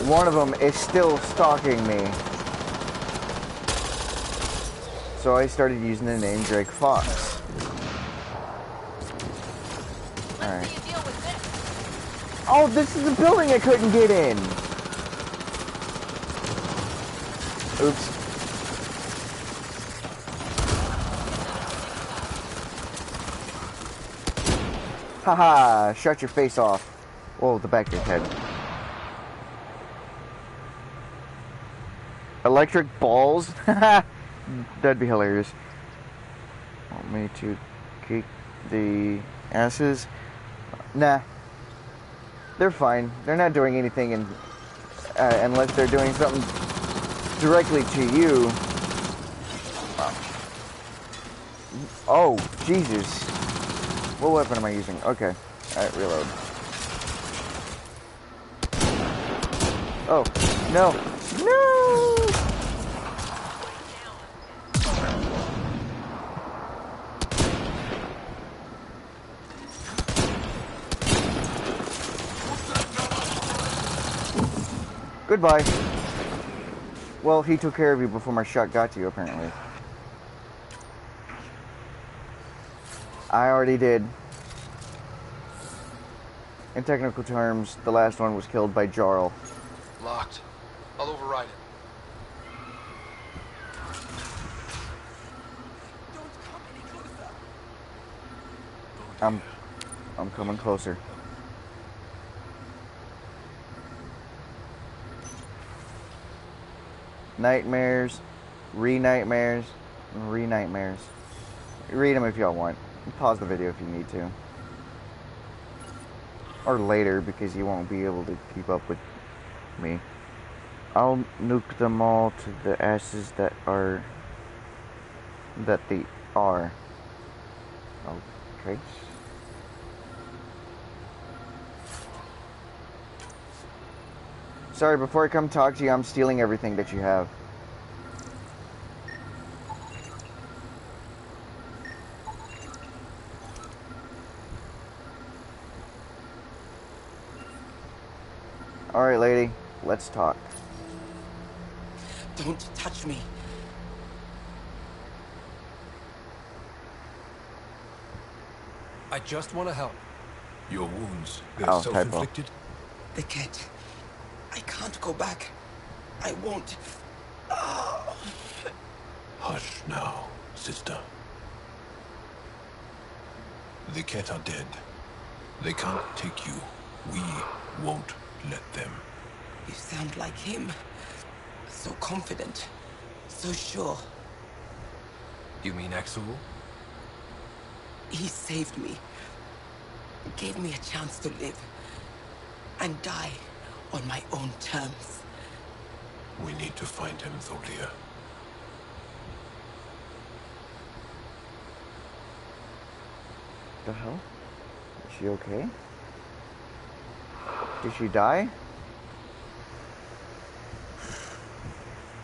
One of them is still stalking me, so I started using the name DragonFox. Alright. Oh, this is a building I couldn't get in! Oops. Haha, shut your face off. Whoa, the back of your head. Electric balls? That'd be hilarious. Want me to kick the asses? Nah. They're fine. They're not doing anything unless they're doing something directly to you. Oh, Jesus. What weapon am I using? Okay. Alright, reload. Oh, no. No! Goodbye. Well, he took care of you before my shot got to you, apparently. I already did. In technical terms, the last one was killed by Jarl.
Locked. I'll override it.
I'm coming closer. Nightmares, re-nightmares, re-nightmares. Read them if y'all want. Pause the video if you need to. Or later, because you won't be able to keep up with me. I'll nuke them all to the asses that they are. Okay. Sorry, before I come talk to you, I'm stealing everything that you have. Alright, lady, let's talk.
Don't touch me.
I just want to help.
Your wounds, they're
Oh,
self-inflicted?
They can't. I can't go back. I won't. Oh.
Hush now, sister. The Ket are dead. They can't take you. We won't let them.
You sound like him. So confident. So sure.
You mean Exul?
He saved me. Gave me a chance to live. And die on my own terms.
We need to find him, Thalia.
The hell? Is she okay? Did she die?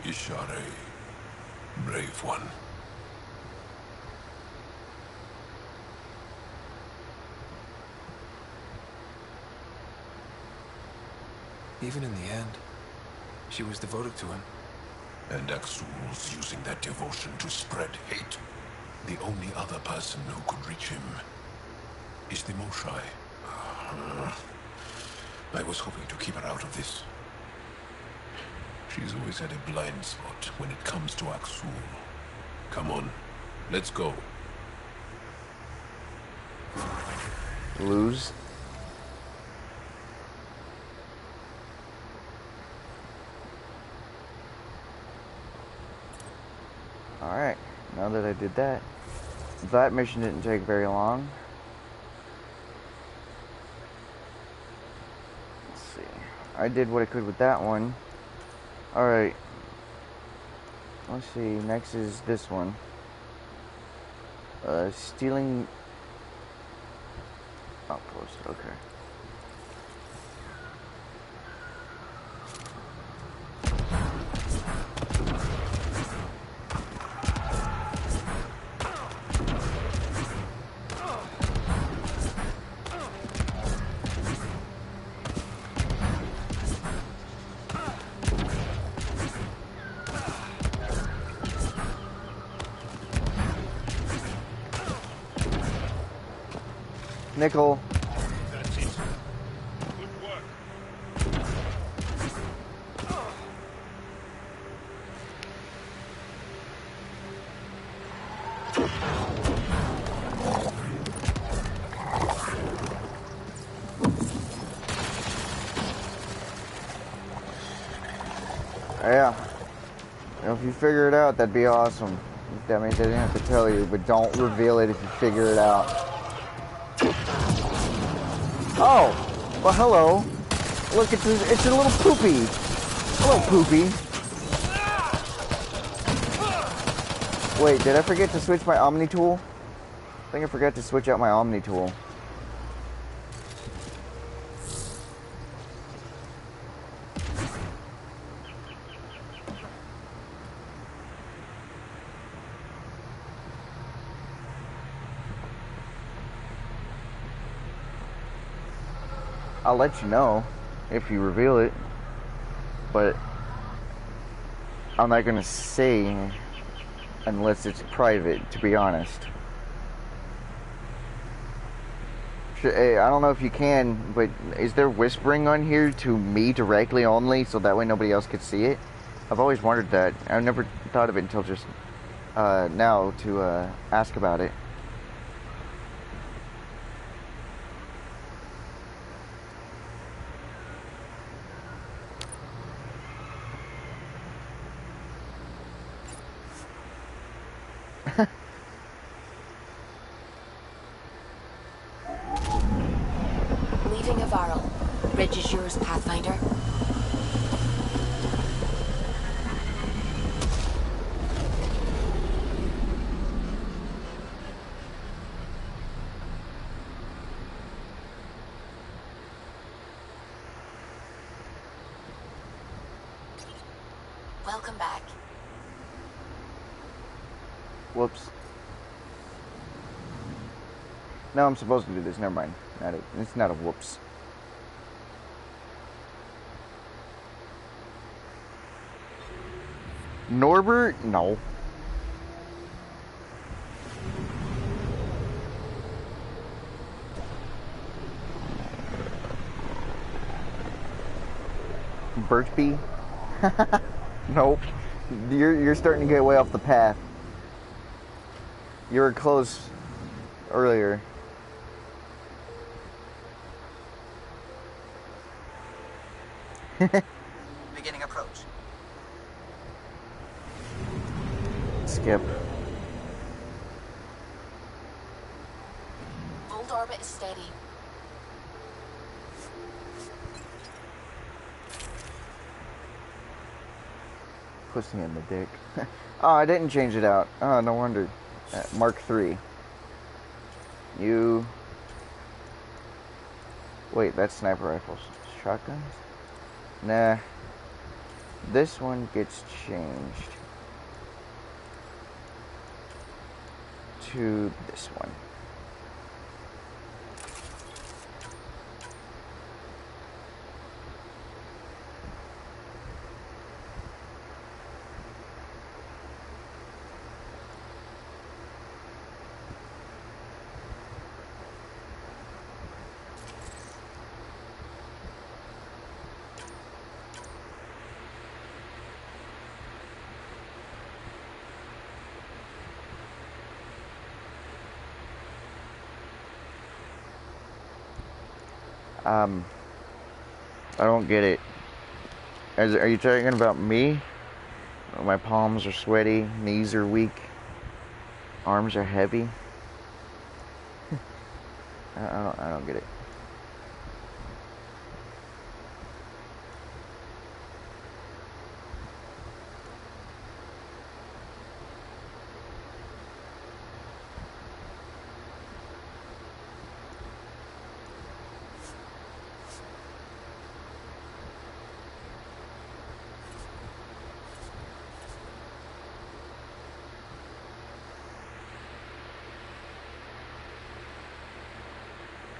Ishare, brave one.
Even in the end, she was devoted to him.
And Axul's using that devotion to spread hate. The only other person who could reach him is the Moshai. I was hoping to keep her out of this. She's always had a blind spot when it comes to Axul. Come on, let's go.
Lose? Alright, now that I did that, that mission didn't take very long. Let's see. I did what I could with that one. Alright. Let's see, next is this one. Stealing... Outpost, okay. Nickel.
That's it. Good work.
Yeah. If you figure it out, that'd be awesome. That means I didn't have to tell you, but don't reveal it if you figure it out. Oh! Well, hello. Look, it's a little poopy. Hello, poopy. Wait, did I forget to switch my Omni tool? I think I forgot to switch out my Omni tool. I'll let you know if you reveal it, but I'm not gonna say unless it's private, to be honest. Hey, I don't know if you can, but is there whispering on here to me directly only, so that way nobody else could see it? I've always wondered that. I never thought of it until just now to ask about it.
Leaving Avarel. Bridge is yours, Pathfinder. Welcome back.
Whoops. No, I'm supposed to do this. Never mind. It's not a whoops. Norbert? No. Birchby? Nope. You're starting to get way off the path. You were close earlier.
Beginning approach.
Skip.
Old orbit is steady.
Pussy in the dick. Oh, I didn't change it out. Oh, no wonder. Mark 3. You... Wait, that's sniper rifles. Shotguns? Nah. This one gets changed to this one. I don't get it. Are you talking about me? My palms are sweaty, knees are weak, arms are heavy. I don't get it.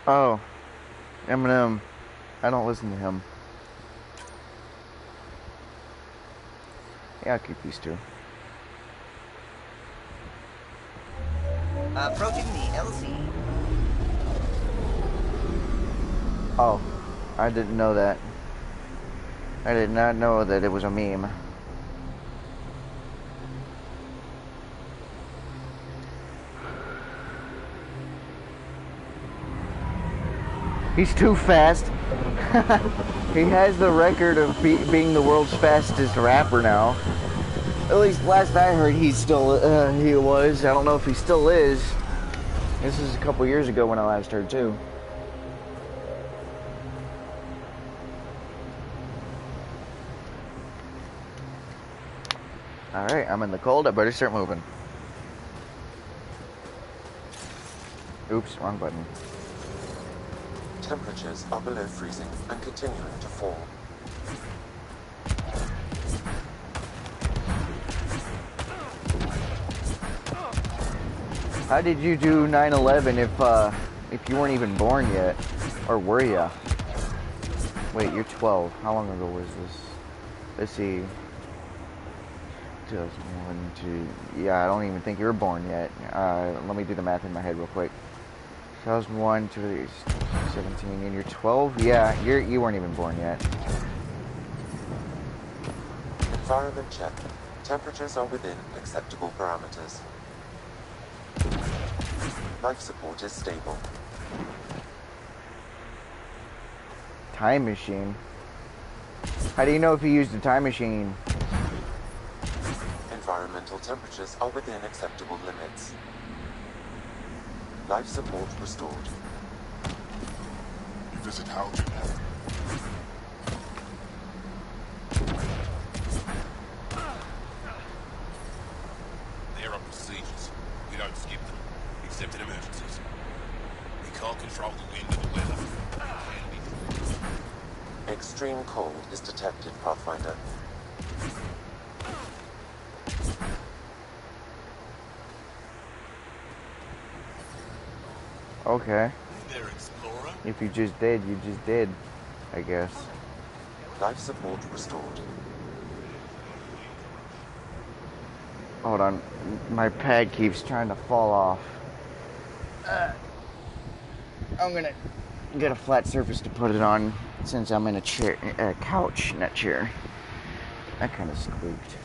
Oh, Eminem. I don't listen to him. Yeah, I'll keep these two.
Approaching the LZ.
Oh, I didn't know that. I did not know that it was a meme. He's too fast. He has the record of being the world's fastest rapper now. At least last I heard, he was. I don't know if he still is. This is a couple years ago when I last heard too. Alright, I'm in the cold. I better start moving. Oops, wrong button.
Temperatures are below freezing and continuing to fall.
How did you do 9/11 if you weren't even born yet? Or were ya? Wait, you're 12. How long ago was this? Let's see. 2001 to... Yeah, I don't even think you were born yet. Let me do the math in my head real quick. 2001 to 17, and you're 12? Yeah, you weren't even born yet.
Environment check. Temperatures are within acceptable parameters. Life support is stable.
Time machine? How do you know if you used a time machine?
Environmental temperatures are within acceptable limits. Life support restored.
You visit Haljan?
There are procedures. We don't skip them, except in emergencies. We can't control the wind or the weather.
Extreme cold is detected, Pathfinder.
Okay.
Hey there, Explorer.
If you just did, you just did, I guess.
Life support restored.
Hold on. My pad keeps trying to fall off. I'm gonna get a flat surface to put it on since I'm in a chair, a couch, not chair. That kind of squeaked.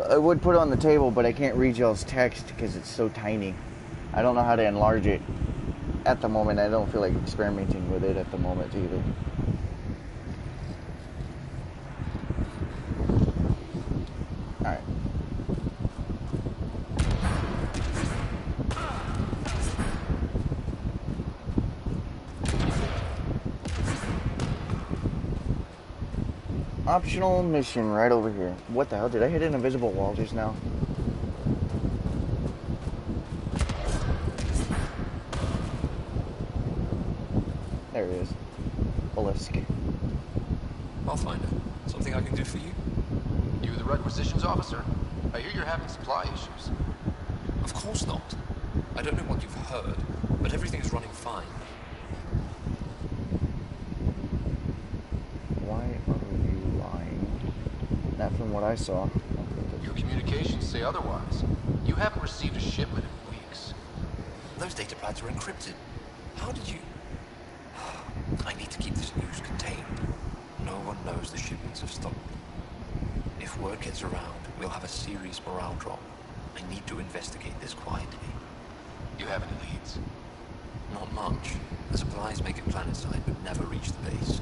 I would put it on the table, but I can't read y'all's text because it's so tiny. I don't know how to enlarge it at the moment. I don't feel like experimenting with it at the moment either. Alright. Optional mission right over here. What the hell? Did I hit an invisible wall just now? There it is. Olisk.
Pathfinder, something I can do for you? You the requisitions officer? I hear you're having supply issues.
Of course not. I don't know what you've heard, but everything's running fine.
Why are you lying? Not from what I saw.
Your communications say otherwise. You haven't received a shipment in weeks.
Those data pads are encrypted. How did you... I need to keep this news contained. No one knows the shipments have stopped. If word gets around, we'll have a serious morale drop. I need to investigate this quietly.
You have any leads?
Not much. The supplies make it planetside, but never reach the base.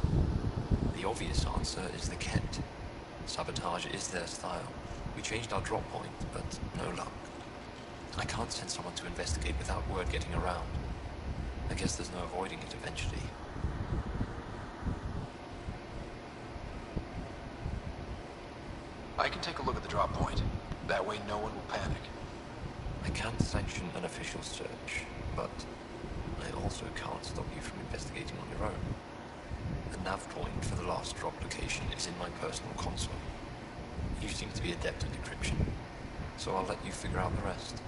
The obvious answer is the Kent. Sabotage is their style. We changed our drop point, but no luck. I can't send someone to investigate without word getting around. I guess there's no avoiding it eventually.
I can take a look at the drop point. That way no one will panic.
I can't sanction an official search, but I also can't stop you from investigating on your own. The nav point for the last drop location is in my personal console. You seem to be adept at encryption, so I'll let you figure out the rest.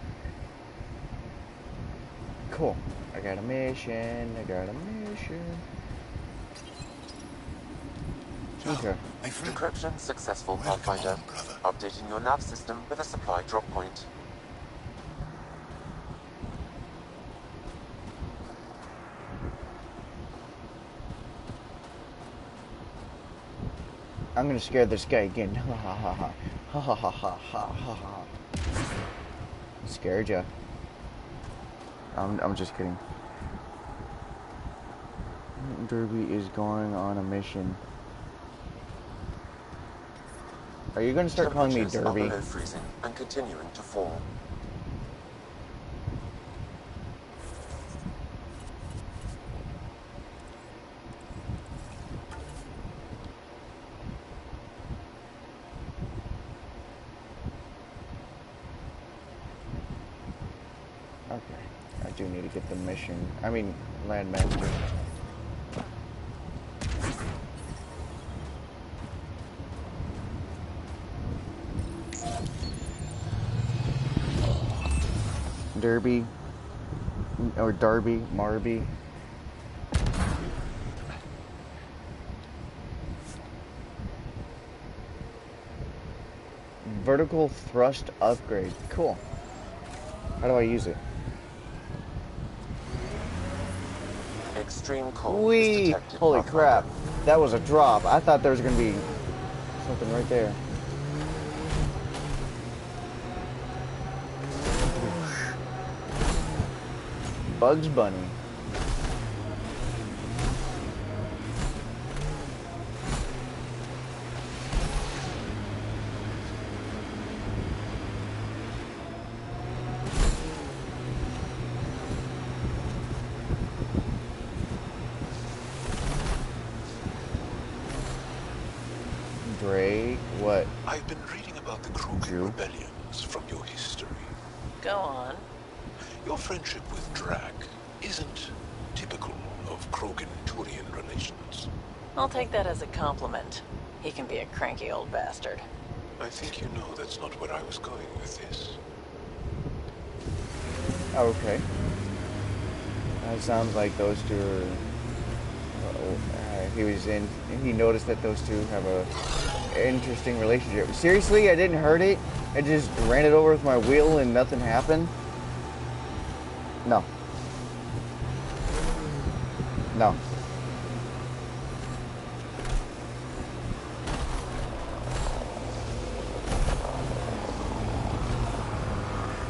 Cool. I got a mission. Okay.
Encryption successful, Pathfinder. Updating your nav system with a supply drop point.
I'm gonna scare this guy again. Ha ha ha ha. Ha ha ha ha ha ha ha. Scared ya. I'm just kidding. Derby is going on a mission. Are you gonna start calling me
Temperatures are
Derby?
below freezing and continuing to fall.
Okay, I do need to get the mission. I mean, Landmaster. Derby, or Darby, Marby. Vertical thrust upgrade. Cool. How do I use it?
Extreme cold is
Whee!
detected.
Holy crap. That was a drop. I thought there was going to be something right there. Bugs Bunny. Drake, what?
I've been reading about the Krogan rebellions from your history.
Go on.
Your friendship with Drag isn't typical of Krogan-Turian relations.
I'll take that as a compliment. He can be a cranky old bastard.
I think you know that's not where I was going with this.
Okay. That sounds like those two are... he noticed that those two have a interesting relationship. Seriously, I didn't hurt it? I just ran it over with my wheel and nothing happened? No. No.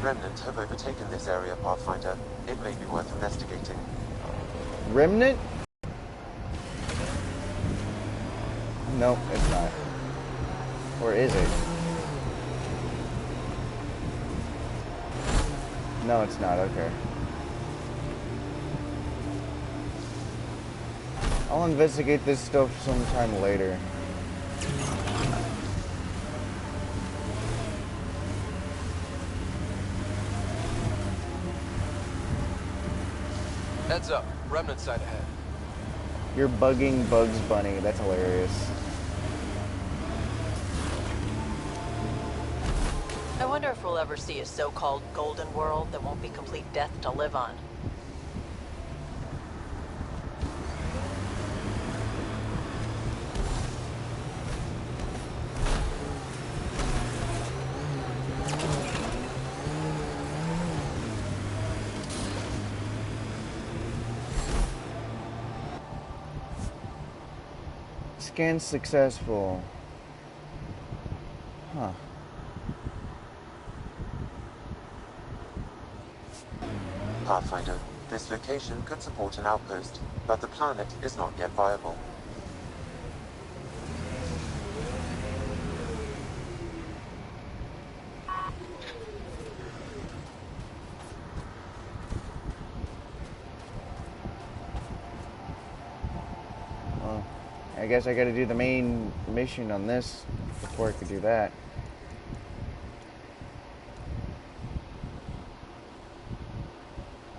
Remnants have overtaken this area, Pathfinder. It may be worth investigating.
Remnant? No, it's not. Or is it? No, it's not. Okay. I'll investigate this stuff sometime later.
Heads up. Remnant side ahead.
You're bugging Bugs Bunny. That's hilarious.
I wonder if we'll ever see a so-called golden world that won't be complete death to live on.
Scan successful. Huh.
Pathfinder, this location could support an outpost, but the planet is not yet viable.
Well, I guess I gotta do the main mission on this before I could do that.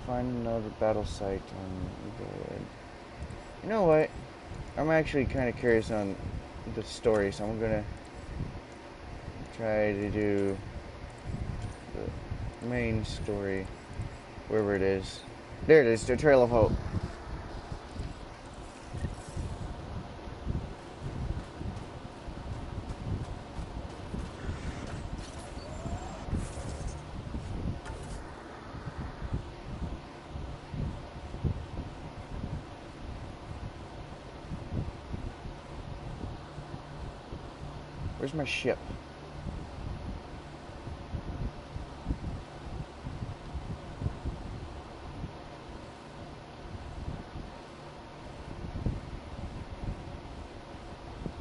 Find another battle site on good. You know what? I'm actually kind of curious on the story, so I'm gonna try to do the main story, wherever it is. There it is, the Trail of Hope. Where's my ship?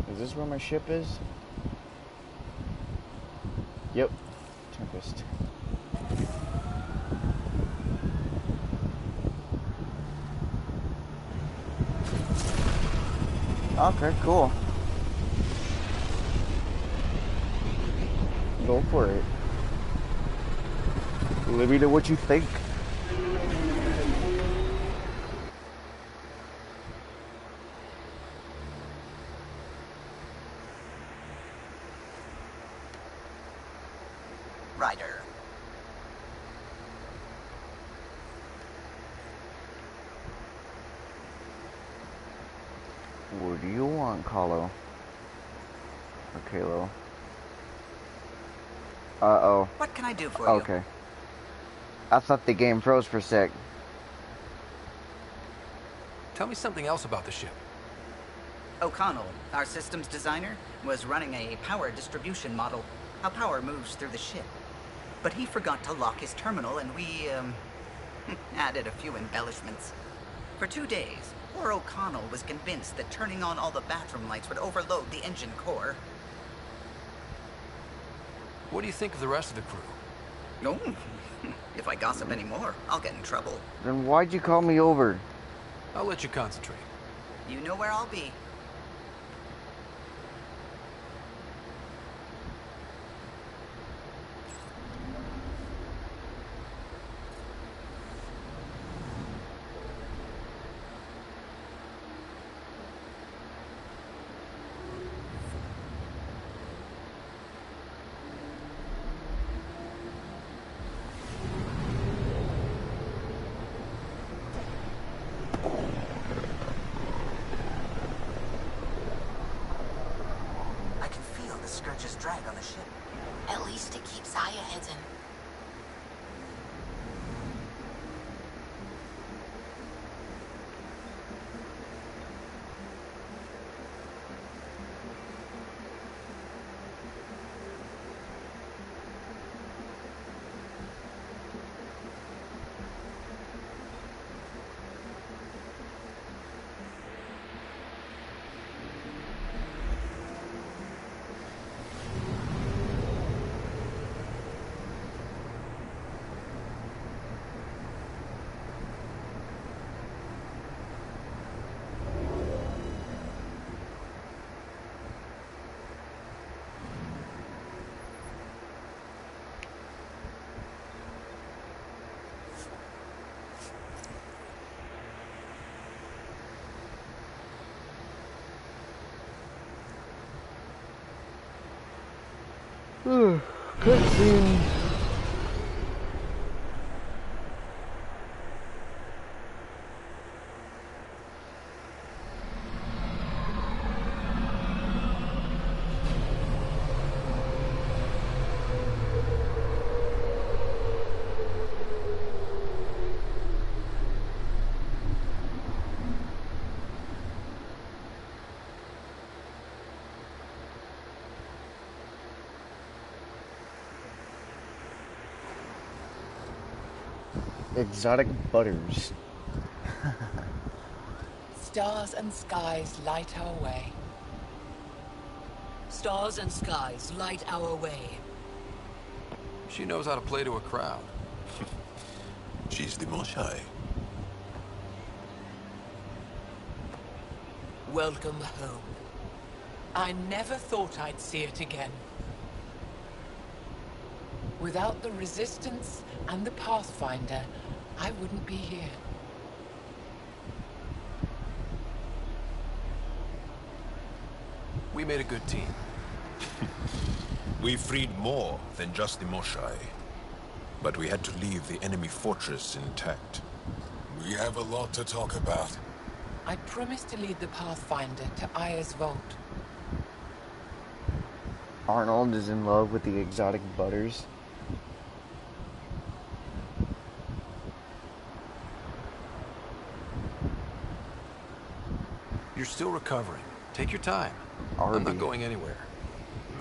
Is this where my ship is? Yep. Tempest. Okay, cool. Go for it. Let me know what you think.
Ryder.
What do you want, Kahlo? Or Kalo? Uh-oh.
What can I do for you?
Okay. I thought the game froze for a sec.
Tell me something else about the ship.
O'Connell, our systems designer, was running a power distribution model, how power moves through the ship. But he forgot to lock his terminal, and we, added a few embellishments. For 2 days, poor O'Connell was convinced that turning on all the bathroom lights would overload the engine core.
What do you think of the rest of the crew?
No. If I gossip anymore, I'll get in trouble.
Then why'd you call me over?
I'll let you concentrate.
You know where I'll be. Scourge's drag on the ship.
At least it keeps Aya hidden.
Cutscene. Exotic butters.
Stars and skies light our way. Stars and skies light our way.
She knows how to play to a crowd.
She's the Moshai.
Welcome home. I never thought I'd see it again. Without the Resistance and the Pathfinder, I wouldn't be here.
We made a good team.
We freed more than just the Moshai. But we had to leave the enemy fortress intact.
We have a lot to talk about.
I promised to lead the Pathfinder to Aya's vault.
Arnold is in love with the exotic butters.
You're still recovering. Take your time. I'm not going anywhere.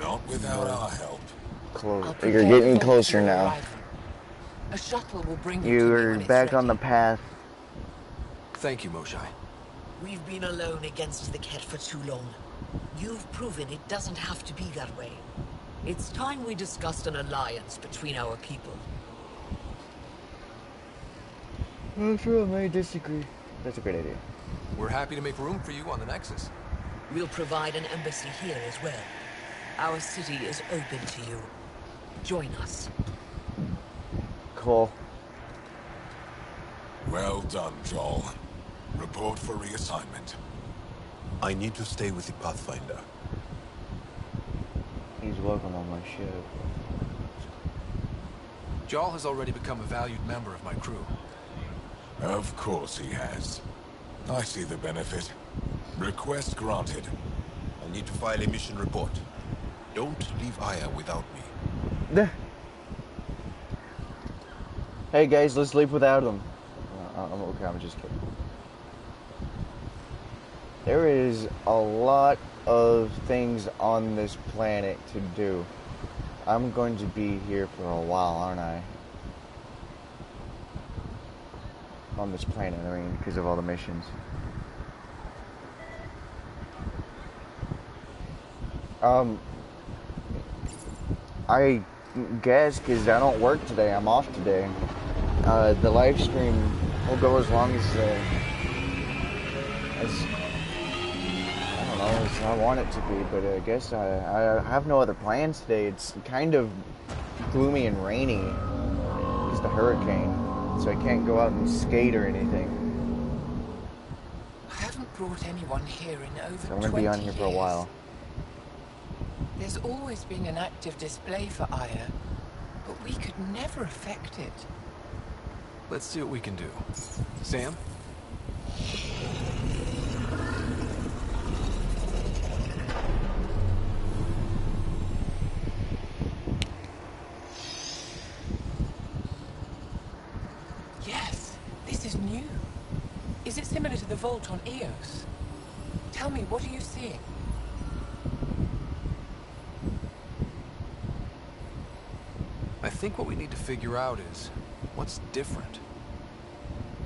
Not without our help.
You're getting closer now.
A shuttle will bring
You're back on the path.
Thank you, Moshae.
We've been alone against the Ket for too long. You've proven it doesn't have to be that way. It's time we discussed an alliance between our people.
I'm sure I may disagree. That's a great idea.
We're happy to make room for you on the Nexus.
We'll provide an embassy here as well. Our city is open to you. Join us.
Cool.
Well done, Joel. Report for reassignment.
I need to stay with the Pathfinder.
He's welcome on my ship.
Joel has already become a valued member of my crew.
Of course he has. I see the benefit. Request granted.
I need to file a mission report. Don't leave Aya without me.
Hey guys, let's leave without him. I'm okay, I'm just kidding. There is a lot of things on this planet to do. I'm going to be here for a while, aren't I? On this planet, I mean, because of all the missions. I guess because I don't work today, I'm off today. The live stream will go as long as I don't know, as I want it to be, but I guess I have no other plans today. It's kind of gloomy and rainy. It's the hurricane, so I can't go out and skate or anything.
I haven't brought anyone here in over 20 years.
So I'm going to be on here for a while.
There's always been an active display for Aya, but we could never affect it.
Let's see what we can do. Sam?
Yes, this is new. Is it similar to the vault on Eos? Tell me, what are you seeing?
I think what we need to figure out is what's different.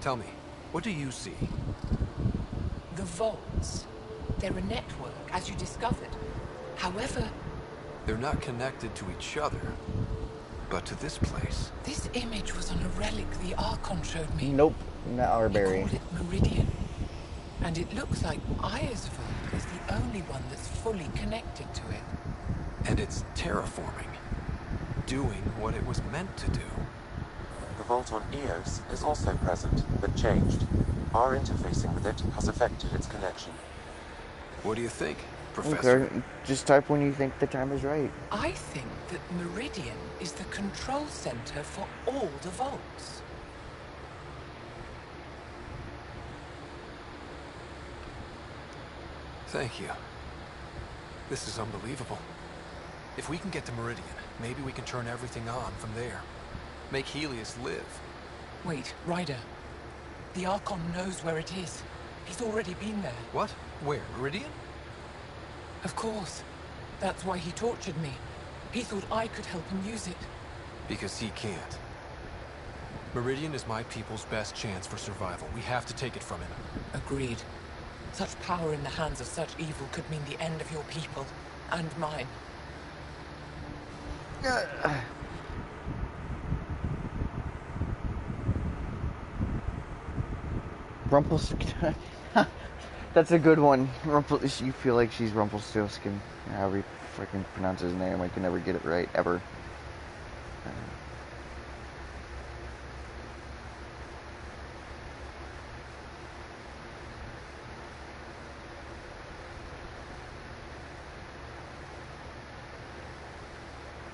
Tell me, what do you see?
The vaults. They're a network, as you discovered. However,
they're not connected to each other, but to this place.
This image was on a relic the Archon showed me.
Nope, not our berry.
He called it Meridian. And it looks like Aya's vault is the only one that's fully connected to it.
And it's terraforming. Doing what it was meant to do.
The vault on Eos is also present, but changed. Our interfacing with it has affected its connection.
What do you think, Professor?
Okay, just type when you think the time is right.
I think that Meridian is the control center for all the vaults.
Thank you. This is unbelievable. If we can get to Meridian, maybe we can turn everything on from there. Make Helios live.
Wait, Ryder. The Archon knows where it is. He's already been there.
What? Where? Meridian?
Of course. That's why he tortured me. He thought I could help him use it.
Because he can't. Meridian is my people's best chance for survival. We have to take it from him.
Agreed. Such power in the hands of such evil could mean the end of your people. And mine.
Rumpelstiltskin. That's a good one. You feel like she's Rumpelstiltskin. However you freaking pronounce his name, I can never get it right, ever.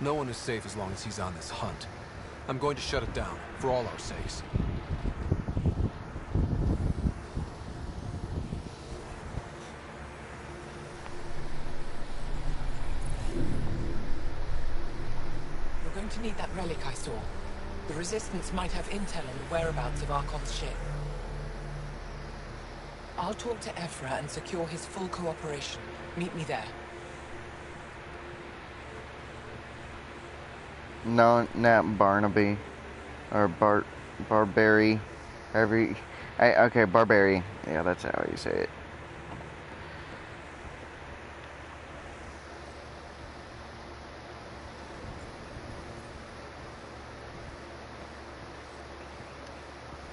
No one is safe as long as he's on this hunt. I'm going to shut it down, for all our sakes.
You're going to need that relic I saw. The Resistance might have intel on the whereabouts of Archon's ship. I'll talk to Ephra and secure his full cooperation. Meet me there.
No, not Barnaby. Or Barberry. Okay, Barberry. Yeah, that's how you say it.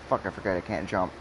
Fuck, I forgot I can't jump.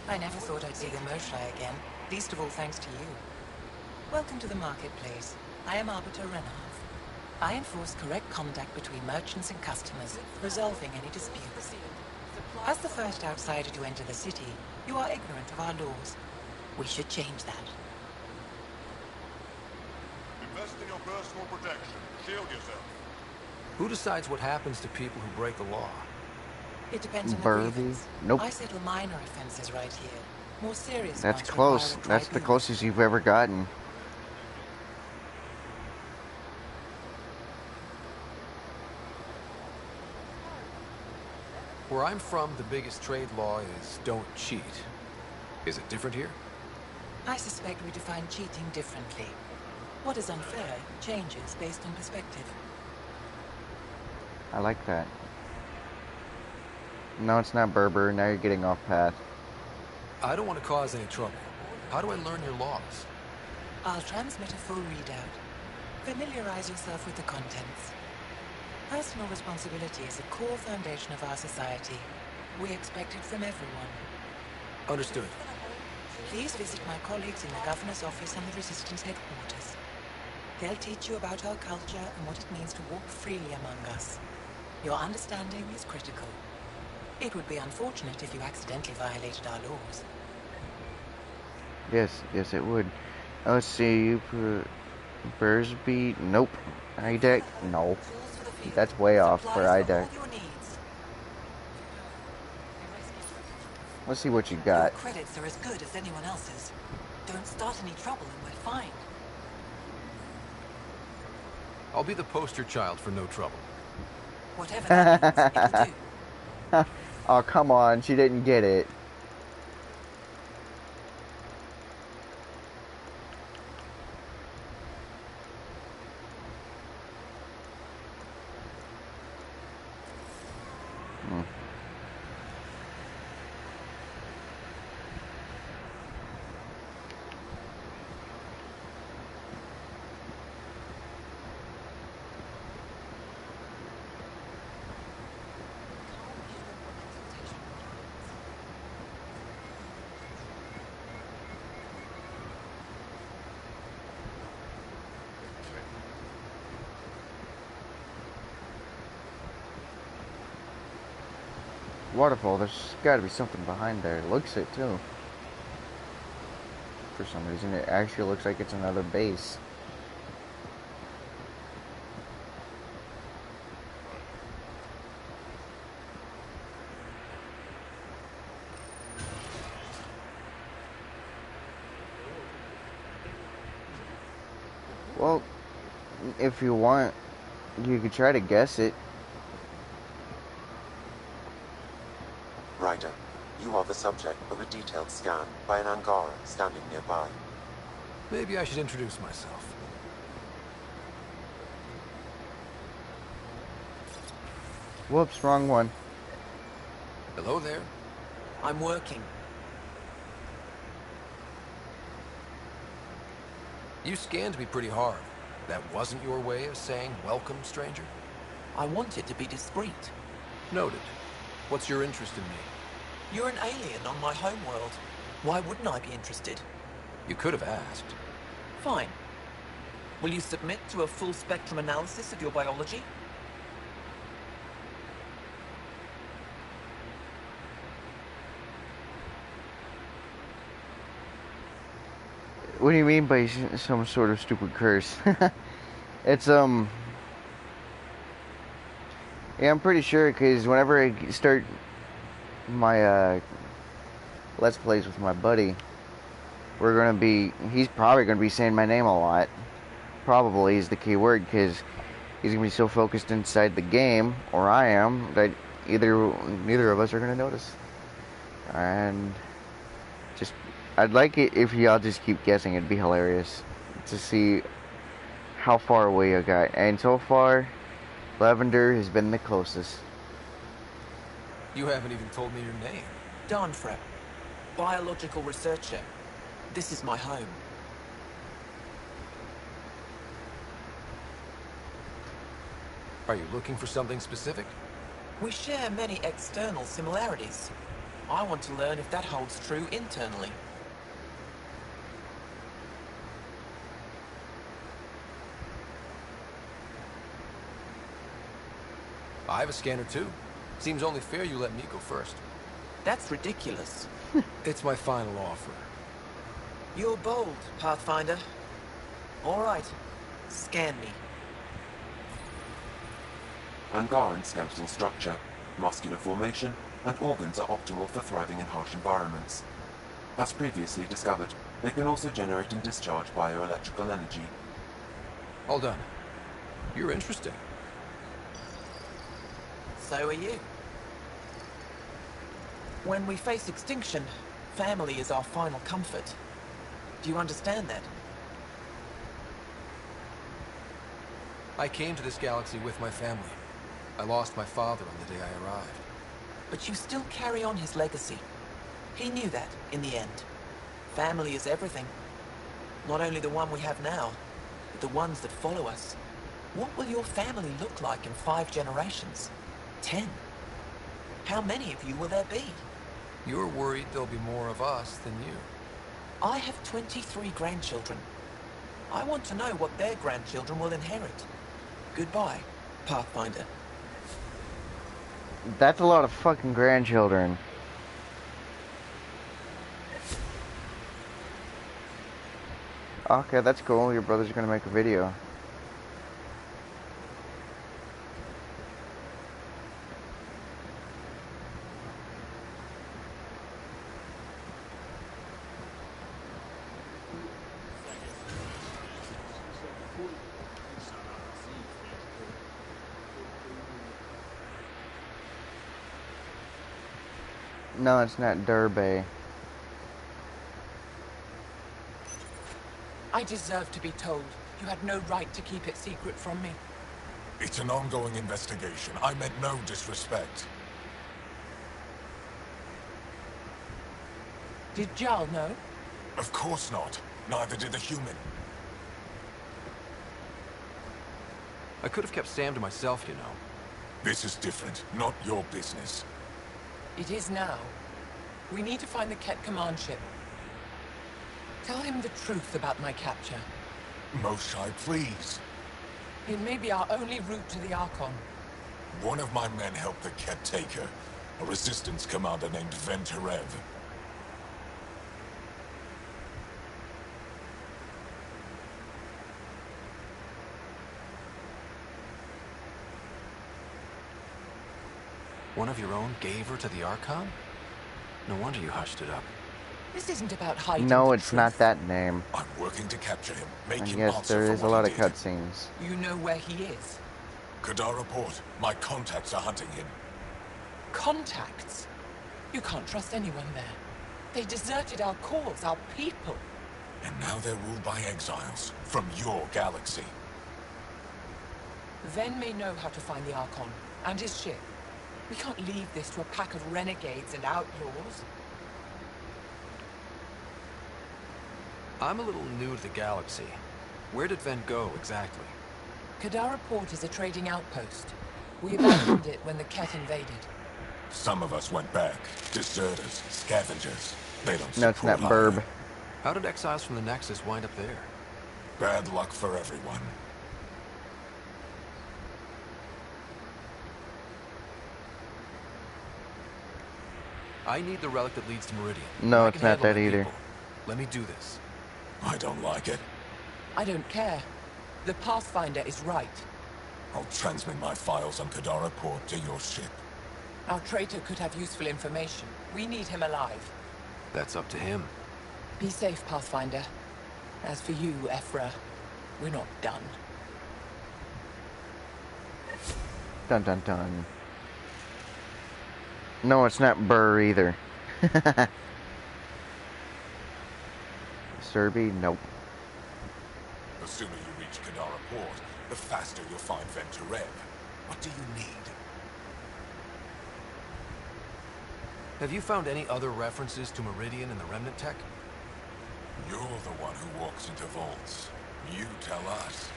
I never thought I'd see the Moshlai again, least of all thanks to you. Welcome to the marketplace. I am Arbiter Renard. I enforce correct conduct between merchants and customers, resolving any disputes. As the first outsider to enter the city, you are ignorant of our laws. We should change that.
Invest in your personal protection. Shield yourself.
Who decides what happens to people who break the law?
It depends on the grievance.
Nope.
I settle minor offenses right here. More serious
That's
ones
close.
require a
That's the
tribunal.
closest you've ever gotten.
Where I'm from, the biggest trade law is don't cheat. Is it different here?
I suspect we define cheating differently. What is unfair changes based on perspective.
I like that. No, it's not Berber. Now you're getting off path.
I don't want to cause any trouble. How do I learn your laws?
I'll transmit a full readout. Familiarize yourself with the contents. Personal responsibility is a core foundation of our society. We expect it from everyone.
Understood.
Please visit my colleagues in the Governor's office and the Resistance headquarters. They'll teach you about our culture and what it means to walk freely among us. Your understanding is critical. It would be unfortunate if you accidentally violated our laws.
Yes, it would. Let's see, you put Bursby. Nope. IDEC. No. That's way off for IDEC. Let's see what you got.
Your credits are as good as anyone else's. Don't start any trouble and we're fine.
I'll be the poster child for no trouble.
Whatever that means, it'll do.
Oh, come on. She didn't get it. Waterfall, there's got to be something behind there. It looks it too. For some reason, it actually looks like it's another base. Well, if you want, you could try to guess it.
Ryder, you are the subject of a detailed scan by an Angara standing nearby.
Maybe I should introduce myself.
Whoops, wrong one.
Hello there.
I'm working.
You scanned me pretty hard. That wasn't your way of saying welcome, stranger?
I wanted to be discreet.
Noted. What's your interest in me?
You're an alien on my homeworld. Why wouldn't I be interested?
You could have asked.
Fine. Will you submit to a full spectrum analysis of your biology?
What do you mean by some sort of stupid curse? It's, yeah, I'm pretty sure, because whenever I start my, Let's Plays with my buddy, he's probably gonna be saying my name a lot. Probably is the key word, because he's gonna be so focused inside the game, or I am, that neither of us are gonna notice. And I'd like it if y'all just keep guessing. It'd be hilarious to see how far away I got. And so far, Lavender has been the closest.
You haven't even told me your name.
Darnfrep, biological researcher. This is my home.
Are you looking for something specific?
We share many external similarities. I want to learn if that holds true internally.
I have a scanner too. Seems only fair you let me go first.
That's ridiculous.
It's my final offer.
You're bold, Pathfinder. All right, scan me.
Angaran skeletal structure, muscular formation, and organs are optimal for thriving in harsh environments. As previously discovered, they can also generate and discharge bioelectrical energy.
All done. You're interesting.
So are you. When we face extinction, family is our final comfort. Do you understand that?
I came to this galaxy with my family. I lost my father on the day I arrived.
But you still carry on his legacy. He knew that, in the end. Family is everything. Not only the one we have now, but the ones that follow us. What will your family look like in 5 generations? 10? How many of you will there be?
You're worried there'll be more of us than you.
I have 23 grandchildren. I want to know what their grandchildren will inherit. Goodbye, Pathfinder.
That's a lot of fucking grandchildren. Okay, that's cool. Your brother's gonna make a video. No, it's not Derby.
I deserve to be told. You had no right to keep it secret from me.
It's an ongoing investigation. I meant no disrespect.
Did Jarl know?
Of course not. Neither did the human.
I could have kept Sam to myself, you know.
This is different. Not your business.
It is now. We need to find the Ket command ship. Tell him the truth about my capture.
Moshai, please.
It may be our only route to the Archon.
One of my men helped the Ket take her. A resistance commander named Venterev.
One of your own gave her to the Archon? No wonder you hushed it up.
This isn't about hiding.
No, it's not that name.
I'm working to capture him. Make
And
him
yes,
answer
there
for
is a
what
lot
he
of
did.
cutscenes.
You know where he is?
Kadar report. My contacts are hunting him.
Contacts? You can't trust anyone there. They deserted our cause, our people.
And now they're ruled by exiles from your galaxy.
Ven may know how to find the Archon and his ship. We can't leave this to a pack of renegades and outlaws.
I'm a little new to the galaxy. Where did Ven go, exactly?
Kadara Port is a trading outpost. We abandoned it when the Ket invaded.
Some of us went back. Deserters, scavengers. They don't
No, it's not Burb.
How did exiles from the Nexus wind up there?
Bad luck for everyone.
I need the relic that leads to Meridian.
No, it's not that either.
People. Let me do this.
I don't like it.
I don't care. The Pathfinder is right.
I'll transmit my files on Kadara Port to your ship.
Our traitor could have useful information. We need him alive.
That's up to him.
Be safe, Pathfinder. As for you, Ephra, we're not done.
Dun dun dun. No, it's not Burr either. Serby, nope.
The sooner you reach Kadara Port, the faster you'll find Venturev. What do you need?
Have you found any other references to Meridian in the Remnant tech?
You're the one who walks into vaults. You tell us.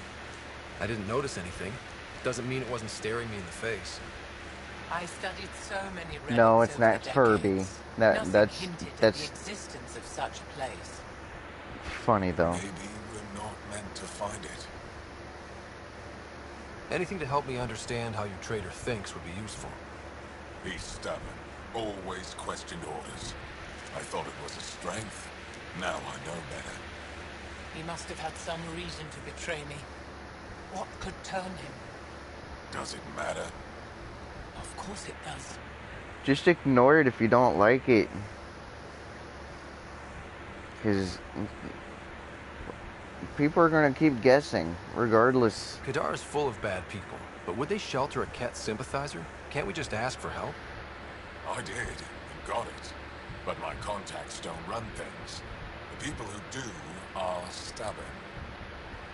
I didn't notice anything. Doesn't mean it wasn't staring me in the face.
I studied so many relics.
No, it's not Furby.
Nothing
That's
hinted at
that's
the existence of such a place.
funny though.
Maybe we're not meant to find it.
Anything to help me understand how your traitor thinks would be useful.
He's stubborn. Always questioned orders. I thought it was a strength. Now I know better.
He must have had some reason to betray me. What could turn him?
Does it matter?
Of course it does.
Just ignore it if you don't like it. Because people are going to keep guessing, regardless.
Kadara's full of bad people, but would they shelter a Ket sympathizer? Can't we just ask for help?
I did, and got it. But my contacts don't run things. The people who do are stubborn.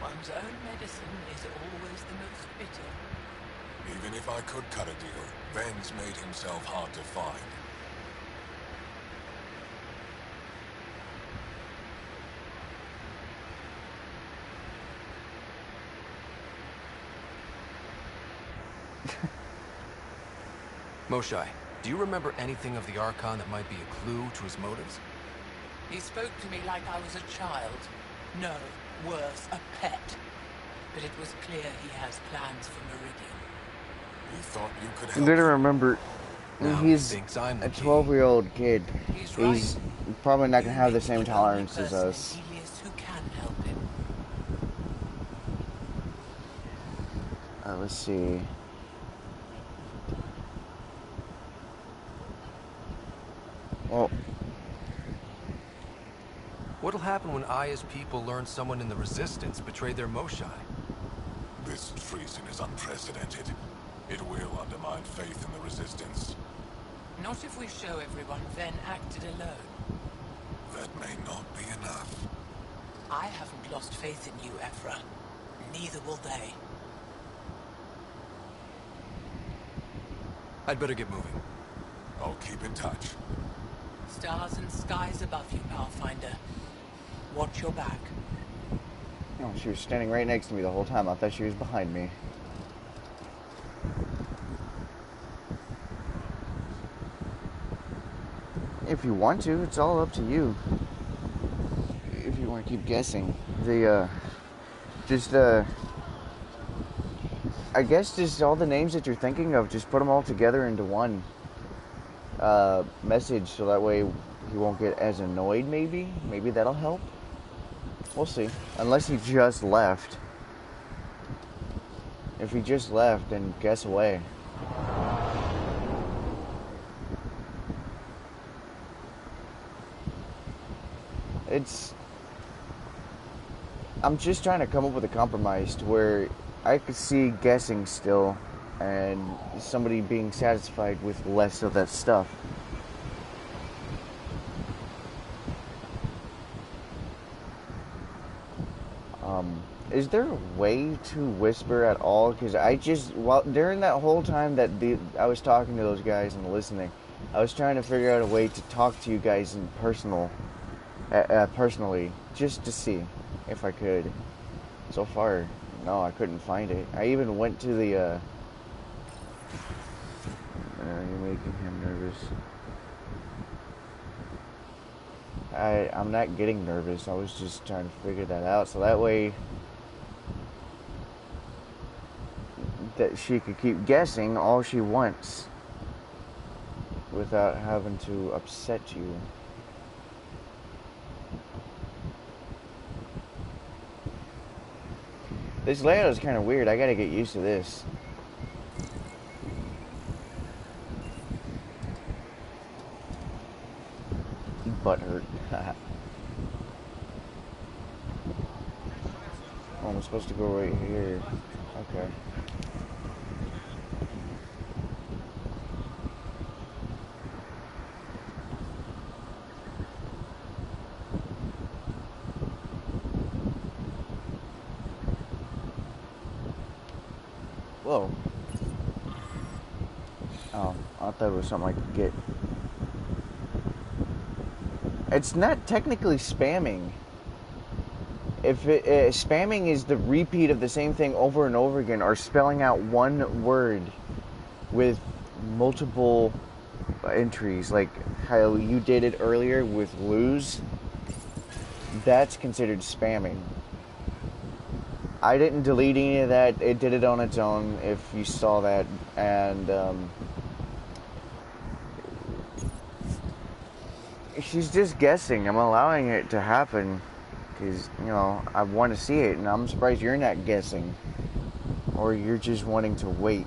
One's own medicine is always the most bitter.
Even if I could cut a deal, Ven's made himself hard to find.
Moshai, do you remember anything of the Archon that might be a clue to his motives?
He spoke to me like I was a child. No, worse, a pet. But it was clear he has plans for Meridian.
You thought you could
You
help?
gotta remember,
Now
he's
he thinks I'm the
a
key.
12-year-old kid.
He's
He's probably not gonna have the same tolerance as us.
Who can help him?
Let's see. Well,
What'll happen when Aya's people learn someone in the Resistance betrayed their Moshai?
This treason is unprecedented. It will undermine faith in the Resistance.
Not if we show everyone Ven acted alone.
That may not be enough.
I haven't lost faith in you, Ephra. Neither will they.
I'd better get moving.
I'll keep in touch.
Stars and skies above you, Pathfinder. Watch your back.
oh, she was standing right next to me the whole time. I thought she was behind me. If you want to, it's all up to you. If you want to keep guessing. I guess just all the names that you're thinking of, just put them all together into one message so that way he won't get as annoyed, maybe. Maybe that'll help. We'll see. Unless he just left. If he just left, then guess away. I'm just trying to come up with a compromise to where I could see guessing still and somebody being satisfied with less of that stuff. is there a way to whisper at all? Because during that whole time that I was talking to those guys and listening, I was trying to figure out a way to talk to you guys in personally, just to see if I could. So far, no, I couldn't find it. I even went to the, you're making him nervous. I'm not getting nervous. I was just trying to figure that out, so that way that she could keep guessing all she wants without having to upset you. This layout is kind of weird. I gotta get used to this. Butt hurt. Oh, I'm supposed to go right here. Okay. Whoa. Oh, I thought it was something I could get. It's not technically spamming. If spamming is the repeat of the same thing over and over again, or spelling out one word with multiple entries, like how you did it earlier with lose, that's considered spamming. I didn't delete any of that. It did it on its own, if you saw that. And she's just guessing. I'm allowing it to happen because, you know, I want to see it. And I'm surprised you're not guessing. Or you're just wanting to wait.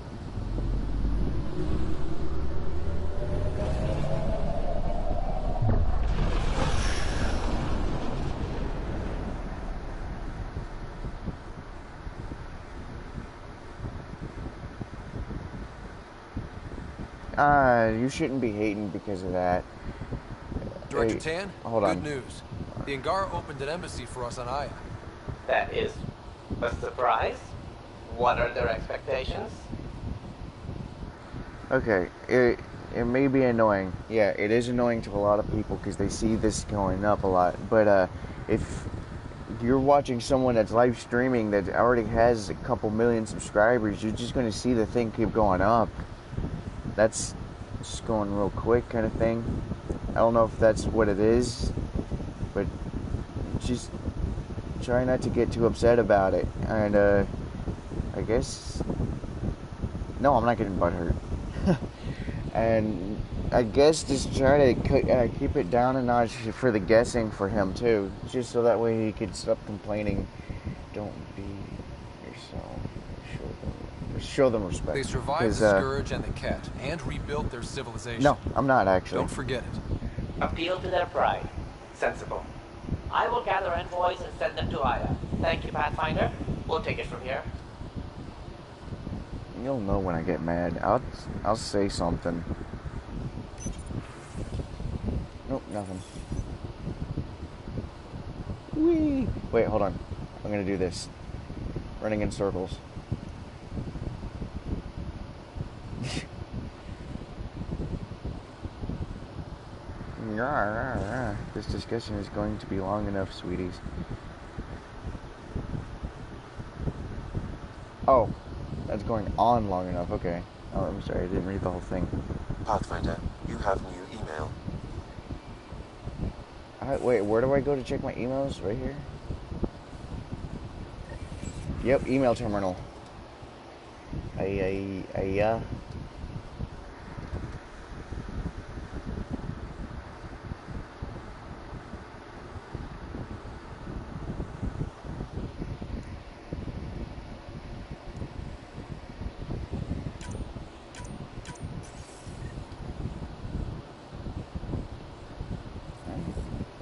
You shouldn't be hating because of that.
Director
Hey,
Tan,
hold on.
good news. The Angara opened an embassy for us on Aya.
That is a surprise. What are their expectations?
Okay, it may be annoying. Yeah, it is annoying to a lot of people because they see this going up a lot. But if you're watching someone that's live streaming that already has a couple million subscribers, you're just going to see the thing keep going up. That's just going real quick kind of thing. I don't know if that's what it is, but just try not to get too upset about it. And I guess, no, I'm not getting butthurt. And I guess just try to keep it down a notch for the guessing for him too, just so that way he could stop complaining. Don't be yourself. Show them respect.
They survived the Scourge and the Ket, and rebuilt their civilization.
No, I'm not actually.
Don't forget it.
Appeal to their pride. Sensible. I will gather envoys and send them to Aya. Thank you, Pathfinder. We'll take it from here.
You'll know when I get mad. I'll say something. Nope, nothing. Whee! Wait, hold on. I'm gonna do this. Running in circles. This discussion is going to be long enough, sweeties. Oh, that's going on long enough. Okay. Oh, I'm sorry, I didn't read the whole thing.
Pathfinder, you have new email.
Wait, where do I go to check my emails? Right here? Yep, email terminal. Yeah.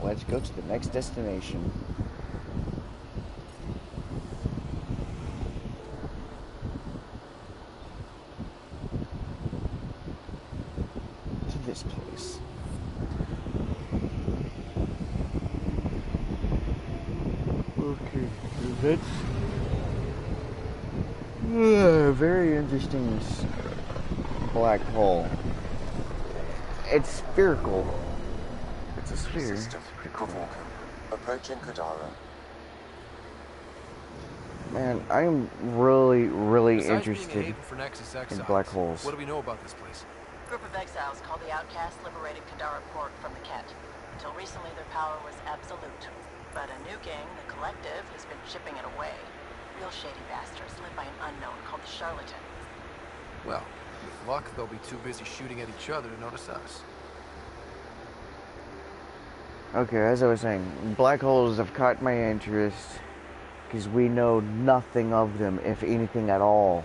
Let's go to the next destination. To this place. Okay, let's Very interesting black hole. It's spherical. It's a sphere. It's pretty cool.
Approaching Kadara.
Man, I'm really
Besides
interested
being a haven for Nexus
in
exiles,
black holes.
what do we know about this place?
Group of exiles called the Outcasts liberated Kadara Port from the Kett. Until recently, their power was absolute. But a new gang, the Collective, has been chipping it away. Real shady bastards led by an unknown called the Charlatan.
Well, with luck, they'll be too busy shooting at each other to notice us.
Okay, as I was saying, black holes have caught my interest because we know nothing of them, if anything at all.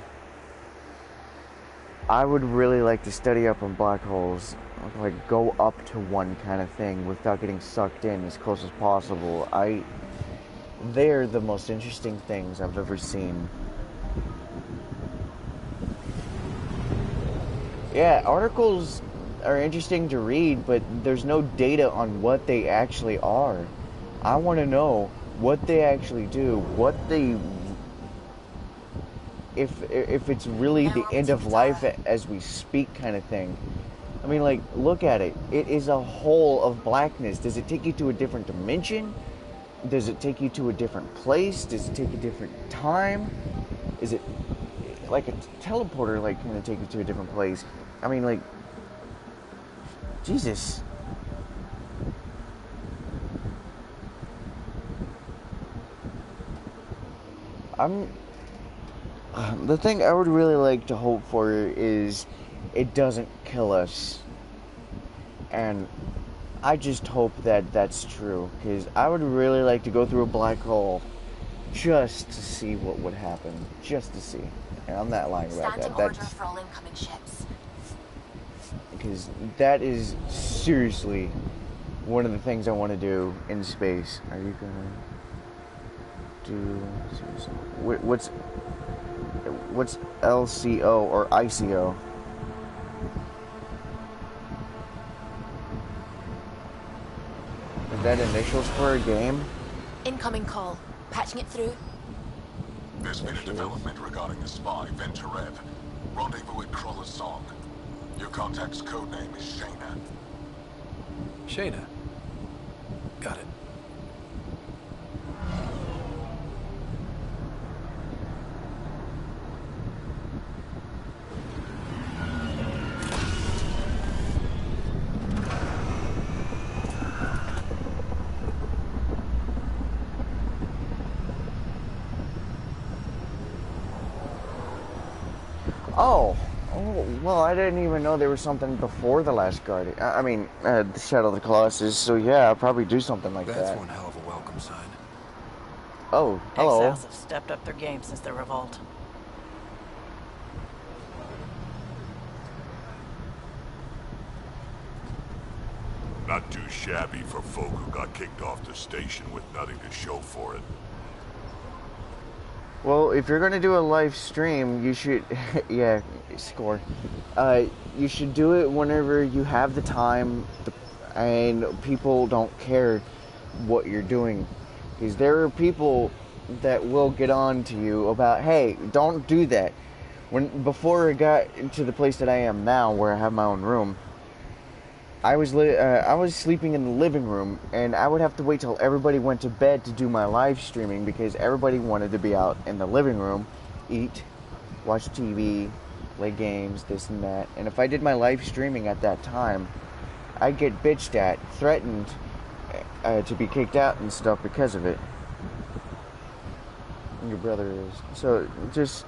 I would really like to study up on black holes, like go up to one kind of thing without getting sucked in as close as possible. They're the most interesting things I've ever seen. Yeah, articles are interesting to read, but there's no data on what they actually are. I want to know what they actually do, what they... If it's really the end of life as we speak kind of thing. I mean, like, look at it. It is a hole of blackness. Does it take you to a different dimension? Does it take you to a different place? Does it take a different time? Is it like a teleporter, like, going to take you to a different place? I mean, like, Jesus. The thing I would really like to hope for is it doesn't kill us. And I just hope that that's true, because I would really like to go through a black hole just to see what would happen. Just to see. And I'm not lying about that. That's
for all incoming ships.
Because that is seriously one of the things I want to do in space. Are you gonna do seriously? What's LCO or ICO? Is that initials for a game?
Incoming call. Patching it through.
There's been a development regarding a spy, Venturev. Rendezvous at Crawler's Song. Your contact's codename is Shayna.
Shayna. Got it.
Oh, well, I didn't even know there was something before the last Guardian. The Shadow of the Colossus. So yeah, I'll probably do something like that.
That's one hell of a welcome sign.
Oh, hello.
Exiles have stepped up their game since the revolt.
Not too shabby for folk who got kicked off the station with nothing to show for it.
Well, if you're going to do a live stream, you should... yeah, score. You should do it whenever you have the time and people don't care what you're doing. Because there are people that will get on to you about, hey, don't do that. Before I got into the place that I am now, where I have my own room, I was sleeping in the living room, and I would have to wait till everybody went to bed to do my live streaming because everybody wanted to be out in the living room, eat, watch TV, play games, this and that. And if I did my live streaming at that time, I'd get bitched at, threatened to be kicked out and stuff because of it. And your brother is. So, just...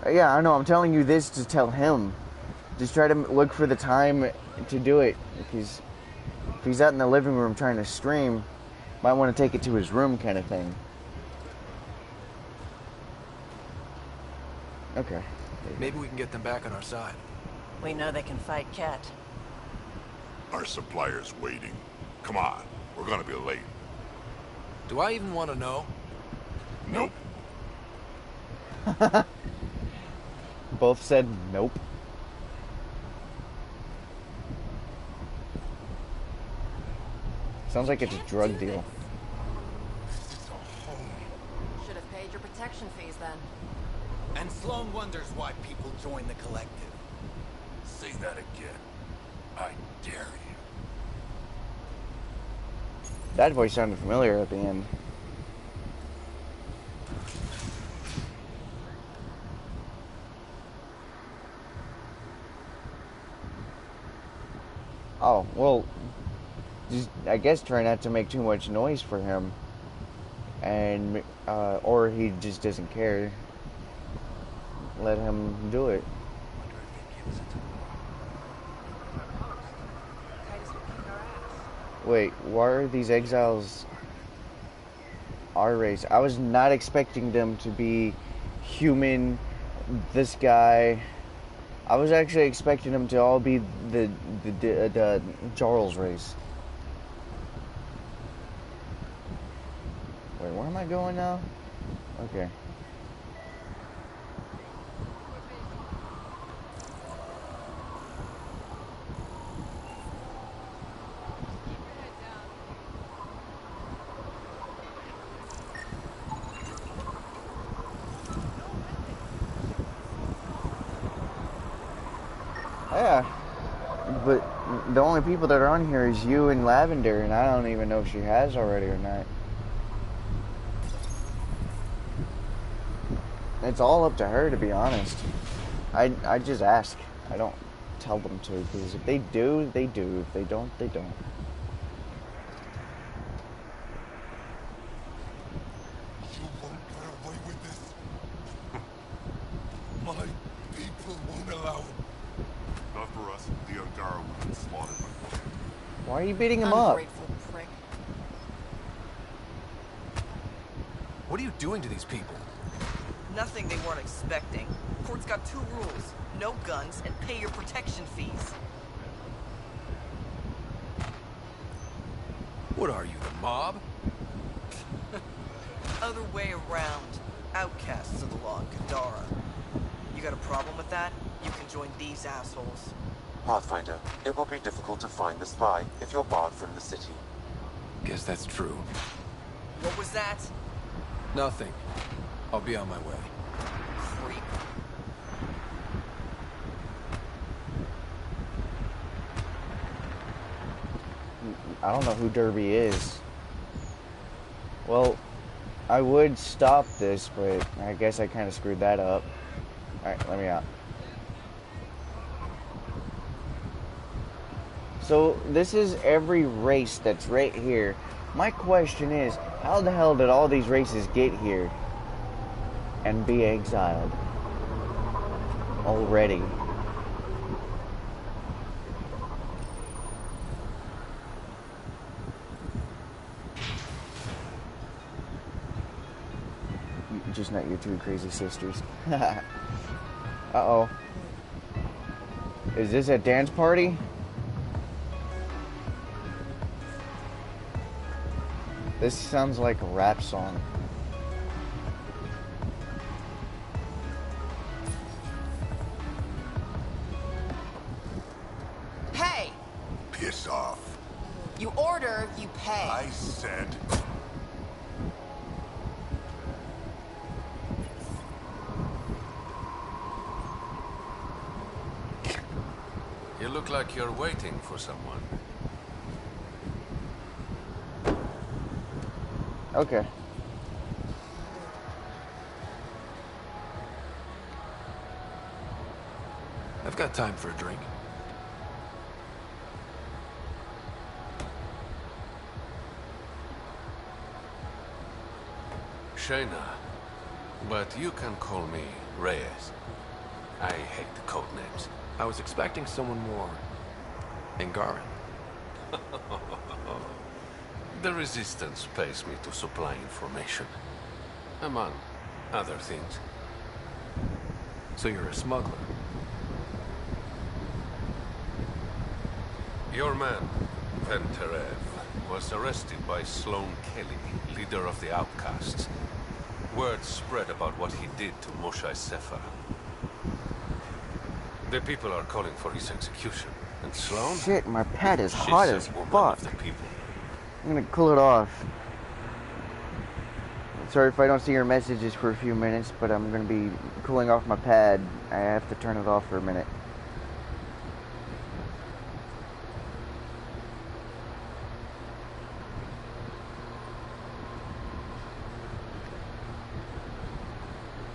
yeah, I know, I'm telling you this to tell him. Just try to look for the time to do it, because if he's out in the living room trying to stream, might want to take it to his room kind of thing. Okay.
Maybe we can get them back on our side.
We know they can fight Kett.
Our supplier's waiting. Come on, we're gonna be late.
Do I even want to know?
Nope.
Both said nope. Sounds like it's a drug deal.
Should have paid your
protection fees then.
And Sloan wonders why people join the collective.
Say that again. I dare you.
That voice sounded familiar at the end. Oh, well, just, I guess try not to make too much noise for him. And, or he just doesn't care. Let him do it. Wait, why are these exiles our race? I was not expecting them to be human, this guy. I was actually expecting them to all be the Jarl's race. Wait, where am I going now? Okay. Yeah, but the only people that are on here is you and Lavender, and I don't even know if she has already or not. It's all up to her, to be honest. I just ask. I don't tell them to, because if they do, they do. If they don't, they don't.
You won't get away with this. My people won't allow it. Not for us. The Angara would be slaughtered.
Why are you beating him up?
Ungrateful prick.
What are you doing to these people?
Nothing they weren't expecting. Court's got 2 rules. No guns and pay your protection fees.
What are you, the mob?
Other way around. Outcasts of the law in Kadara. You got a problem with that? You can join these assholes.
Pathfinder, it will be difficult to find the spy if you're barred from the city.
Guess that's true.
What was that?
Nothing. I'll be on my way.
Creep.
I don't know who Derby is. Well, I would stop this, but I guess I kind of screwed that up. Alright, let me out. So, this is every race that's right here. My question is, how the hell did all these races get here and be exiled already? Just not your 2 crazy sisters. Uh-oh. Is this a dance party? This sounds like a rap song.
Hey!
Piss off.
You order, you pay.
I said...
You look like you're waiting for someone.
Okay.
I've got time for a drink.
Shayna, but you can call me Reyes. I hate the code names.
I was expecting someone more Angaran.
The Resistance pays me to supply information, among other things.
So you're a smuggler?
Your man, Venterev, was arrested by Sloan Kelly, leader of the Outcasts. Word spread about what he did to Moshae Sefer. The people are calling for his execution, and Sloan...
Shit, my pad is
she's
hot
a
as
woman
fuck.
of the people.
I'm gonna cool it off. Sorry if I don't see your messages for a few minutes, but I'm going to be cooling off my pad. I have to turn it off for a minute.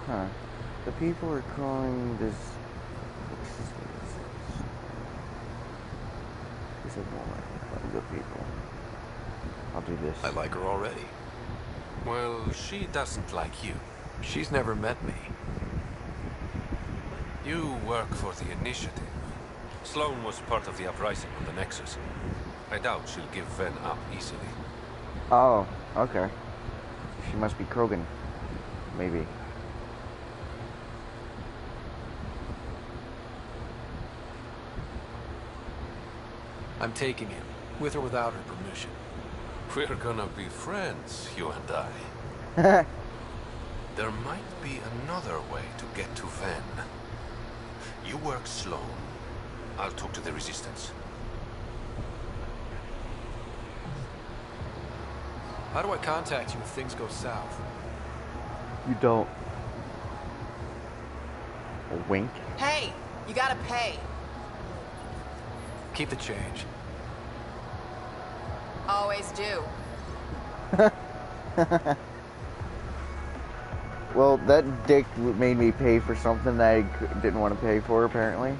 Huh. The people are calling this... This is more good people. I'll do this.
I like her already.
Well, she doesn't like you.
She's never met me.
You work for the Initiative. Sloane was part of the uprising on the Nexus. I doubt she'll give Ven up easily.
Oh, okay. She must be Krogan. Maybe.
I'm taking him, with or without her permission.
We're gonna be friends, you and I. There might be another way to get to Ven. You work Sloane. I'll talk to the Resistance.
How do I contact you if things go south?
You don't. A wink.
Hey, you gotta pay.
Keep the change.
Always do.
Well, that dick made me pay for something that I didn't want to pay for, apparently.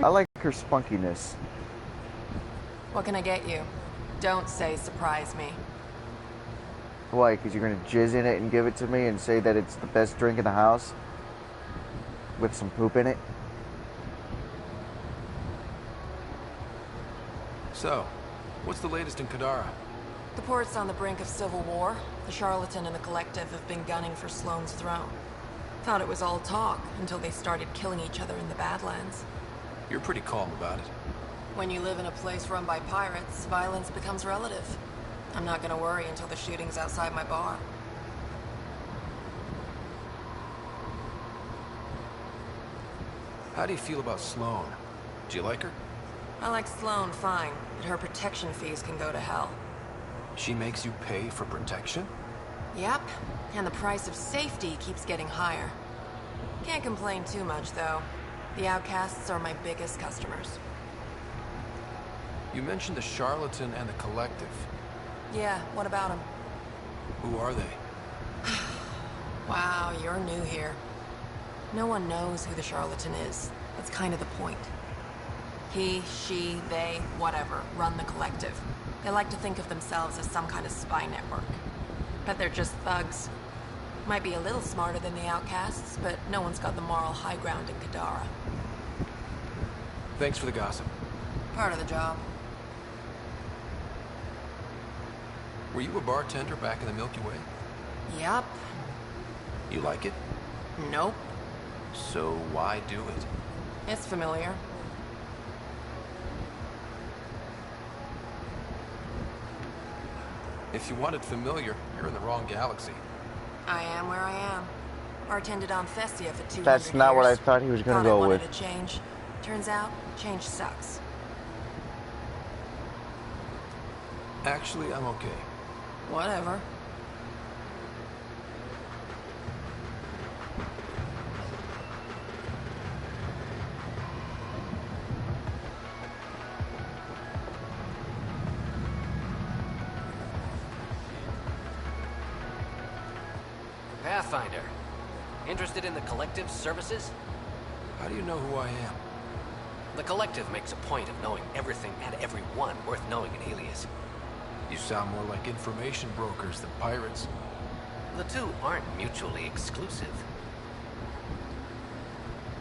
I like her spunkiness.
What can I get you? Don't say surprise me.
Why? Because you're going to jizz in it and give it to me and say that it's the best drink in the house? With some poop in it?
So, what's the latest in Kadara?
The port's on the brink of civil war. The Charlatan and the Collective have been gunning for Sloane's throne. Thought it was all talk until they started killing each other in the Badlands.
You're pretty calm about it.
When you live in a place run by pirates, violence becomes relative. I'm not gonna worry until the shooting's outside my bar.
How do you feel about Sloane? Do you like her?
I like Sloane fine, but her protection fees can go to hell.
She makes you pay for protection?
Yep, and the price of safety keeps getting higher. Can't complain too much, though. The outcasts are my biggest customers.
You mentioned the Charlatan and the Collective.
Yeah, what about them?
Who are they?
Wow, you're new here. No one knows who the Charlatan is. That's kind of the point. He, she, they, whatever, run the Collective. They like to think of themselves as some kind of spy network. But they're just thugs. Might be a little smarter than the outcasts, but no one's got the moral high ground in Kadara.
Thanks for the gossip.
Part of the job.
Were you a bartender back in the Milky Way?
Yep.
You like it?
Nope.
So why do it?
It's familiar.
If you want it familiar, you're in the wrong galaxy.
I am where I am. Bartended on Thestia for 200 years.
That's not what I thought he was going to go with.
I wanted to change. Turns out, change sucks.
Actually, I'm okay.
Whatever.
Pathfinder. Interested in the Collective's services?
How do you know who I am?
The Collective makes a point of knowing everything and everyone worth knowing in Alias.
You sound more like information brokers than pirates.
The two aren't mutually exclusive.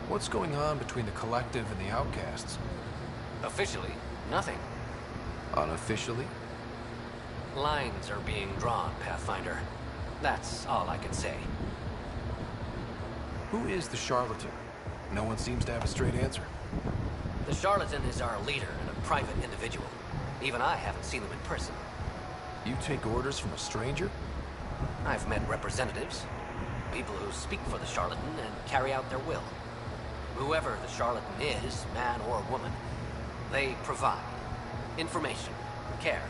What's going on between the Collective and the outcasts?
Officially, nothing.
Unofficially?
Lines are being drawn, Pathfinder. That's all I can say.
Who is the Charlatan? No one seems to have a straight answer.
The Charlatan is our leader and a private individual. Even I haven't seen him in person.
You take orders from a stranger?
I've met representatives. People who speak for the Charlatan and carry out their will. Whoever the Charlatan is, man or woman, they provide information, care,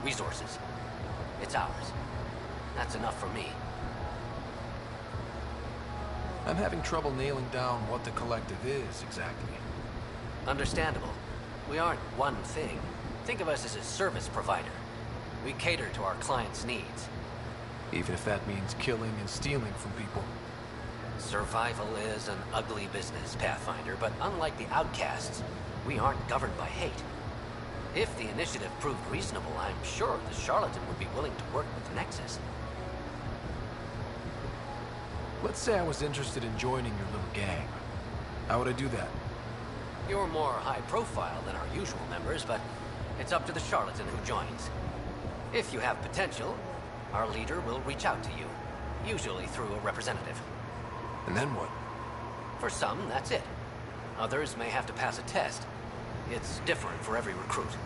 resources. It's ours. That's enough for me.
I'm having trouble nailing down what the Collective is, exactly.
Understandable. We aren't one thing. Think of us as a service provider. We cater to our clients' needs.
Even if that means killing and stealing from people.
Survival is an ugly business, Pathfinder, but unlike the outcasts, we aren't governed by hate. If the initiative proved reasonable, I'm sure the Charlatan would be willing to work with Nexus.
Let's say I was interested in joining your little gang. How would I do that?
You're more high profile than our usual members, but it's up to the Charlatan who joins. If you have potential, our leader will reach out to you, usually through a representative.
And then what?
For some, that's it. Others may have to pass a test. It's different for every recruit.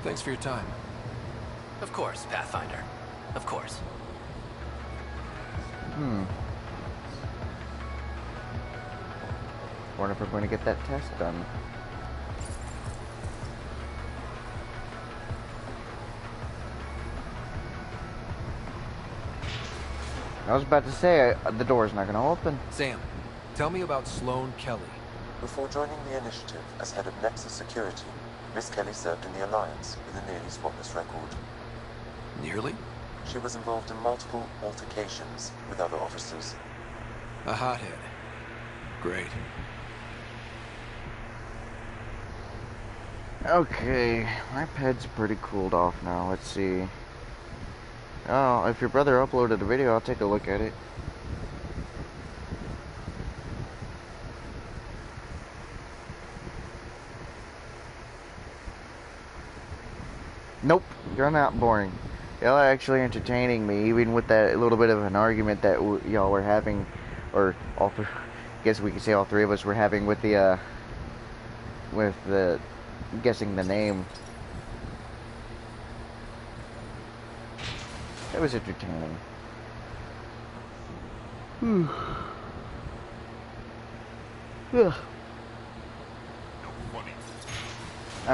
Thanks for your time.
Of course, Pathfinder. Of course.
Wonder if we're going to get that test done. I was about to say, the door's not going to open.
Sam, tell me about Sloane Kelly.
Before joining the initiative as head of Nexus Security, Miss Kelly served in the Alliance with a nearly spotless record.
Nearly?
She was involved in multiple altercations with other officers.
A hothead. Great.
Okay, my pad's pretty cooled off now. Let's see. Oh, if your brother uploaded a video, I'll take a look at it. Nope, you're not boring. Y'all are actually entertaining me, even with that little bit of an argument that y'all were having, or all three, I guess we could say all three of us were having with the guessing the name. That was entertaining.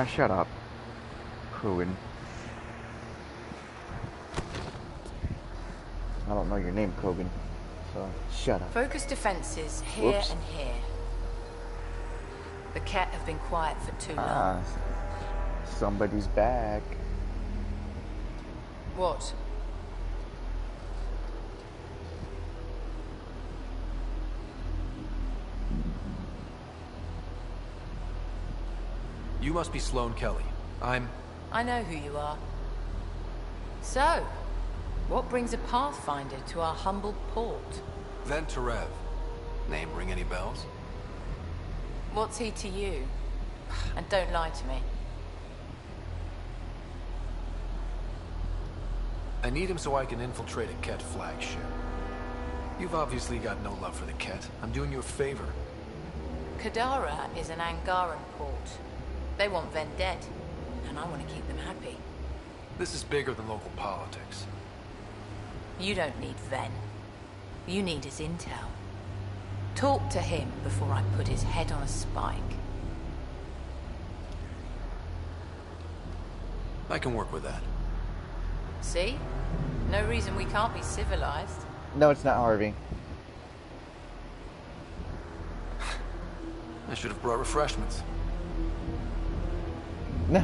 Shut up. Crewin. I don't know your name, Kogan. So, shut up.
Focus defenses here
Whoops.
and here. The Ket have been quiet for too long.
Somebody's back.
What?
You must be Sloane Kelly.
I know who you are. So, what brings a Pathfinder to our humble port?
Venturev. Name ring any bells?
What's he to you? And don't lie to me.
I need him so I can infiltrate a Ket flagship. You've obviously got no love for the Ket. I'm doing you a favor.
Kadara is an Angaran port. They want Ven dead, and I want to keep them happy.
This is bigger than local politics.
You don't need Ven. You need his intel. Talk to him before I put his head on a spike.
I can work with that.
See? No reason we can't be civilized.
No, it's not Harvey.
I should have brought refreshments.
No.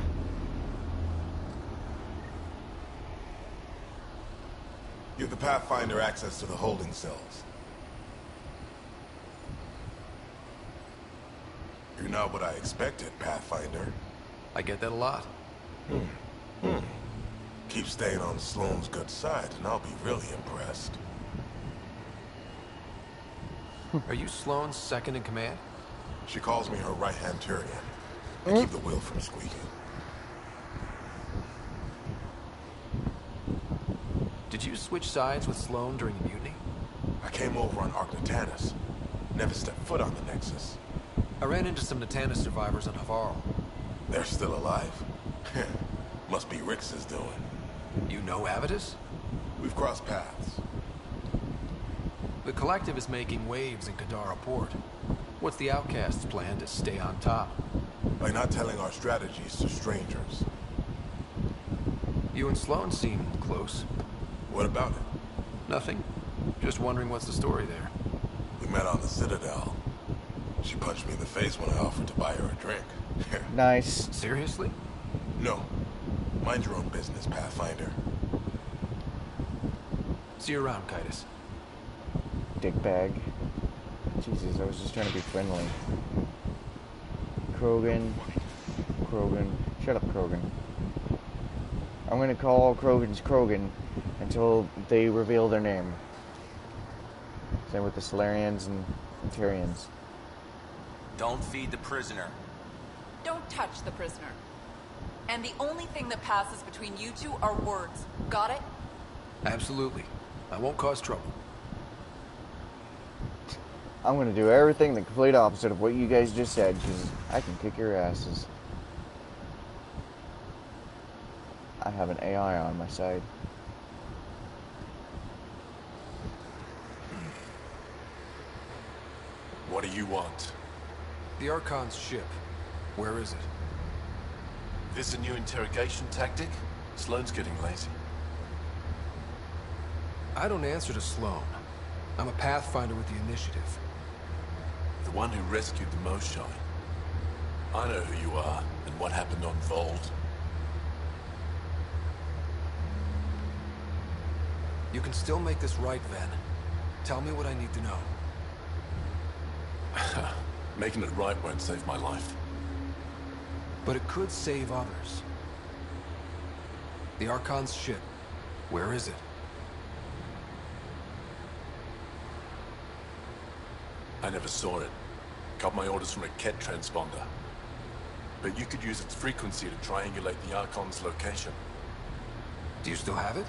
Give the Pathfinder access to the holding cells. You're not what I expected, Pathfinder.
I get that a lot.
Keep staying on Sloane's good side, and I'll be really impressed.
Are you Sloane's second in command?
She calls me her right-hand Turian. I keep the wheel from squeaking.
Did you switch sides with Sloane during the mutiny?
I came over on Arcnatanus. Never stepped foot on the Nexus.
I ran into some Natanus survivors on Havarl.
They're still alive. Must be Rix's doing.
You know Avitus?
We've crossed paths.
The Collective is making waves in Kadara Port. What's the Outcast's plan to stay on top?
By not telling our strategies to strangers.
You and Sloan seem close.
What about it?
Nothing. Just wondering what's the story there.
We met on the Citadel. She punched me in the face when I offered to buy her a drink.
Nice.
Seriously?
No. Mind your own business, Pathfinder.
See you around, Kitus.
Dickbag. Jesus, I was just trying to be friendly. Krogan. Shut up, Krogan. I'm gonna call Krogan's Krogan until they reveal their name. Same with the Solarians and Terrians.
Don't feed the prisoner.
Don't touch the prisoner. And the only thing that passes between you two are words. Got it?
Absolutely. I won't cause trouble.
I'm gonna do everything the complete opposite of what you guys just said, because I can kick your asses. I have an AI on my side.
What do you want?
The Archon's ship. Where is it?
This a new interrogation tactic? Sloane's getting lazy.
I don't answer to Sloan. I'm a Pathfinder with the initiative.
The one who rescued the Moshai. I know who you are, and what happened on Vold.
You can still make this right, Ven. Tell me what I need to know.
Making it right won't save my life.
But it could save others. The Archon's ship. Where is it?
I never saw it. Got my orders from a Ket transponder. But you could use its frequency to triangulate the Archon's location.
Do you still have it?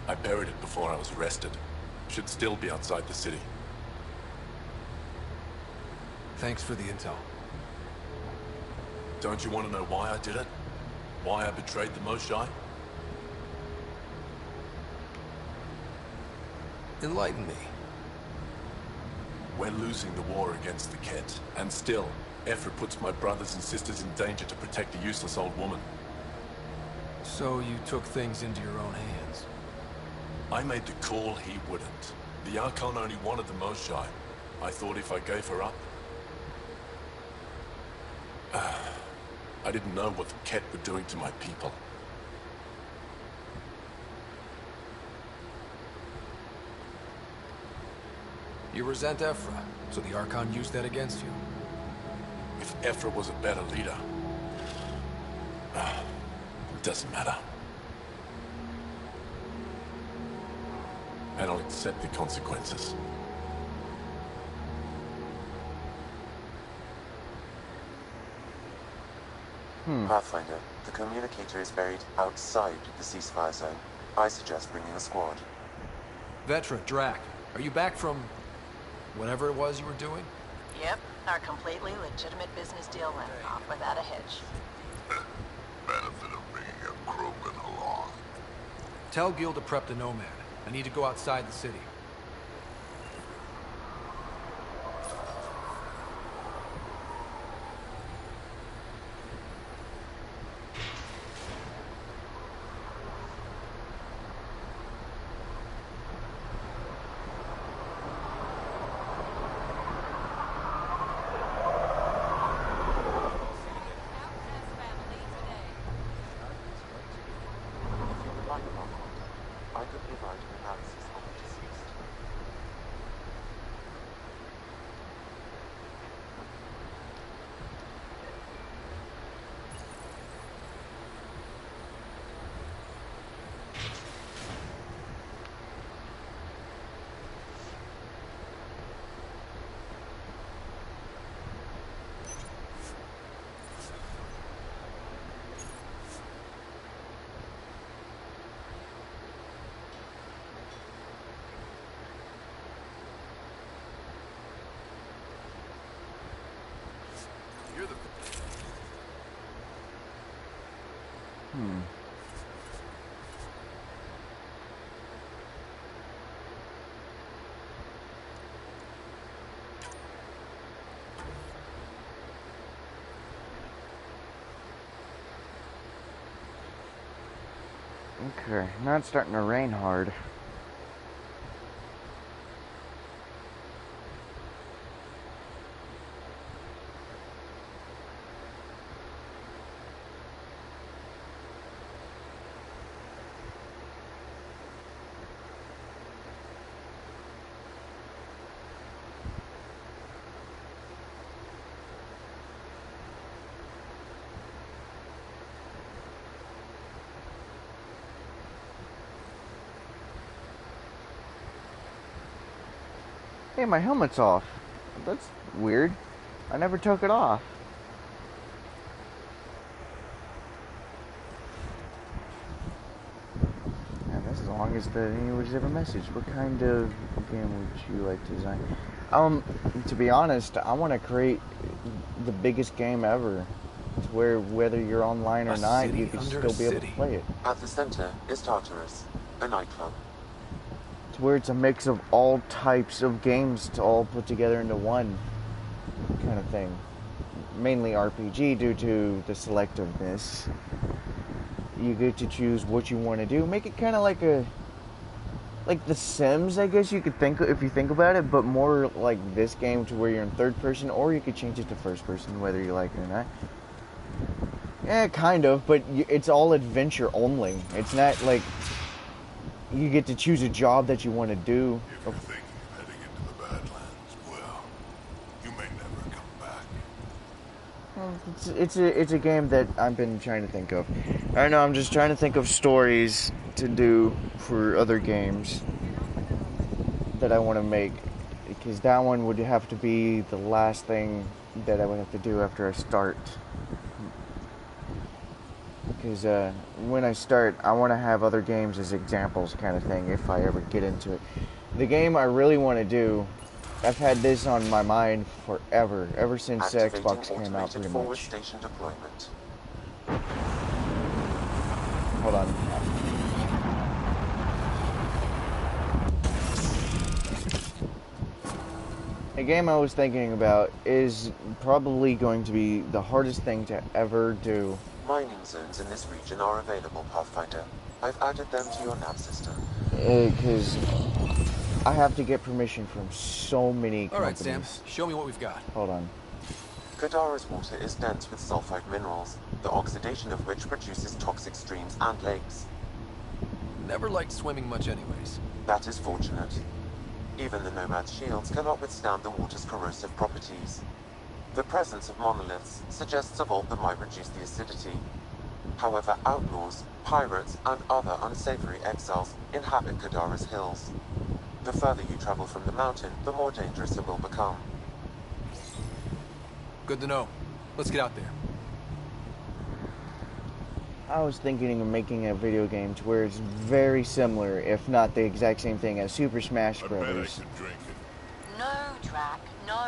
I buried it before I was arrested. Should still be outside the city.
Thanks for the intel.
Don't you want to know why I did it? Why I betrayed the Moshai?
Enlighten me.
We're losing the war against the Ket, and still, Ephra puts my brothers and sisters in danger to protect a useless old woman.
So you took things into your own hands?
I made the call, he wouldn't. The Archon only wanted the Moshai. I thought if I gave her up... I didn't know what the Ket were doing to my people.
You resent Ephra, so the Archon used that against you.
If Ephra was a better leader... it doesn't matter. And I'll accept the consequences.
Pathfinder, the communicator is buried outside the ceasefire zone. I suggest bringing a squad.
Vetra, Drac, are you back from... whatever it was you were doing?
Yep, our completely legitimate business deal went off without a hitch.
Benefit of bringing a Krogan along.
Tell Gil to prep the Nomad. I need to go outside the city.
I could provide an analysis of the deceased.
Okay, now it's starting to rain hard. Hey, my helmet's off. That's weird. I never took it off. And that's as long as anybody's ever messaged. What kind of game would you like to design? To be honest, I want to create the biggest game ever. To where whether you're online or not, you can still be able to play it.
At the center is Tartarus, a nightclub.
To where it's a mix of all types of games to all put together into one kind of thing. Mainly RPG due to the selectiveness. You get to choose what you want to do. Make it kind of like The Sims, I guess you could think if you think about it, but more like this game to where you're in third person, or you could change it to first person, whether you like it or not. Yeah, kind of, but it's all adventure only. It's not like you get to choose a job that you want to do.
If you're thinking of heading into the Badlands, well, you may never come back.
It's a game that I've been trying to think of. I know, I'm just trying to think of stories to do for other games that I want to make, because that one would have to be the last thing that I would have to do after I start. Because when I start, I want to have other games as examples kind of thing if I ever get into it. The game I really want to do, I've had this on my mind forever, ever since Xbox came out pretty much.
Station deployment.
Hold on. A game I was thinking about is probably going to be the hardest thing to ever do.
Mining zones in this region are available, Pathfinder. I've added them to your nav system.
Because I have to get permission from so many companies.
All right, Sam. Show me what we've got.
Hold on.
Kadara's water is dense with sulfide minerals, the oxidation of which produces toxic streams and lakes.
Never liked swimming much anyways.
That is fortunate. Even the Nomad's shields cannot withstand the water's corrosive properties. The presence of monoliths suggests a vault that might reduce the acidity. However, outlaws, pirates, and other unsavory exiles inhabit Kadara's hills. The further you travel from the mountain, the more dangerous it will become.
Good to know. Let's get out there.
I was thinking of making a video game to where it's very similar, if not the exact same thing, as Super Smash Brothers.
No, Drac, no.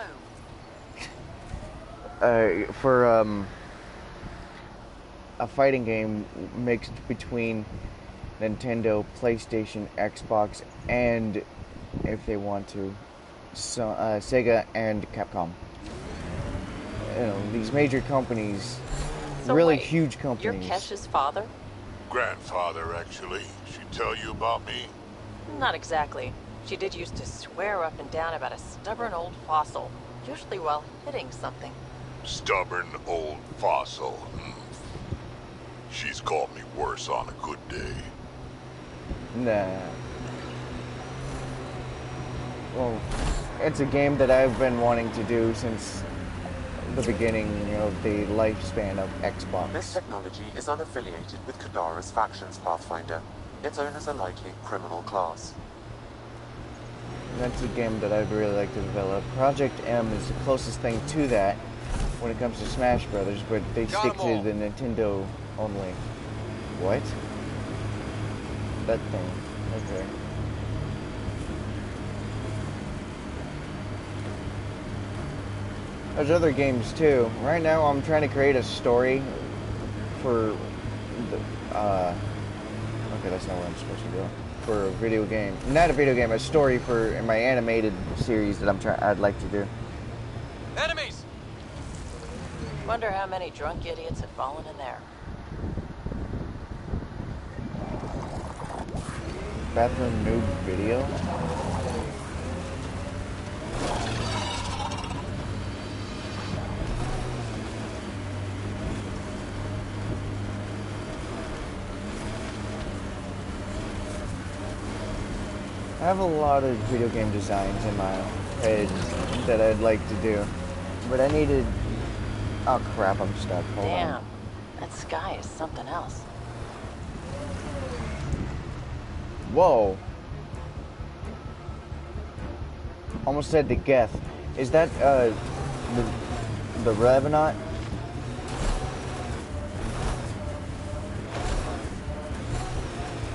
For a fighting game mixed between Nintendo, PlayStation, Xbox, and, if they want to, Sega and Capcom. You know, these major companies,
So
really
wait,
huge companies.
You're Kesh's father?
Grandfather, actually. She tell you about me?
Not exactly. She did used to swear up and down about a stubborn old fossil, usually while hitting something.
Stubborn old fossil. She's called me worse on a good day.
Nah. Well, it's a game that I've been wanting to do since the beginning of the lifespan of Xbox.
This technology is unaffiliated with Kadara's factions, Pathfinder. Its owners are likely criminal class.
That's a game that I'd really like to develop. Project M is the closest thing to that when it comes to Smash Brothers, but they stick to the Nintendo only. What? That thing. Okay. There's other games too. Right now I'm trying to create a story for the, okay, that's not what I'm supposed to do. For a video game. Not a video game, a story for my animated series that I'd like to do.
Enemies!
Wonder how many drunk idiots have fallen in there.
Bathroom noob video. I have a lot of video game designs in my head that I'd like to do, but I needed... Oh crap, I'm stuck. Hold
Damn,
on.
that sky is something else.
Whoa. Almost said to Geth. Is that, the Revenant?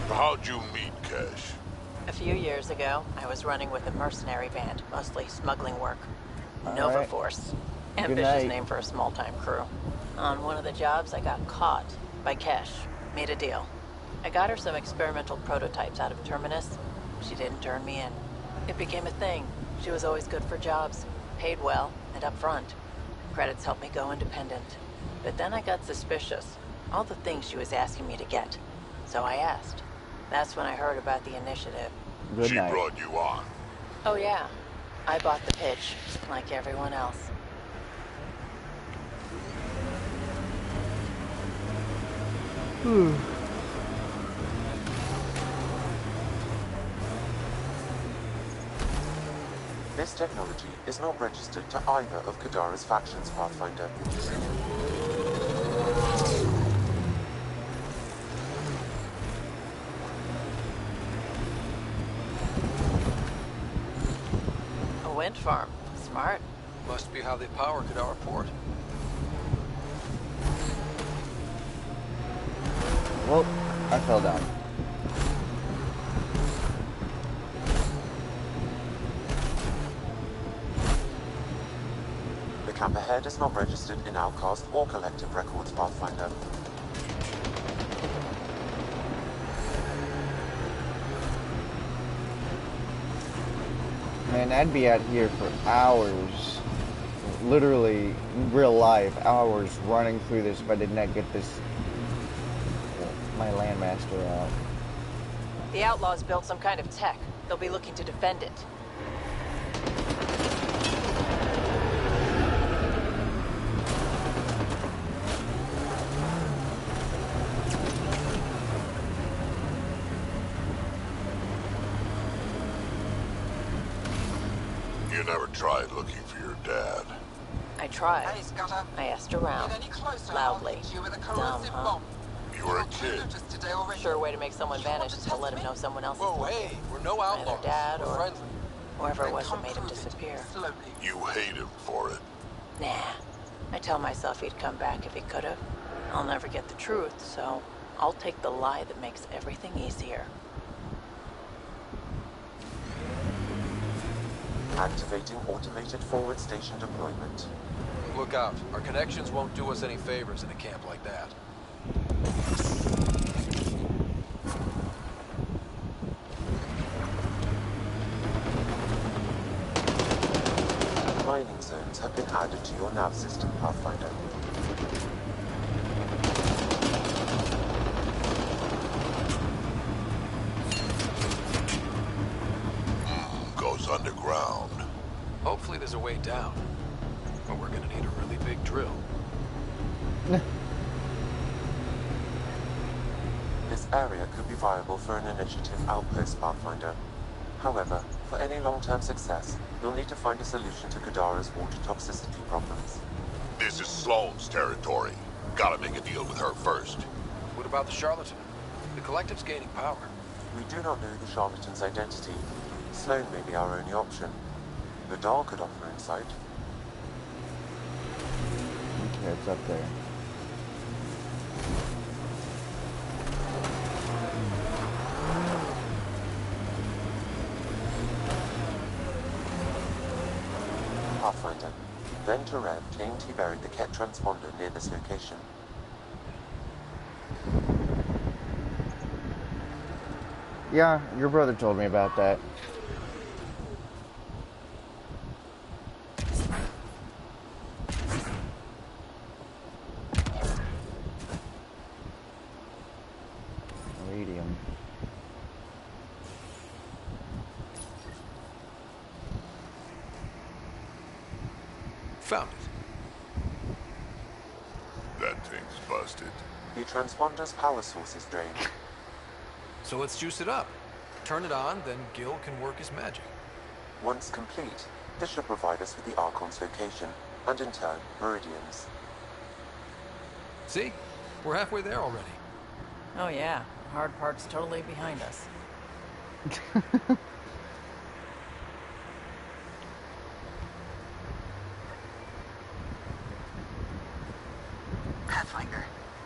How'd you meet Cash?
A few years ago, I was running with a mercenary band, mostly smuggling work.
All
Nova
right.
Force.
Good
Ambitious
night.
name for a small-time crew. On one of the jobs, I got caught by Kesh. Made a deal. I got her some experimental prototypes out of Terminus. She didn't turn me in. It became a thing. She was always good for jobs, paid well, and upfront. Credits helped me go independent. But then I got suspicious. All the things she was asking me to get. So I asked. That's when I heard about the initiative.
She brought you on.
Oh yeah. I bought the pitch, like everyone else.
This technology is not registered to either of Kadara's factions, Pathfinder.
A wind farm. Smart.
Must be how they power Kadara Port.
Well, I fell down.
The camp ahead is not registered in Outcast or Collective Records, Pathfinder.
Man, I'd be out here for hours. Literally, in real life, hours running through this if I did not get this... my landmaster out.
The Outlaws built some kind of tech. They'll be looking to defend it.
You never tried looking for your dad.
I tried.
Hey, Scudder.
I asked around.
Get any closer,
Loudly.
I'll hit you with a
Dumb,
corrosive
huh?
bomb.
You were a kid.
Sure way to make someone vanish is to let him know someone else is
Whoa,
looking.
hey, we're no outlaws.
Either dad
We're
or
friendly.
whoever it was that made him disappear.
You hate him for it.
Nah. I tell myself he'd come back if he could have. I'll never get the truth, so I'll take the lie that makes everything easier.
Activating automated forward station deployment.
Look out. Our connections won't do us any favors in a camp like that.
Mining zones have been added to your nav system, Pathfinder.
Goes underground.
Hopefully there's a way down. But we're gonna need a really big drill.
This area could be viable for an initiative outpost, Pathfinder. However, for any long-term success, you'll need to find a solution to Kadara's water toxicity problems.
This is Sloane's territory. Gotta make a deal with her first.
What about the charlatan? The Collective's gaining power.
We do not know the charlatan's identity. Sloane may be our only option. The doll could offer insight.
Okay, it's up there.
Pathfinder. Venturev claimed he buried the Ket transponder near this location.
Yeah, your brother told me about that. Radium.
found it?
That thing's busted.
The transponder's power source is drained.
So let's juice it up. Turn it on, then Gil can work his magic.
Once complete, this should provide us with the Archon's location, and in turn, Meridian's.
See? We're halfway there already.
Oh yeah, the hard part's totally behind us.
Pathfinder,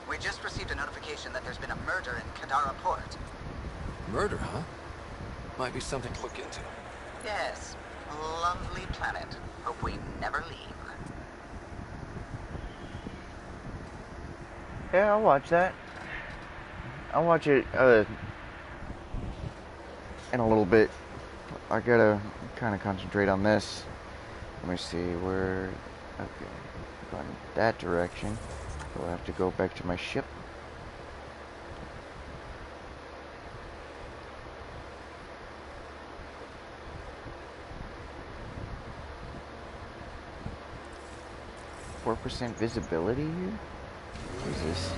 we just received a notification that there's been a murder in Kadara Port.
Murder, huh? Might be something to look into.
Yes, lovely planet. Hope we never leave.
Yeah, I'll watch that. I'll watch it in a little bit. I gotta kind of concentrate on this. Let me see where. Okay, going that direction. So I'll have to go back to my ship. .4% visibility here? What is this?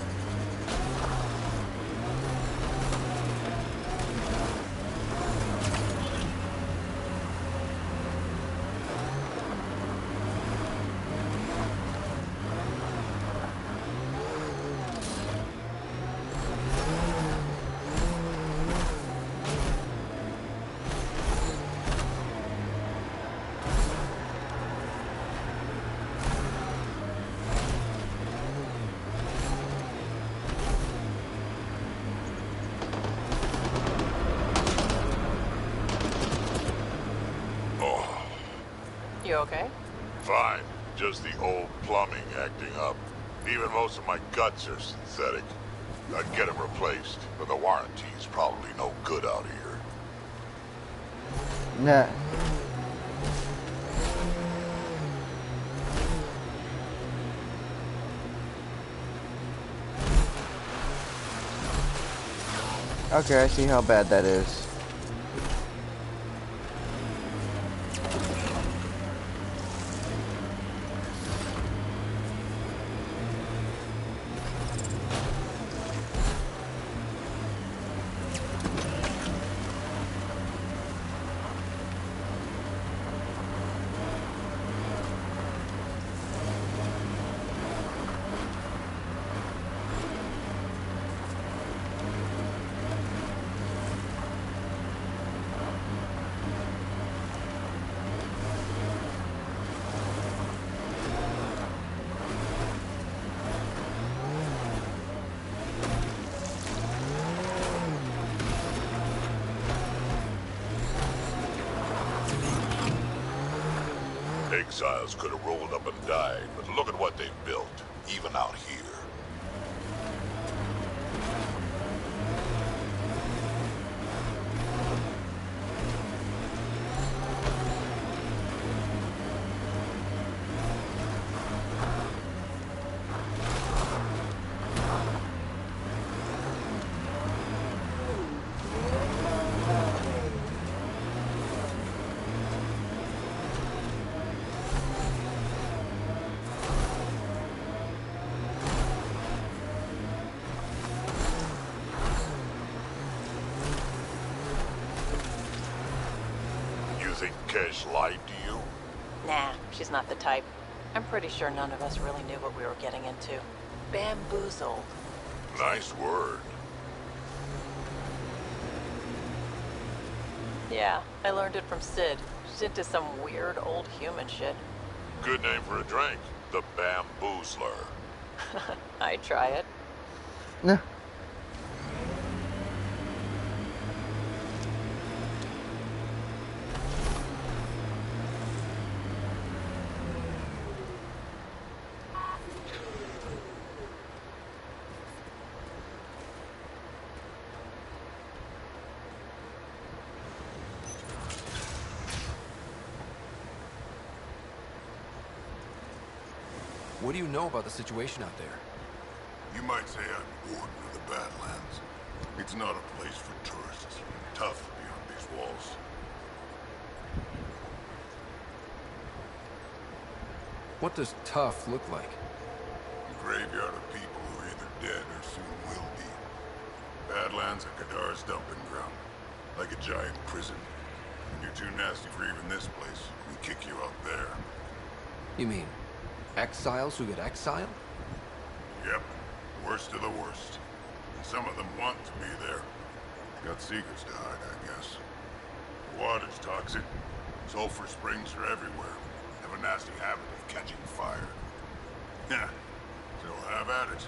You okay?
Fine. Just the old plumbing acting up. Even most of my guts are synthetic. I'd get them replaced, but the warranty's probably no good out here.
Nah. Okay, I see how bad that is.
Exiles could have rolled up and died, but look at what they've built, even out here. Kesh lied to you?
Nah, she's not the type. I'm pretty sure none of us really knew what we were getting into. Bamboozled.
Nice word.
Yeah, I learned it from Sid. She's into some weird old human shit.
Good name for a drink. The Bamboozler.
I'd try it.
Nah.
What do you know about the situation out there?
You might say I'm warden of the Badlands. It's not a place for tourists. Tough beyond these walls.
What does tough look like?
A graveyard of people who are either dead or soon will be. Badlands and Kadara's dumping ground. Like a giant prison. When you're too nasty for even this place, we kick you out there.
You mean exiles who get exiled?
Yep. Worst of the worst. And some of them want to be there. Got secrets to hide, I guess. The water's toxic. Sulfur springs are everywhere. Have a nasty habit of catching fire. Yeah. So have at it.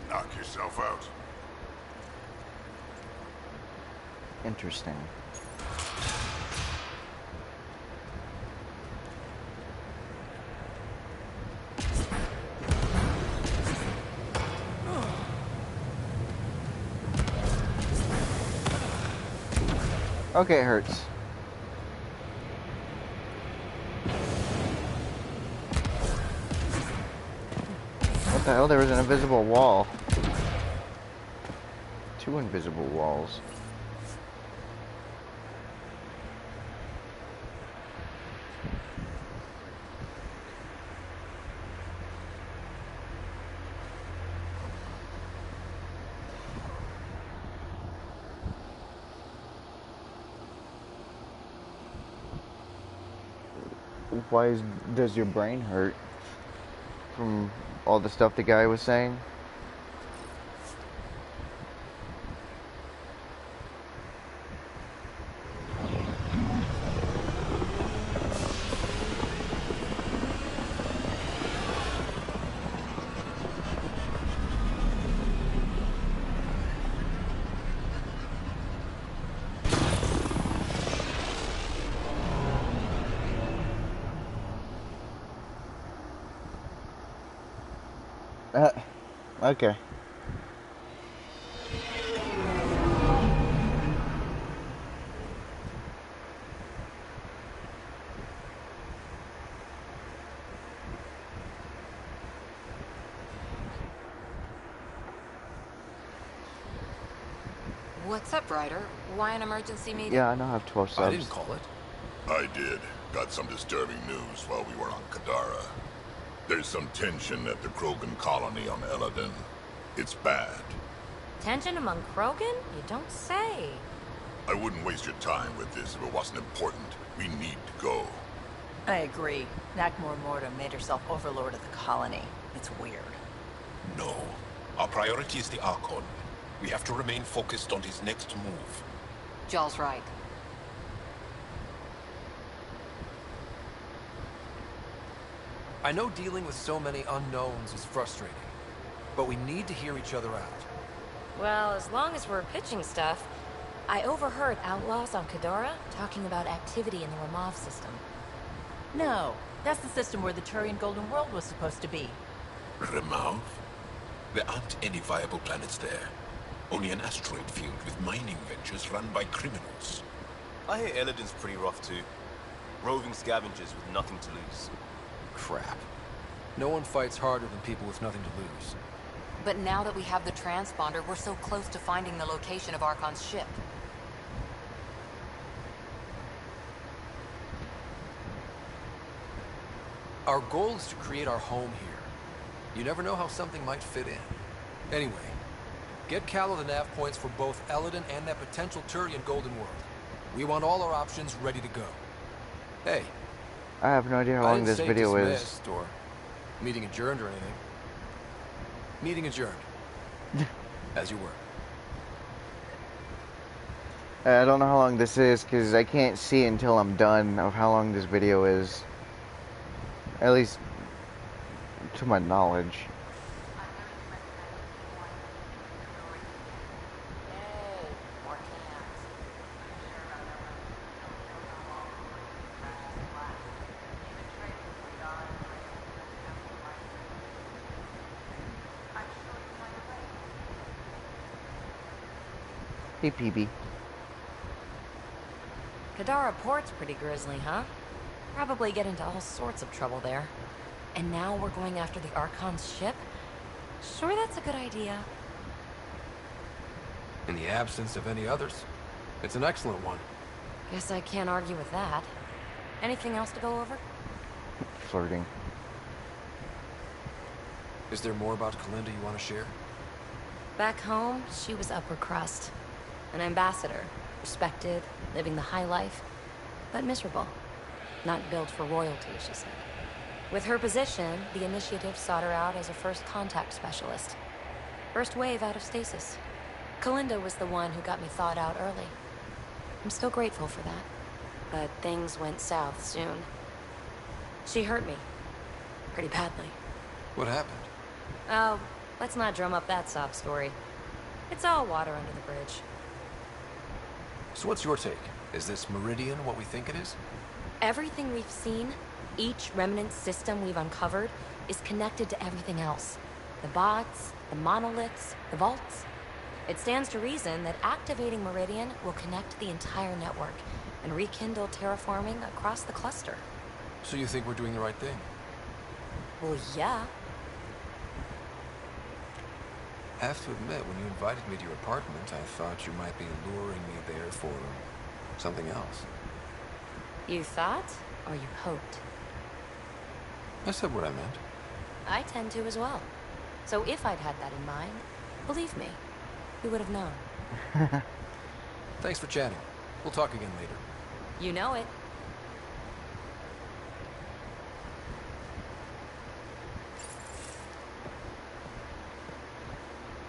Knock yourself out.
Interesting. Okay, it hurts. What the hell? There was an invisible wall. 2 invisible walls. Does your brain hurt from all the stuff the guy was saying? Okay.
What's up, Ryder? Why an emergency meeting?
Yeah, I now have 12 subs.
I didn't call it.
I did. Got some disturbing news while we were on Kadara. There's some tension at the Krogan colony on Eladin. It's bad.
Tension among Krogan? You don't say.
I wouldn't waste your time with this if it wasn't important. We need to go.
I agree. Nakmor Morta made herself overlord of the colony. It's weird.
No. Our priority is the Archon. We have to remain focused on his next move.
Jall's right.
I know dealing with so many unknowns is frustrating, but we need to hear each other out.
Well, as long as we're pitching stuff, I overheard outlaws on Kadara talking about activity in the Ramov system.
No, that's the system where the Turian Golden World was supposed to be.
Ramov? There aren't any viable planets there. Only an asteroid field with mining ventures run by criminals.
I hear Eladin's pretty rough too. Roving scavengers with nothing to lose.
Crap. No one fights harder than people with nothing to lose.
But now that we have the transponder, we're so close to finding the location of Archon's ship.
Our goal is to create our home here. You never know how something might fit in. Anyway, get Callow the nav points for both Eladin and that potential Turian Golden World. We want all our options ready to go. Hey.
I have no idea how long this video is.
Or meeting adjourned or anything. Meeting adjourned. As you were.
I don't know how long this is because I can't see until I'm done of how long this video is. At least to my knowledge. Hey, PB.
Kadara Port's pretty grisly, huh? Probably get into all sorts of trouble there. And now we're going after the Archon's ship? Sure, that's a good idea.
In the absence of any others, it's an excellent one.
Guess I can't argue with that. Anything else to go over?
Flirting.
Is there more about Kalinda you want to share?
Back home, she was upper crust. An ambassador, respected, living the high life, but miserable. Not built for royalty, she said. With her position, the initiative sought her out as a first contact specialist. First wave out of stasis. Kalinda was the one who got me thawed out early. I'm still grateful for that. But things went south soon. She hurt me. Pretty badly.
What happened?
Oh, let's not drum up that sob story. It's all water under the bridge.
So what's your take? Is this Meridian what we think it is?
Everything we've seen, each remnant system we've uncovered, is connected to everything else. The bots, the monoliths, the vaults. It stands to reason that activating Meridian will connect the entire network and rekindle terraforming across the cluster.
So you think we're doing the right thing?
Well, yeah.
I have to admit, when you invited me to your apartment, I thought you might be luring me there for something else.
You thought, or you hoped?
I said what I meant.
I tend to as well. So if I'd had that in mind, believe me, you would have known.
Thanks for chatting. We'll talk again later.
You know it.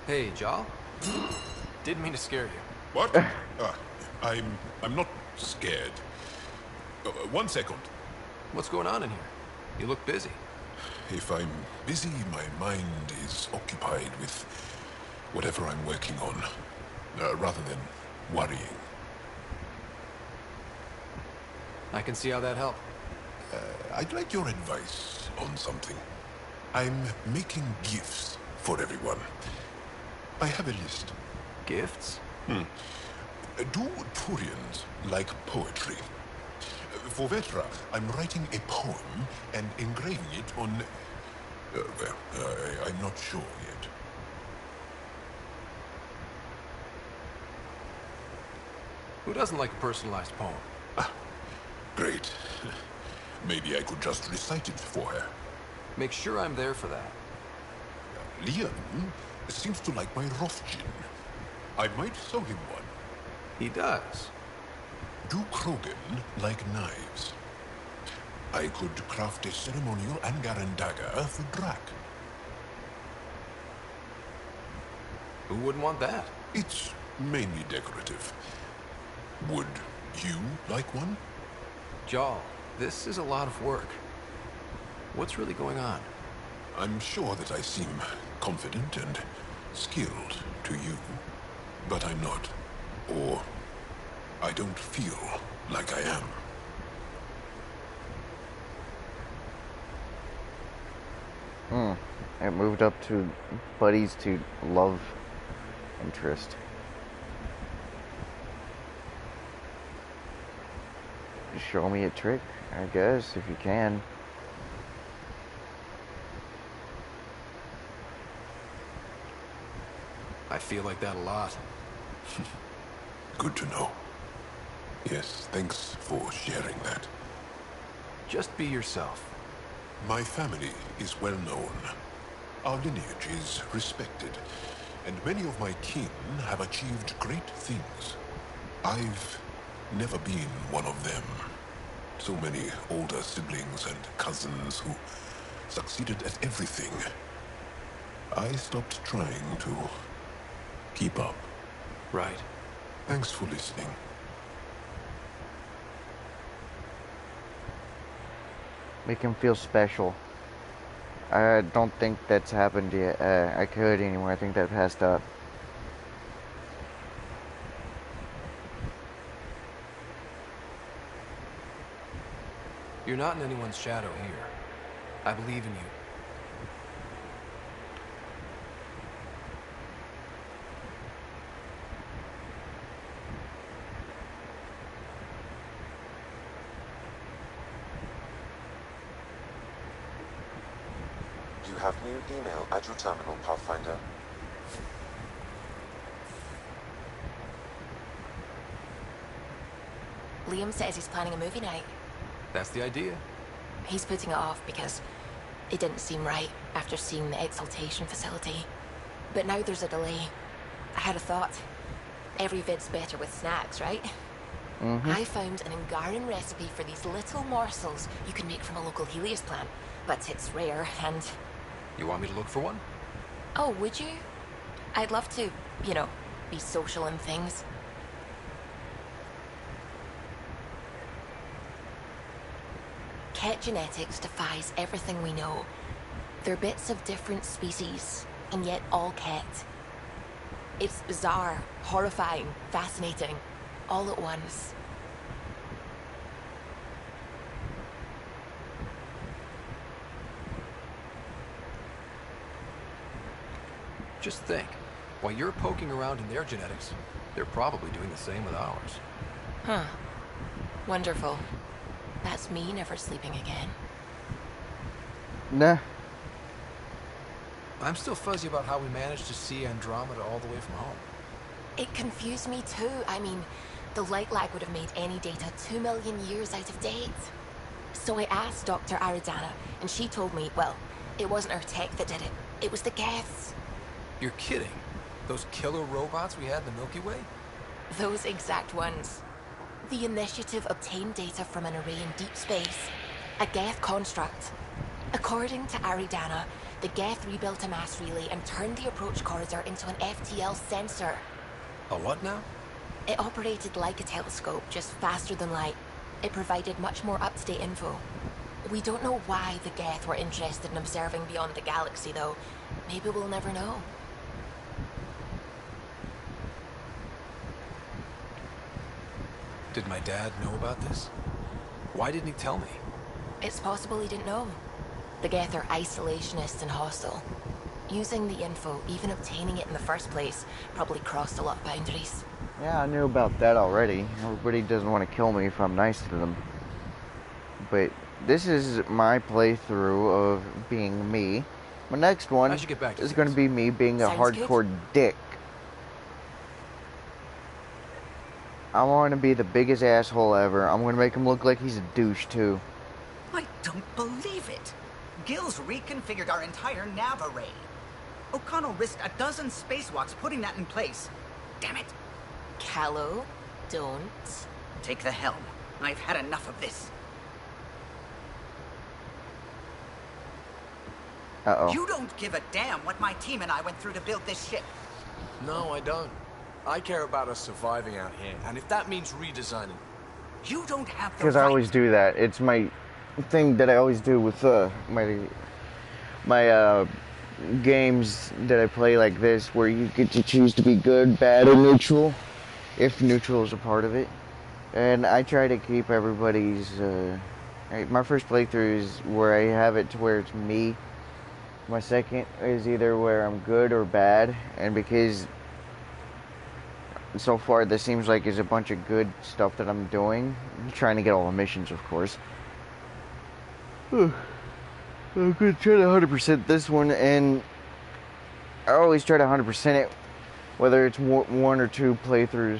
Hey, Jal. Didn't mean to scare you.
What? I'm not scared. 1 second.
What's going on in here? You look busy.
If I'm busy, my mind is occupied with whatever I'm working on, rather than worrying.
I can see how that helped.
I'd like your advice on something. I'm making gifts for everyone. I have a list.
Gifts?
Do Turians like poetry? For Vetra, I'm writing a poem and engraving it on... I'm not sure yet.
Who doesn't like a personalized poem?
Great. Maybe I could just recite it for her.
Make sure I'm there for that.
Leon seems to like my Rothgin. I might sew him one.
He does.
Do Krogan like knives? I could craft a ceremonial Angaran dagger for Drac.
Who wouldn't want that?
It's mainly decorative. Would you like one?
Jal, this is a lot of work. What's really going on?
I'm sure that I seem confident and skilled to you, but I'm not. Or I don't feel like I am.
It moved up to buddies to love interest. Show me a trick, I guess, if you can.
I feel like that a lot.
Good to know. Yes, thanks for sharing that.
Just be yourself.
My family is well known. Our lineage is respected, and many of my kin have achieved great things. I've never been one of them. So many older siblings and cousins who succeeded at everything. I stopped trying to keep up.
Right.
Thanks for listening.
Make him feel special. I don't think that's happened yet. I could anymore. I think that passed up.
You're not in anyone's shadow here. I believe in you.
You have new email at your terminal, Pathfinder.
Liam says he's planning a movie night.
That's the idea.
He's putting it off because
It didn't seem right after seeing the exaltation facility. But now there's a delay. I had a thought. Every vid's better with snacks, right? I found an Angaran recipe for these little morsels you can make from a local Helios plant. But it's rare and...
You want me to look for one?
Oh, would you? I'd love to, you know, be social and things. Ket genetics defies everything we know. They're bits of different species, and yet all Ket. It's bizarre, horrifying, fascinating, all at once.
Just think, while you're poking around in their genetics, they're probably doing the same with ours.
Huh. Wonderful. That's me never sleeping again.
Nah.
I'm still fuzzy about how we managed to see Andromeda all the way from home.
It confused me too. I mean, the light lag would have made any data 2 million years out of date. So I asked Dr. Aridana, and she told me, well, it wasn't our tech that did it. It was the Geths.
You're kidding? Those killer robots we had in the Milky Way?
Those exact ones. The initiative obtained data from an array in deep space. A Geth construct. According to Aridana, the Geth rebuilt a mass relay and turned the approach corridor into an FTL sensor.
A what now?
It operated like a telescope, just faster than light. It provided much more up-to-date info. We don't know why the Geth were interested in observing beyond the galaxy, though. Maybe we'll never know.
Did my dad know about this? Why didn't he tell me?
It's possible he didn't know. The Geth are isolationists and hostile. Using the info, even obtaining it in the first place, probably crossed a lot of boundaries.
Yeah, I knew about that already. Everybody doesn't want to kill me if I'm nice to them. But this is my playthrough of being me. My next one is going to be me being a hardcore dick. I want to be the biggest asshole ever. I'm going to make him look like he's a douche, too.
I don't believe it. Gills reconfigured our entire nav array. O'Connell risked a dozen spacewalks putting that in place. Damn it.
Callow, don't.
Take the helm. I've had enough of this.
Uh-oh.
You don't give a damn what my team and I went through to build this ship.
No, I don't. I care about us surviving out here, and if that means redesigning...
You don't have the
Because I always do that. It's my thing that I always do with my games that I play like this, where you get to choose to be good, bad, or neutral, if neutral is a part of it. And I try to keep everybody's... my first playthrough is where I have it to where it's me. My second is either where I'm good or bad, and because so far this seems like is a bunch of good stuff that I'm doing, I'm trying to get all the missions, of course. I'm going to try to 100% this one, and I always try to 100% it, whether it's one or two playthroughs.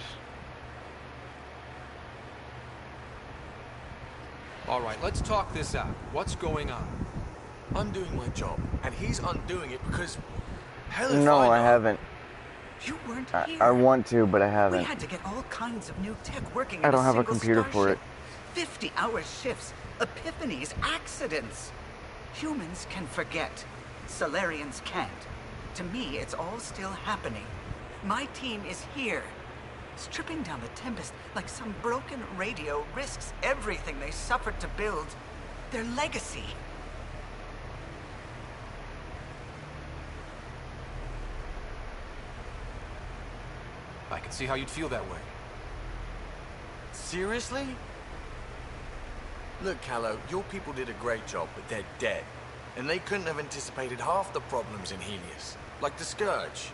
Alright, let's talk this out. What's going on?
I'm doing my job, and he's undoing it because... Hell if
No, I
know.
haven't.
You weren't here.
I want to, but I haven't.
We had to get all kinds of new tech working
I
in
don't have a
single
computer for it.
starship. 50-hour shifts, epiphanies, accidents. Humans can forget. Solarians can't. To me, it's all still happening. My team is here. Stripping down the Tempest like some broken radio risks everything they suffered to build. Their legacy.
I can see how you'd feel that way.
Seriously? Look, Callow, your people did a great job, but they're dead. And they couldn't have anticipated half the problems in Helios. Like the Scourge.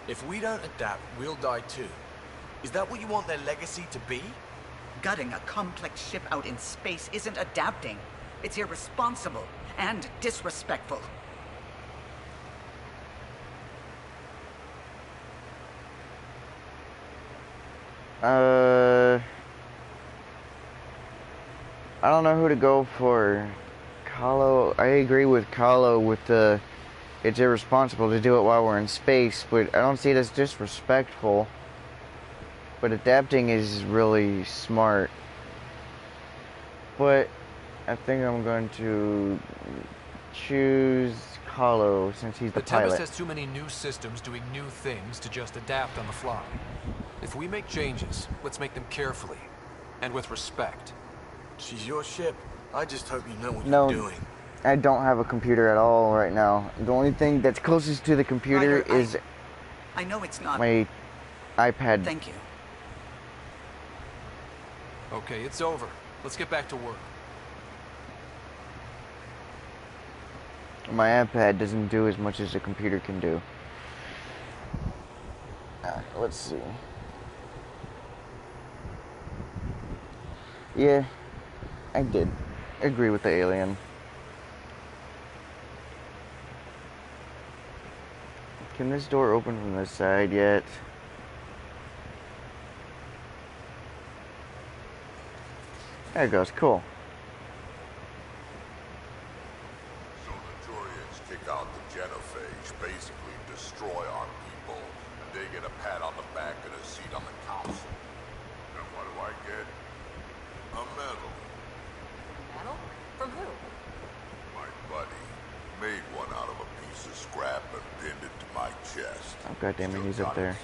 If we don't adapt, we'll die too. Is that what you want their legacy to be?
Gutting a complex ship out in space isn't adapting. It's irresponsible and disrespectful.
I don't know who to go for. I agree with Kahlo with the, it's irresponsible to do it while we're in space, but I don't see it as disrespectful. But adapting is really smart. But I think I'm going to choose Kahlo since he's the pilot.
Tempest has too many new systems doing new things to just adapt on the fly. If we make changes, let's make them carefully and with respect.
She's your ship. I just hope you know what
No,
you're doing.
I don't have a computer at all right now. The only thing that's closest to the computer
Ryder,
is
I know it's not.
my iPad.
Thank you.
Okay, it's over. Let's get back to work.
My iPad doesn't do as much as a computer can do. Let's see. Yeah, I did agree with the alien. Can this door open from this side yet? There it goes, cool.
So the Turians kick out the genophage, basically destroy our people, and they get a pat on the back and a seat on the council. And what do I get? A medal.
Medal? From who?
My buddy made one out of a piece of scrap and pinned it to my chest.
Oh goddamn it, he's up there.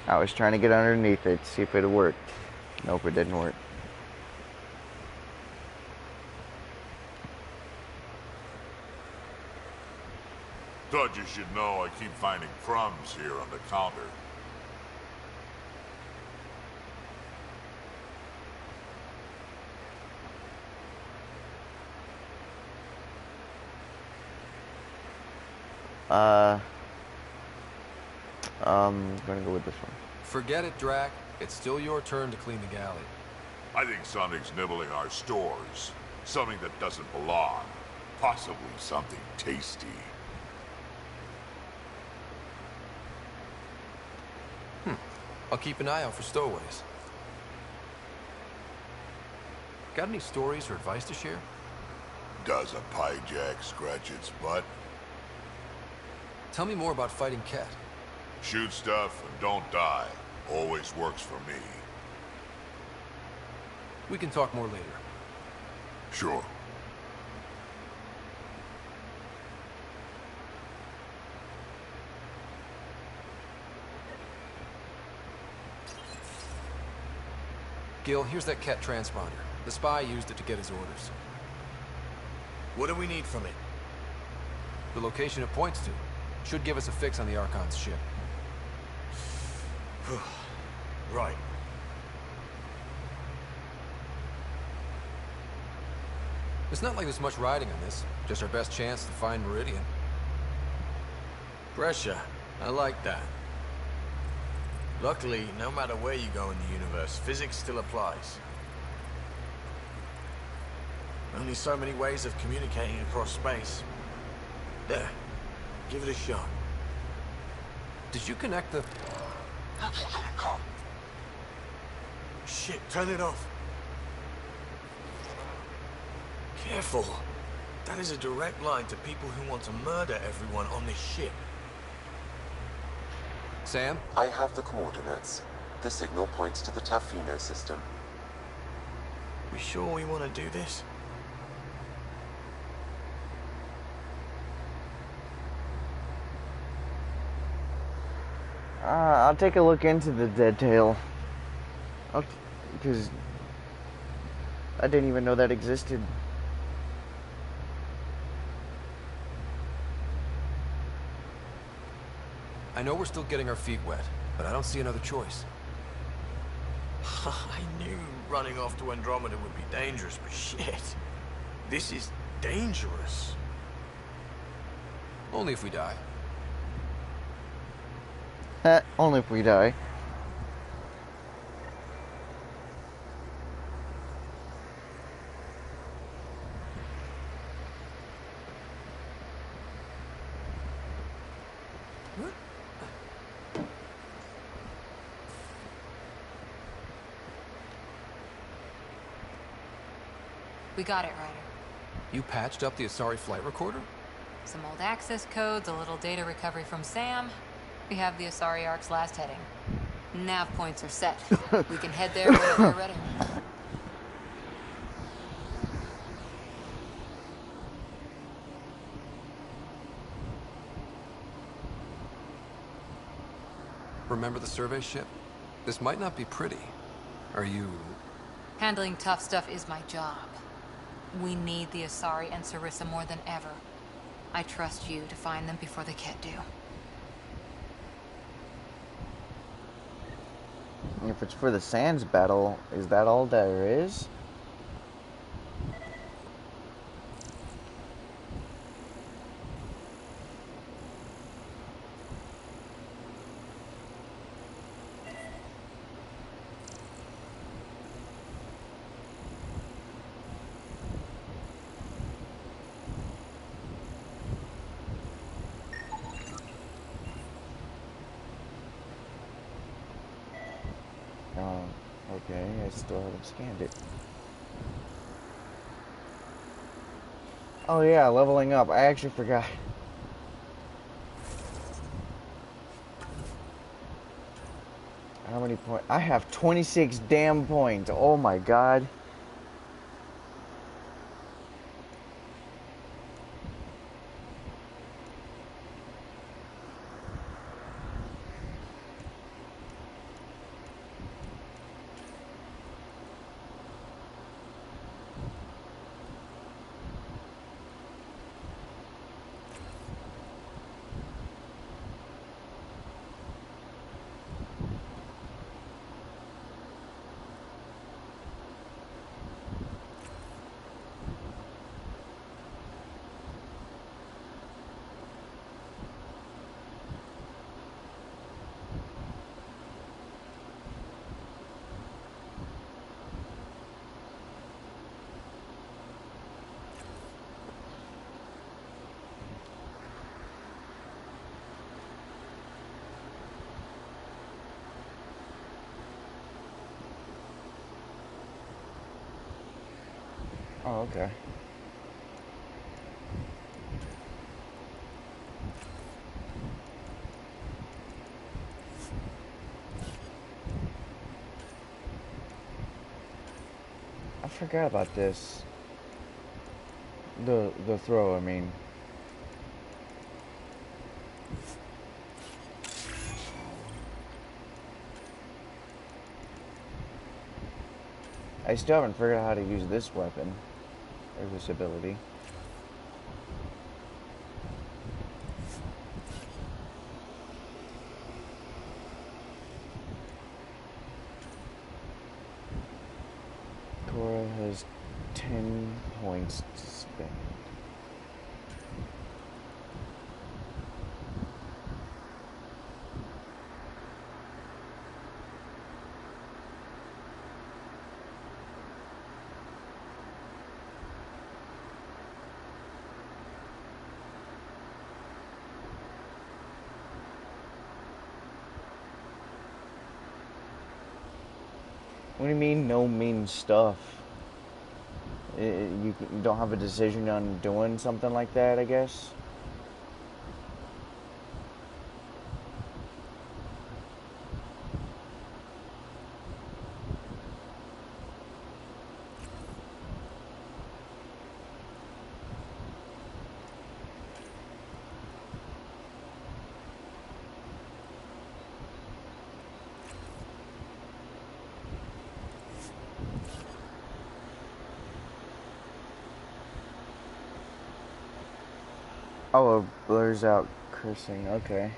I was trying to get underneath it, see if it worked. Nope, it didn't work.
Thought you should know I keep finding crumbs here on the counter.
I'm gonna go with this one.
Forget it, Drac. It's still your turn to clean the galley.
I think something's nibbling our stores. Something that doesn't belong. Possibly something tasty.
I'll keep an eye out for stowaways. Got any stories or advice to share?
Does a pyjak scratch its butt?
Tell me more about fighting Ket.
Shoot stuff and don't die. Always works for me.
We can talk more later.
Sure.
Gil, here's that Ket transponder. The spy used it to get his orders.
What do we need from it?
The location it points to should give us a fix on the Archon's ship.
Right.
It's not like there's much riding on this. Just our best chance to find Meridian.
Pressure. I like that. Luckily, no matter where you go in the universe, physics still applies. Only so many ways of communicating across space. There. Give it a shot.
Did you connect the...
Shit, turn it off. Careful. That is a direct line to people who want to murder everyone on this ship.
Sam?
I have the coordinates. The signal points to the Tafino system.
We sure we want to do this?
I'll take a look into the Dead Tail. Because I didn't even know that existed.
I know we're still getting our feet wet, but I don't see another choice.
I knew running off to Andromeda would be dangerous, but shit. This is dangerous.
Only if we die.
Only if we die.
We got it, Ryder.
You patched up the Asari flight recorder?
Some old access codes, a little data recovery from Sam. We have the Asari Ark's last heading. Nav points are set. We can head there whenever you're ready.
Remember the survey ship? This might not be pretty. Are you...
Handling tough stuff is my job. We need the Asari and Sarissa more than ever. I trust you to find them before the Ket do.
If it's for the Sands battle, is that all there is? Okay, I still haven't scanned it. Oh yeah, leveling up. I actually forgot. How many points? I have 26 damn points. Oh my god. Oh, okay. I forgot about this. The throw, I mean. I still haven't figured out how to use this weapon. Or this ability. Cora has 10 points to spend. What do you mean, no mean stuff? You don't have a decision on doing something like that, I guess? Oh, it blurs out cursing. Okay.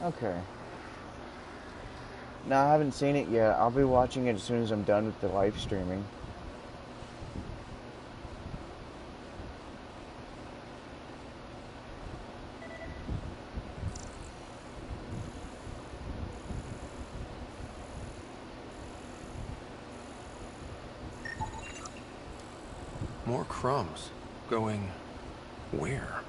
Okay. No, I haven't seen it yet. I'll be watching it as soon as I'm done with the live streaming.
More crumbs. Going where?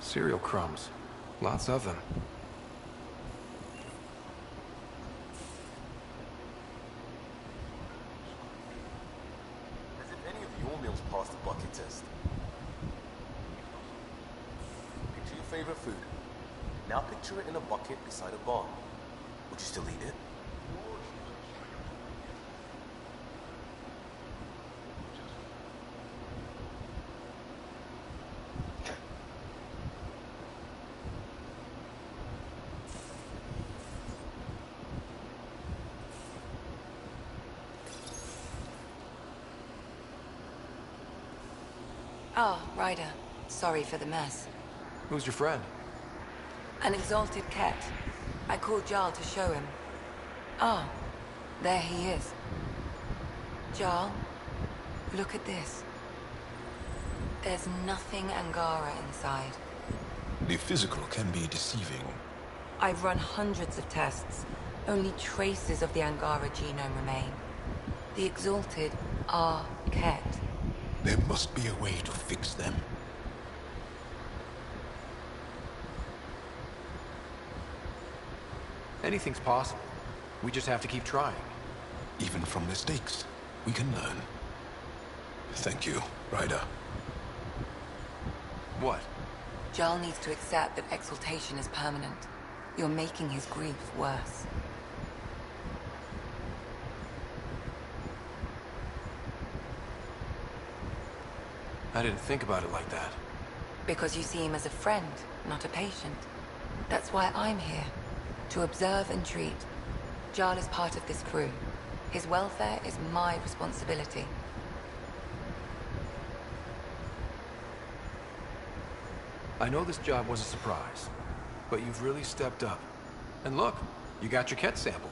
Cereal crumbs. Lots of them.
As if any of your meals passed the bucket test. Picture your favorite food. Now picture it in a bucket beside a barn. Would you still eat it?
Oh, Ryder. Sorry for the mess.
Who's your friend?
An exalted cat. I called Jarl to show him. Ah, there he is. Jarl, look at this. There's nothing Angara inside.
The physical can be deceiving.
I've run hundreds of tests. Only traces of the Angara genome remain. The exalted are Ket.
There must be a way to fix them.
Anything's possible. We just have to keep trying.
Even from mistakes, we can learn. Thank you, Ryder.
What?
Jarl needs to accept that exaltation is permanent. You're making his grief worse.
I didn't think about it like that.
Because you see him as a friend, not a patient. That's why I'm here. To observe and treat. Jarl is part of this crew. His welfare is my responsibility.
I know this job was a surprise, but you've really stepped up. And look, you got your Ket sample.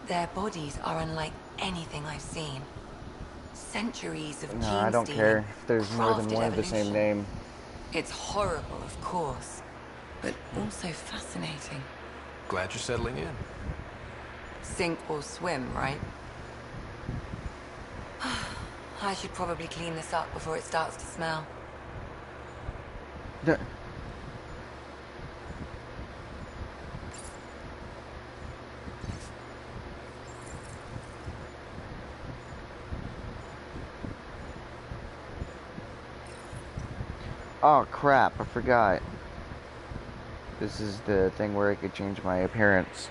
Their bodies are unlike anything I've seen. Centuries of
No, I don't care if there's more than one of the same name.
It's horrible, of course, but also fascinating.
Glad you're settling in.
Sink or swim, right? I should probably clean this up before it starts to smell.
Oh crap, I forgot. This is the thing where I could change my appearance.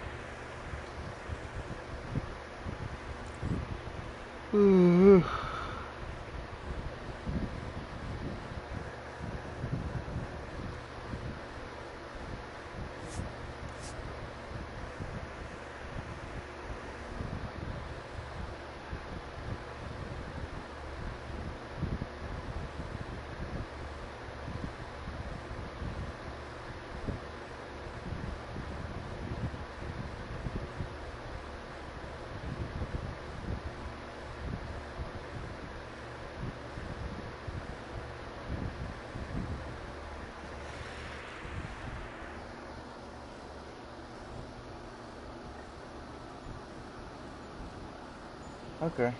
Okay.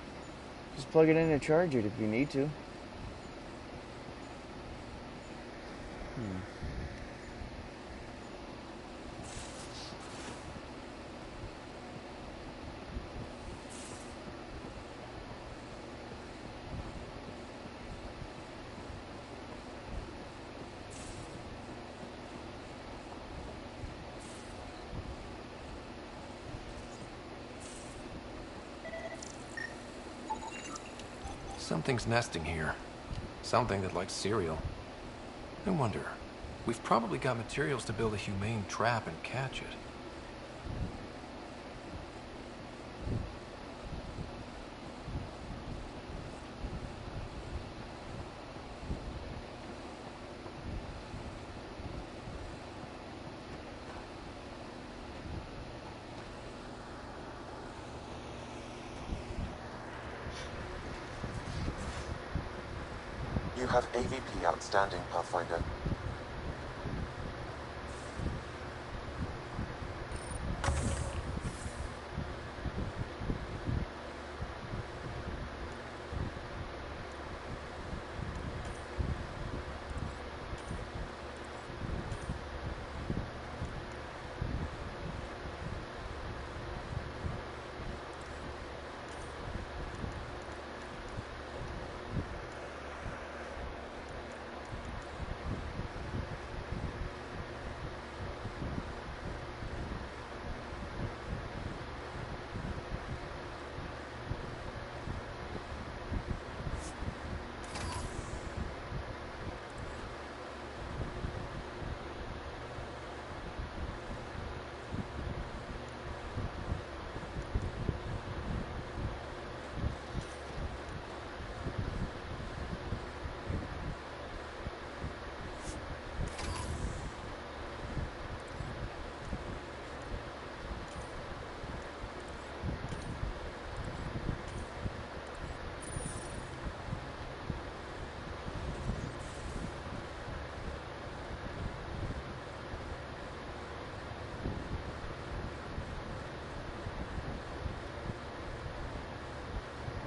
Just plug it in and charge it if you need to.
Something's nesting here. Something that likes cereal. I wonder, we've probably got materials to build a humane trap and catch it.
You have AVP outstanding, Pathfinder.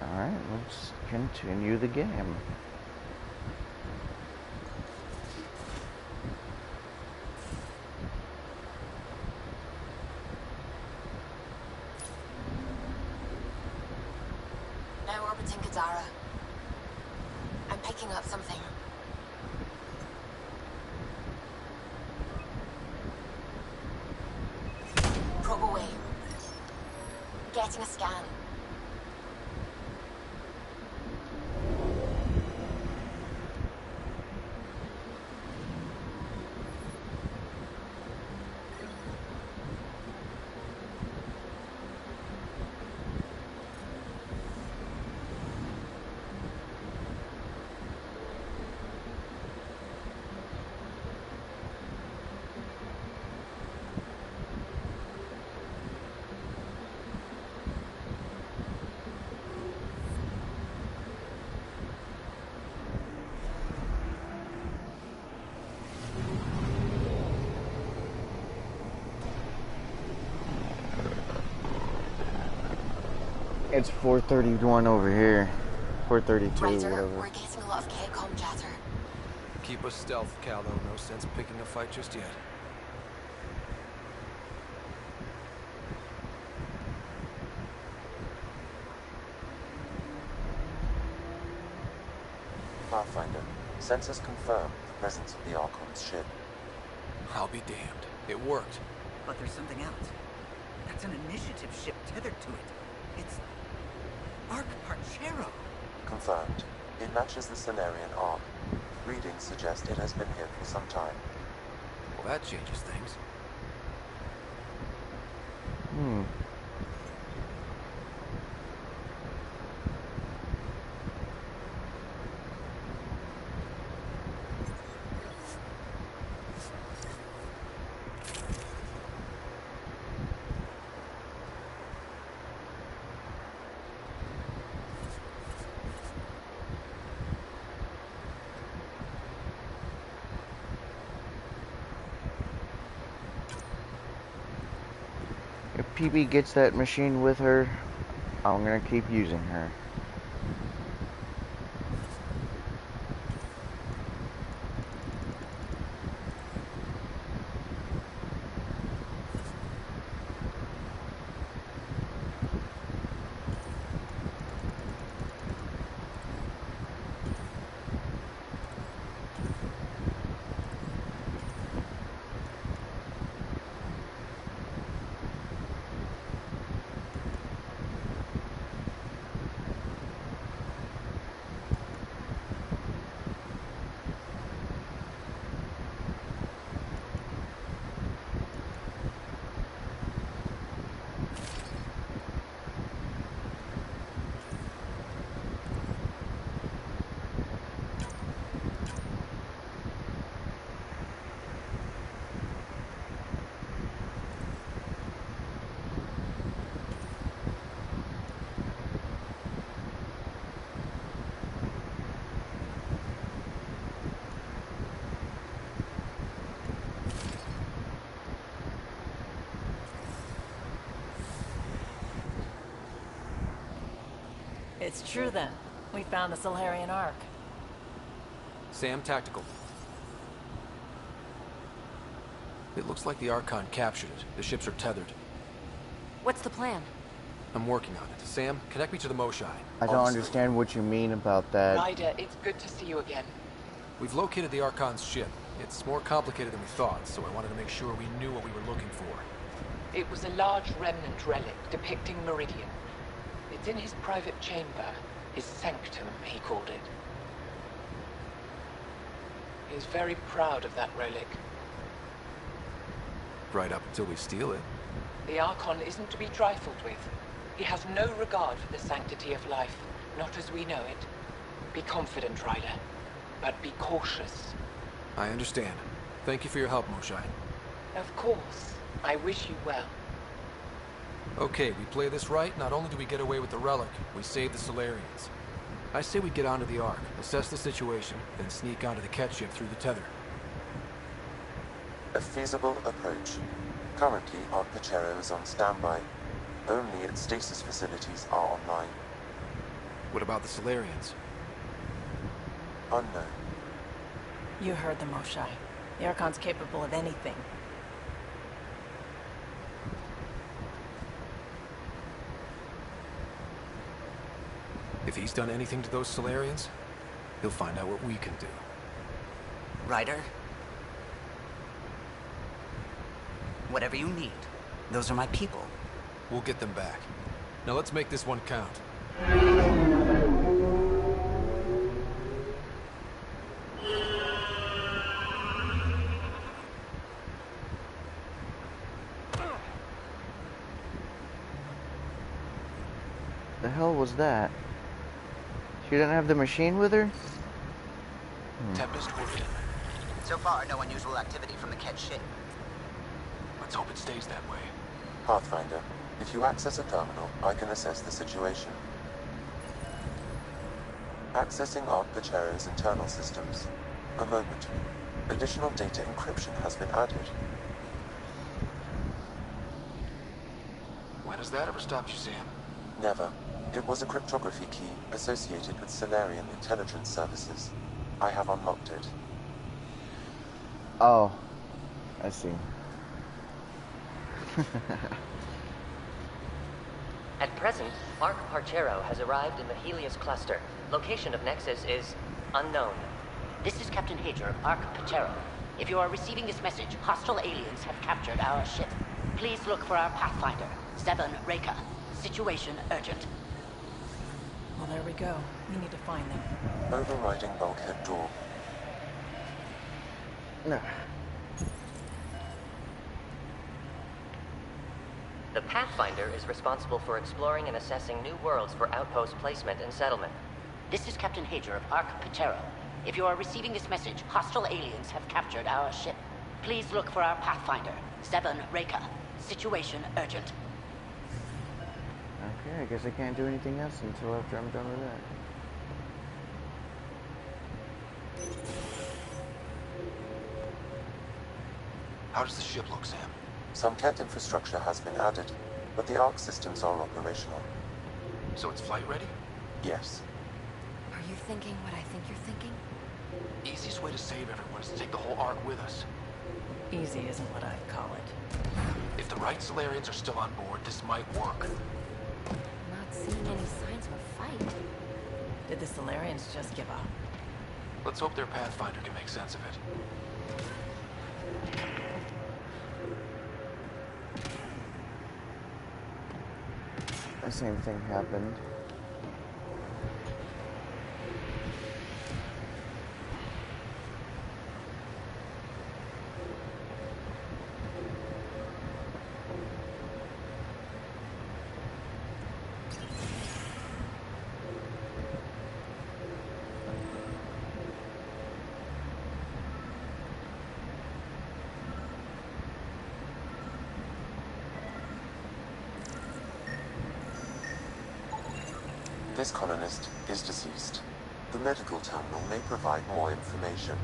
Alright, let's continue the game.
Now orbiting Kadara. I'm picking up something. Probe away. Getting a scan.
It's 4:31 over here. 4:32,
Ryder,
whatever.
we're getting a lot of K-com chatter.
Keep us stealth, Caldo. No sense picking a fight just yet.
Pathfinder, sensors confirm the presence of the Archon's ship.
I'll be damned. It worked.
But there's something else. That's an initiative ship tethered to it. It's Arc Parchero.
Confirmed. It matches the Solarian Arc. Readings suggest it has been here for some time.
Well, that changes things.
If PB gets that machine with her, I'm gonna keep using her.
It's true then. We found the Solarian Ark.
Sam, tactical. It looks like the Archon captured it. The ships are tethered.
What's the plan?
I'm working on it. Sam, connect me to the Moshai.
I don't understand what you mean about that.
Ryder, it's good to see you again.
We've located the Archon's ship. It's more complicated than we thought, so I wanted to make sure we knew what we were looking for.
It was a large remnant relic depicting Meridian. It's in his private chamber. His sanctum, he called it. He's very proud of that relic.
Right up until we steal it.
The Archon isn't to be trifled with. He has no regard for the sanctity of life, not as we know it. Be confident, Ryder, but be cautious.
I understand. Thank you for your help, Moshai.
Of course. I wish you well.
Okay, we play this right, not only do we get away with the relic, we save the Solarians. I say we get onto the Ark, assess the situation, then sneak onto the Ket ship through the tether.
A feasible approach. Currently, Ark Pachero is on standby. Only its stasis facilities are online.
What about the Solarians?
Unknown.
You heard the Moshai. The Archon's capable of anything.
If he's done anything to those Solarians, he'll find out what we can do.
Ryder? Whatever you need. Those are my people.
We'll get them back. Now let's make this one count.
The hell was that? She didn't have the machine with her?
Tempest working.
So far, no unusual activity from the Ket ship.
Let's hope it stays that way.
Pathfinder, if you access a terminal, I can assess the situation. Accessing Ark Pachero's internal systems. A moment. Additional data encryption has been added.
When has that ever stopped you, Sam?
Never. It was a cryptography key associated with Solarian intelligence services. I have unlocked it.
Oh, I see.
At present, Ark Pachero has arrived in the Helios cluster. Location of Nexus is unknown. This is Captain Hager of Ark Pachero. If you are receiving this message, hostile aliens have captured our ship. Please look for our Pathfinder, 7 Reka. Situation urgent.
Well, there we go. We need to find them.
Overriding bulkhead door.
No.
The Pathfinder is responsible for exploring and assessing new worlds for outpost placement and settlement. This is Captain Hager of Ark Pachero. If you are receiving this message, hostile aliens have captured our ship. Please look for our Pathfinder, 7 Reka. Situation urgent.
Okay, I guess I can't do anything else until after I'm done with that.
How does the ship look, Sam?
Some Ket infrastructure has been added, but the Ark systems are operational.
So it's flight ready?
Yes.
Are you thinking what I think you're thinking?
Easiest way to save everyone is to take the whole Ark with us.
Easy isn't what I'd call it.
If the right Solarians are still on board, this might work.
I'm not seeing any signs of a fight.
Did the Solarians just give up?
Let's hope their Pathfinder can make sense of it.
The same thing happened.
This colonist is deceased. The medical terminal may provide more information.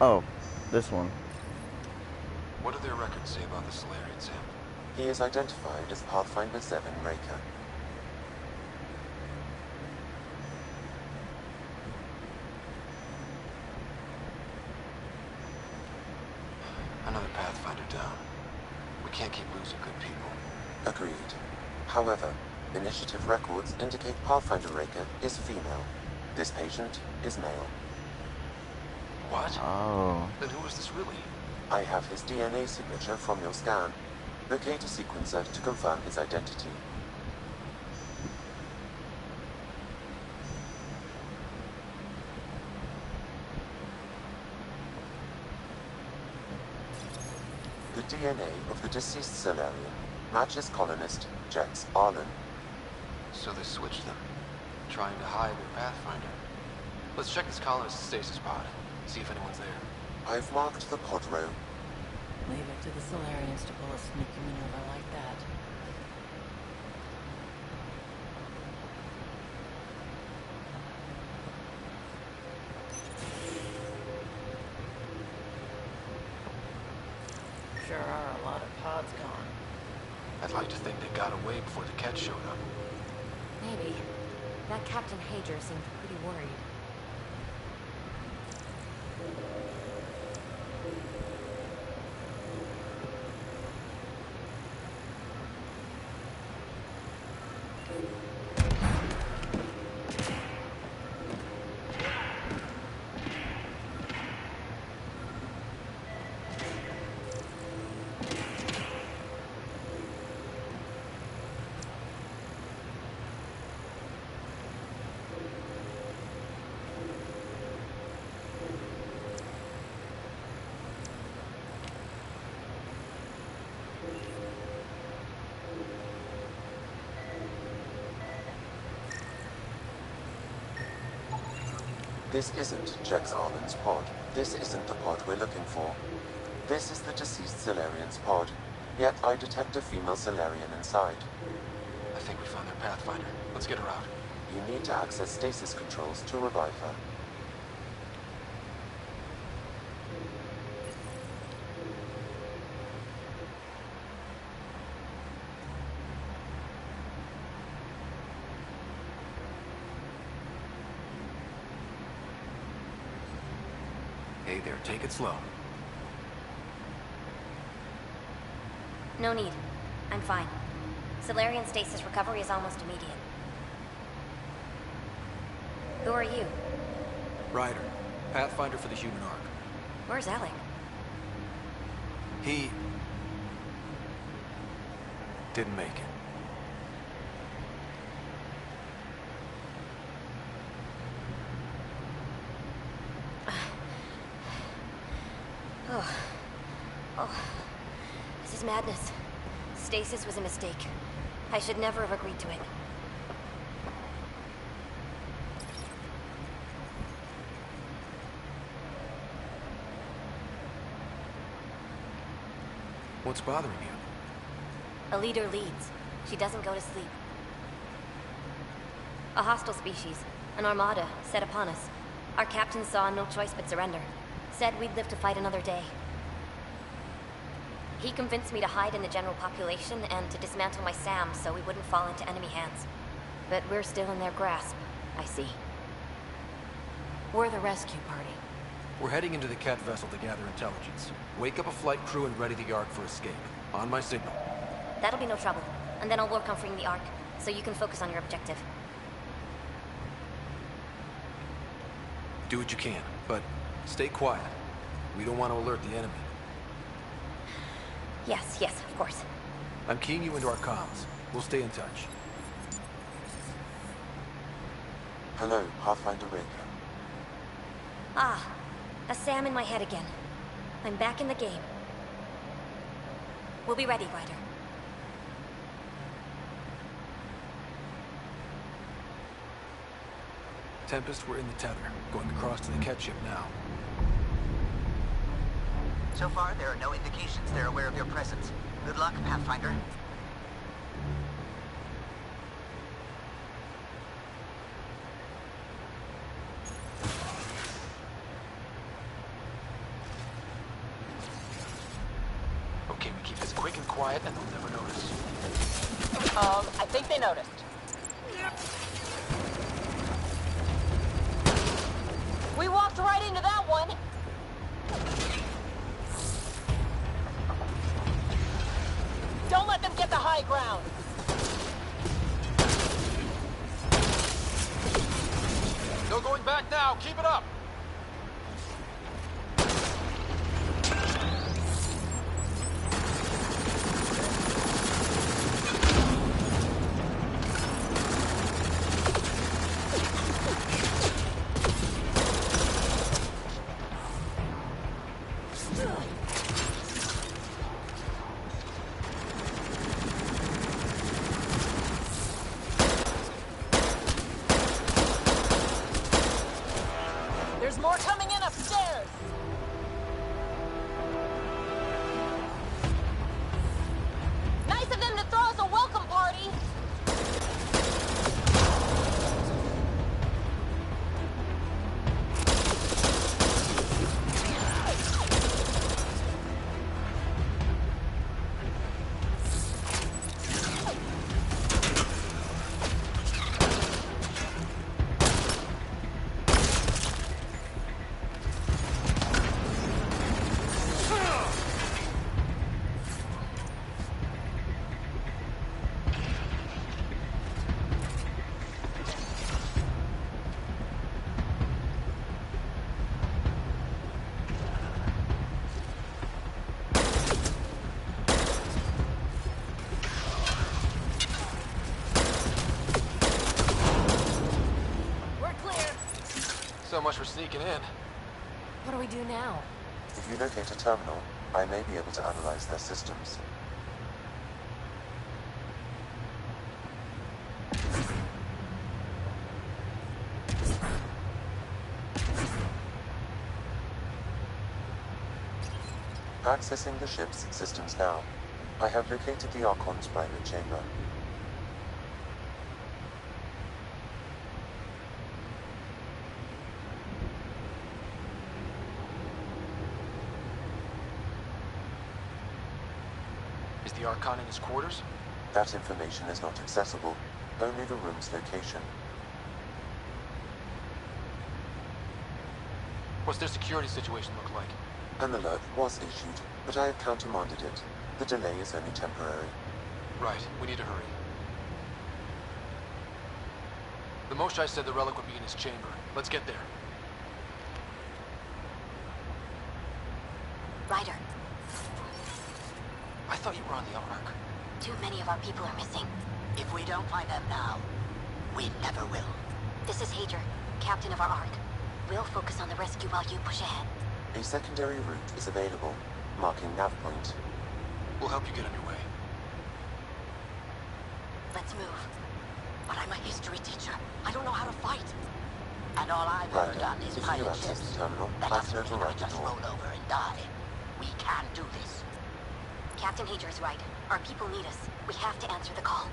Oh, this one.
What do their records say about the Solarian, Sam?
He is identified as Pathfinder 7 Raker.
Another Pathfinder down. We can't keep losing good people.
Agreed. However, initiative records indicate Pathfinder Raker is female. This patient is male.
What?
Oh.
Then who is this really?
I have his DNA signature from your scan. Locate a sequencer to confirm his identity. The DNA of the deceased Solarian matches colonist Jex Arlen.
So they switched them, trying to hide their Pathfinder. Let's check this colonist's stasis pod, see if anyone's there.
I've marked the pod row.
Leave it to the Solarians to pull a sneaky maneuver like that. Sure are a lot of pods gone.
I'd like to think they got away before the Ket showed up.
Maybe. That Captain Hager seemed pretty worried.
This isn't Jex Arlen's pod. This isn't the pod we're looking for. This is the deceased Solarian's pod, yet I detect a female Solarian inside.
I think we found their Pathfinder. Let's get her out.
You need to access stasis controls to revive her.
Hey there, take it slow.
No need. I'm fine. Solarian stasis recovery is almost immediate. Who are you?
Ryder, Pathfinder for the Human Ark.
Where's Alec?
He didn't make it.
Oh. This is madness. Stasis was a mistake. I should never have agreed to it.
What's bothering you?
A leader leads. She doesn't go to sleep. A hostile species, an armada, set upon us. Our captain saw no choice but surrender. Said we'd live to fight another day. He convinced me to hide in the general population and to dismantle my SAM so we wouldn't fall into enemy hands. But we're still in their grasp, I see.
We're the rescue party.
We're heading into the Ket vessel to gather intelligence. Wake up a flight crew and ready the Ark for escape. On my signal.
That'll be no trouble. And then I'll work on freeing the Ark, so you can focus on your objective.
Do what you can, but stay quiet. We don't want to alert the enemy.
Yes, of course.
I'm keying you into our comms. We'll stay in touch.
Hello, Pathfinder Raker.
Ah, a SAM in my head again. I'm back in the game. We'll be ready, Ryder.
Tempest, we're in the tether. Going across to the Ket ship now.
So far, there are no indications they're aware of your presence. Good luck, Pathfinder.
Okay, we keep this quick and quiet and they'll never notice.
I think they noticed. We walked right into that one. Don't let them get the high ground.
No going back now. Keep it up.
There's more coming in upstairs. Nice of them to throw us a welcome party.
So much for sneaking in.
What do we do now?
If you locate a terminal, I may be able to analyze their systems. Accessing the ship's systems now. I have located the Archon's private chamber.
Is the Archon in his quarters?
That information is not accessible, only the room's location.
What's their security situation look like?
An alert was issued, but I have countermanded it. The delay is only temporary.
Right, we need to hurry. The Moshai said the relic would be in his chamber. Let's get there.
Ryder,
I thought you were on the Ark.
too many of our people are missing.
If we don't find them now, we never will.
This is Hager, captain of our Ark. We'll focus on the rescue while you push ahead.
A secondary route is available, marking nav point.
We'll help you get on your way.
Let's move. But I'm a history teacher. I don't know how to fight. And all I've ever done is pilot ships. That doesn't mean I just roll over and die. We can do this.
Captain Hager is right. Our people need us. We have to answer the call.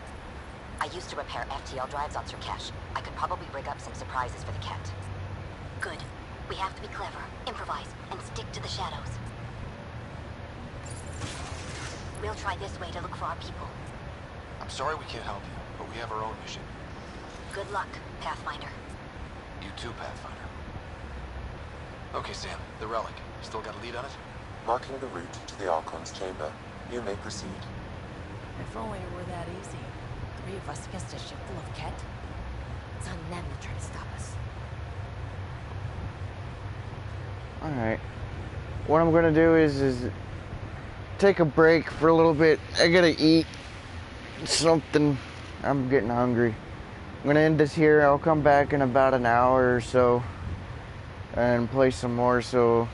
I used to repair FTL drives on Surkesh. I could probably rig up some surprises for the Kent. Good. We have to be clever, improvise, and stick to the shadows. We'll try this way to look for our people.
I'm sorry we can't help you, but we have our own mission.
Good luck, Pathfinder.
You too, Pathfinder. Okay, Sam, the relic. Still got a lead on it?
Marking the route to the Archon's chamber. You may proceed.
If only it were that easy. 3 of us against a ship full of Kett. It's on them to try to stop us.
Alright. What I'm gonna do is take a break for a little bit. I gotta eat something. I'm getting hungry. I'm gonna end this here. I'll come back in about an hour or so and play some more. So,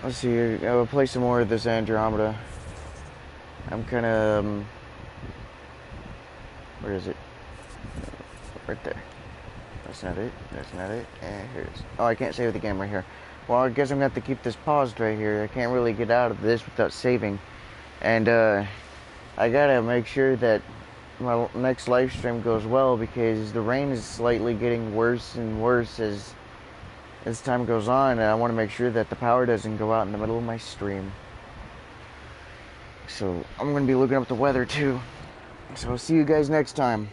let's see. I'll play some more of this Andromeda. I'm kind of where is it? Right there. That's not it. That's not it. And here it is. Oh, I can't save the game right here. Well, I guess I'm going to have to keep this paused right here. I can't really get out of this without saving. And I got to make sure that my next live stream goes well, because the rain is slightly getting worse and worse as time goes on. And I want to make sure that the power doesn't go out in the middle of my stream. So I'm going to be looking up the weather too. So I'll see you guys next time.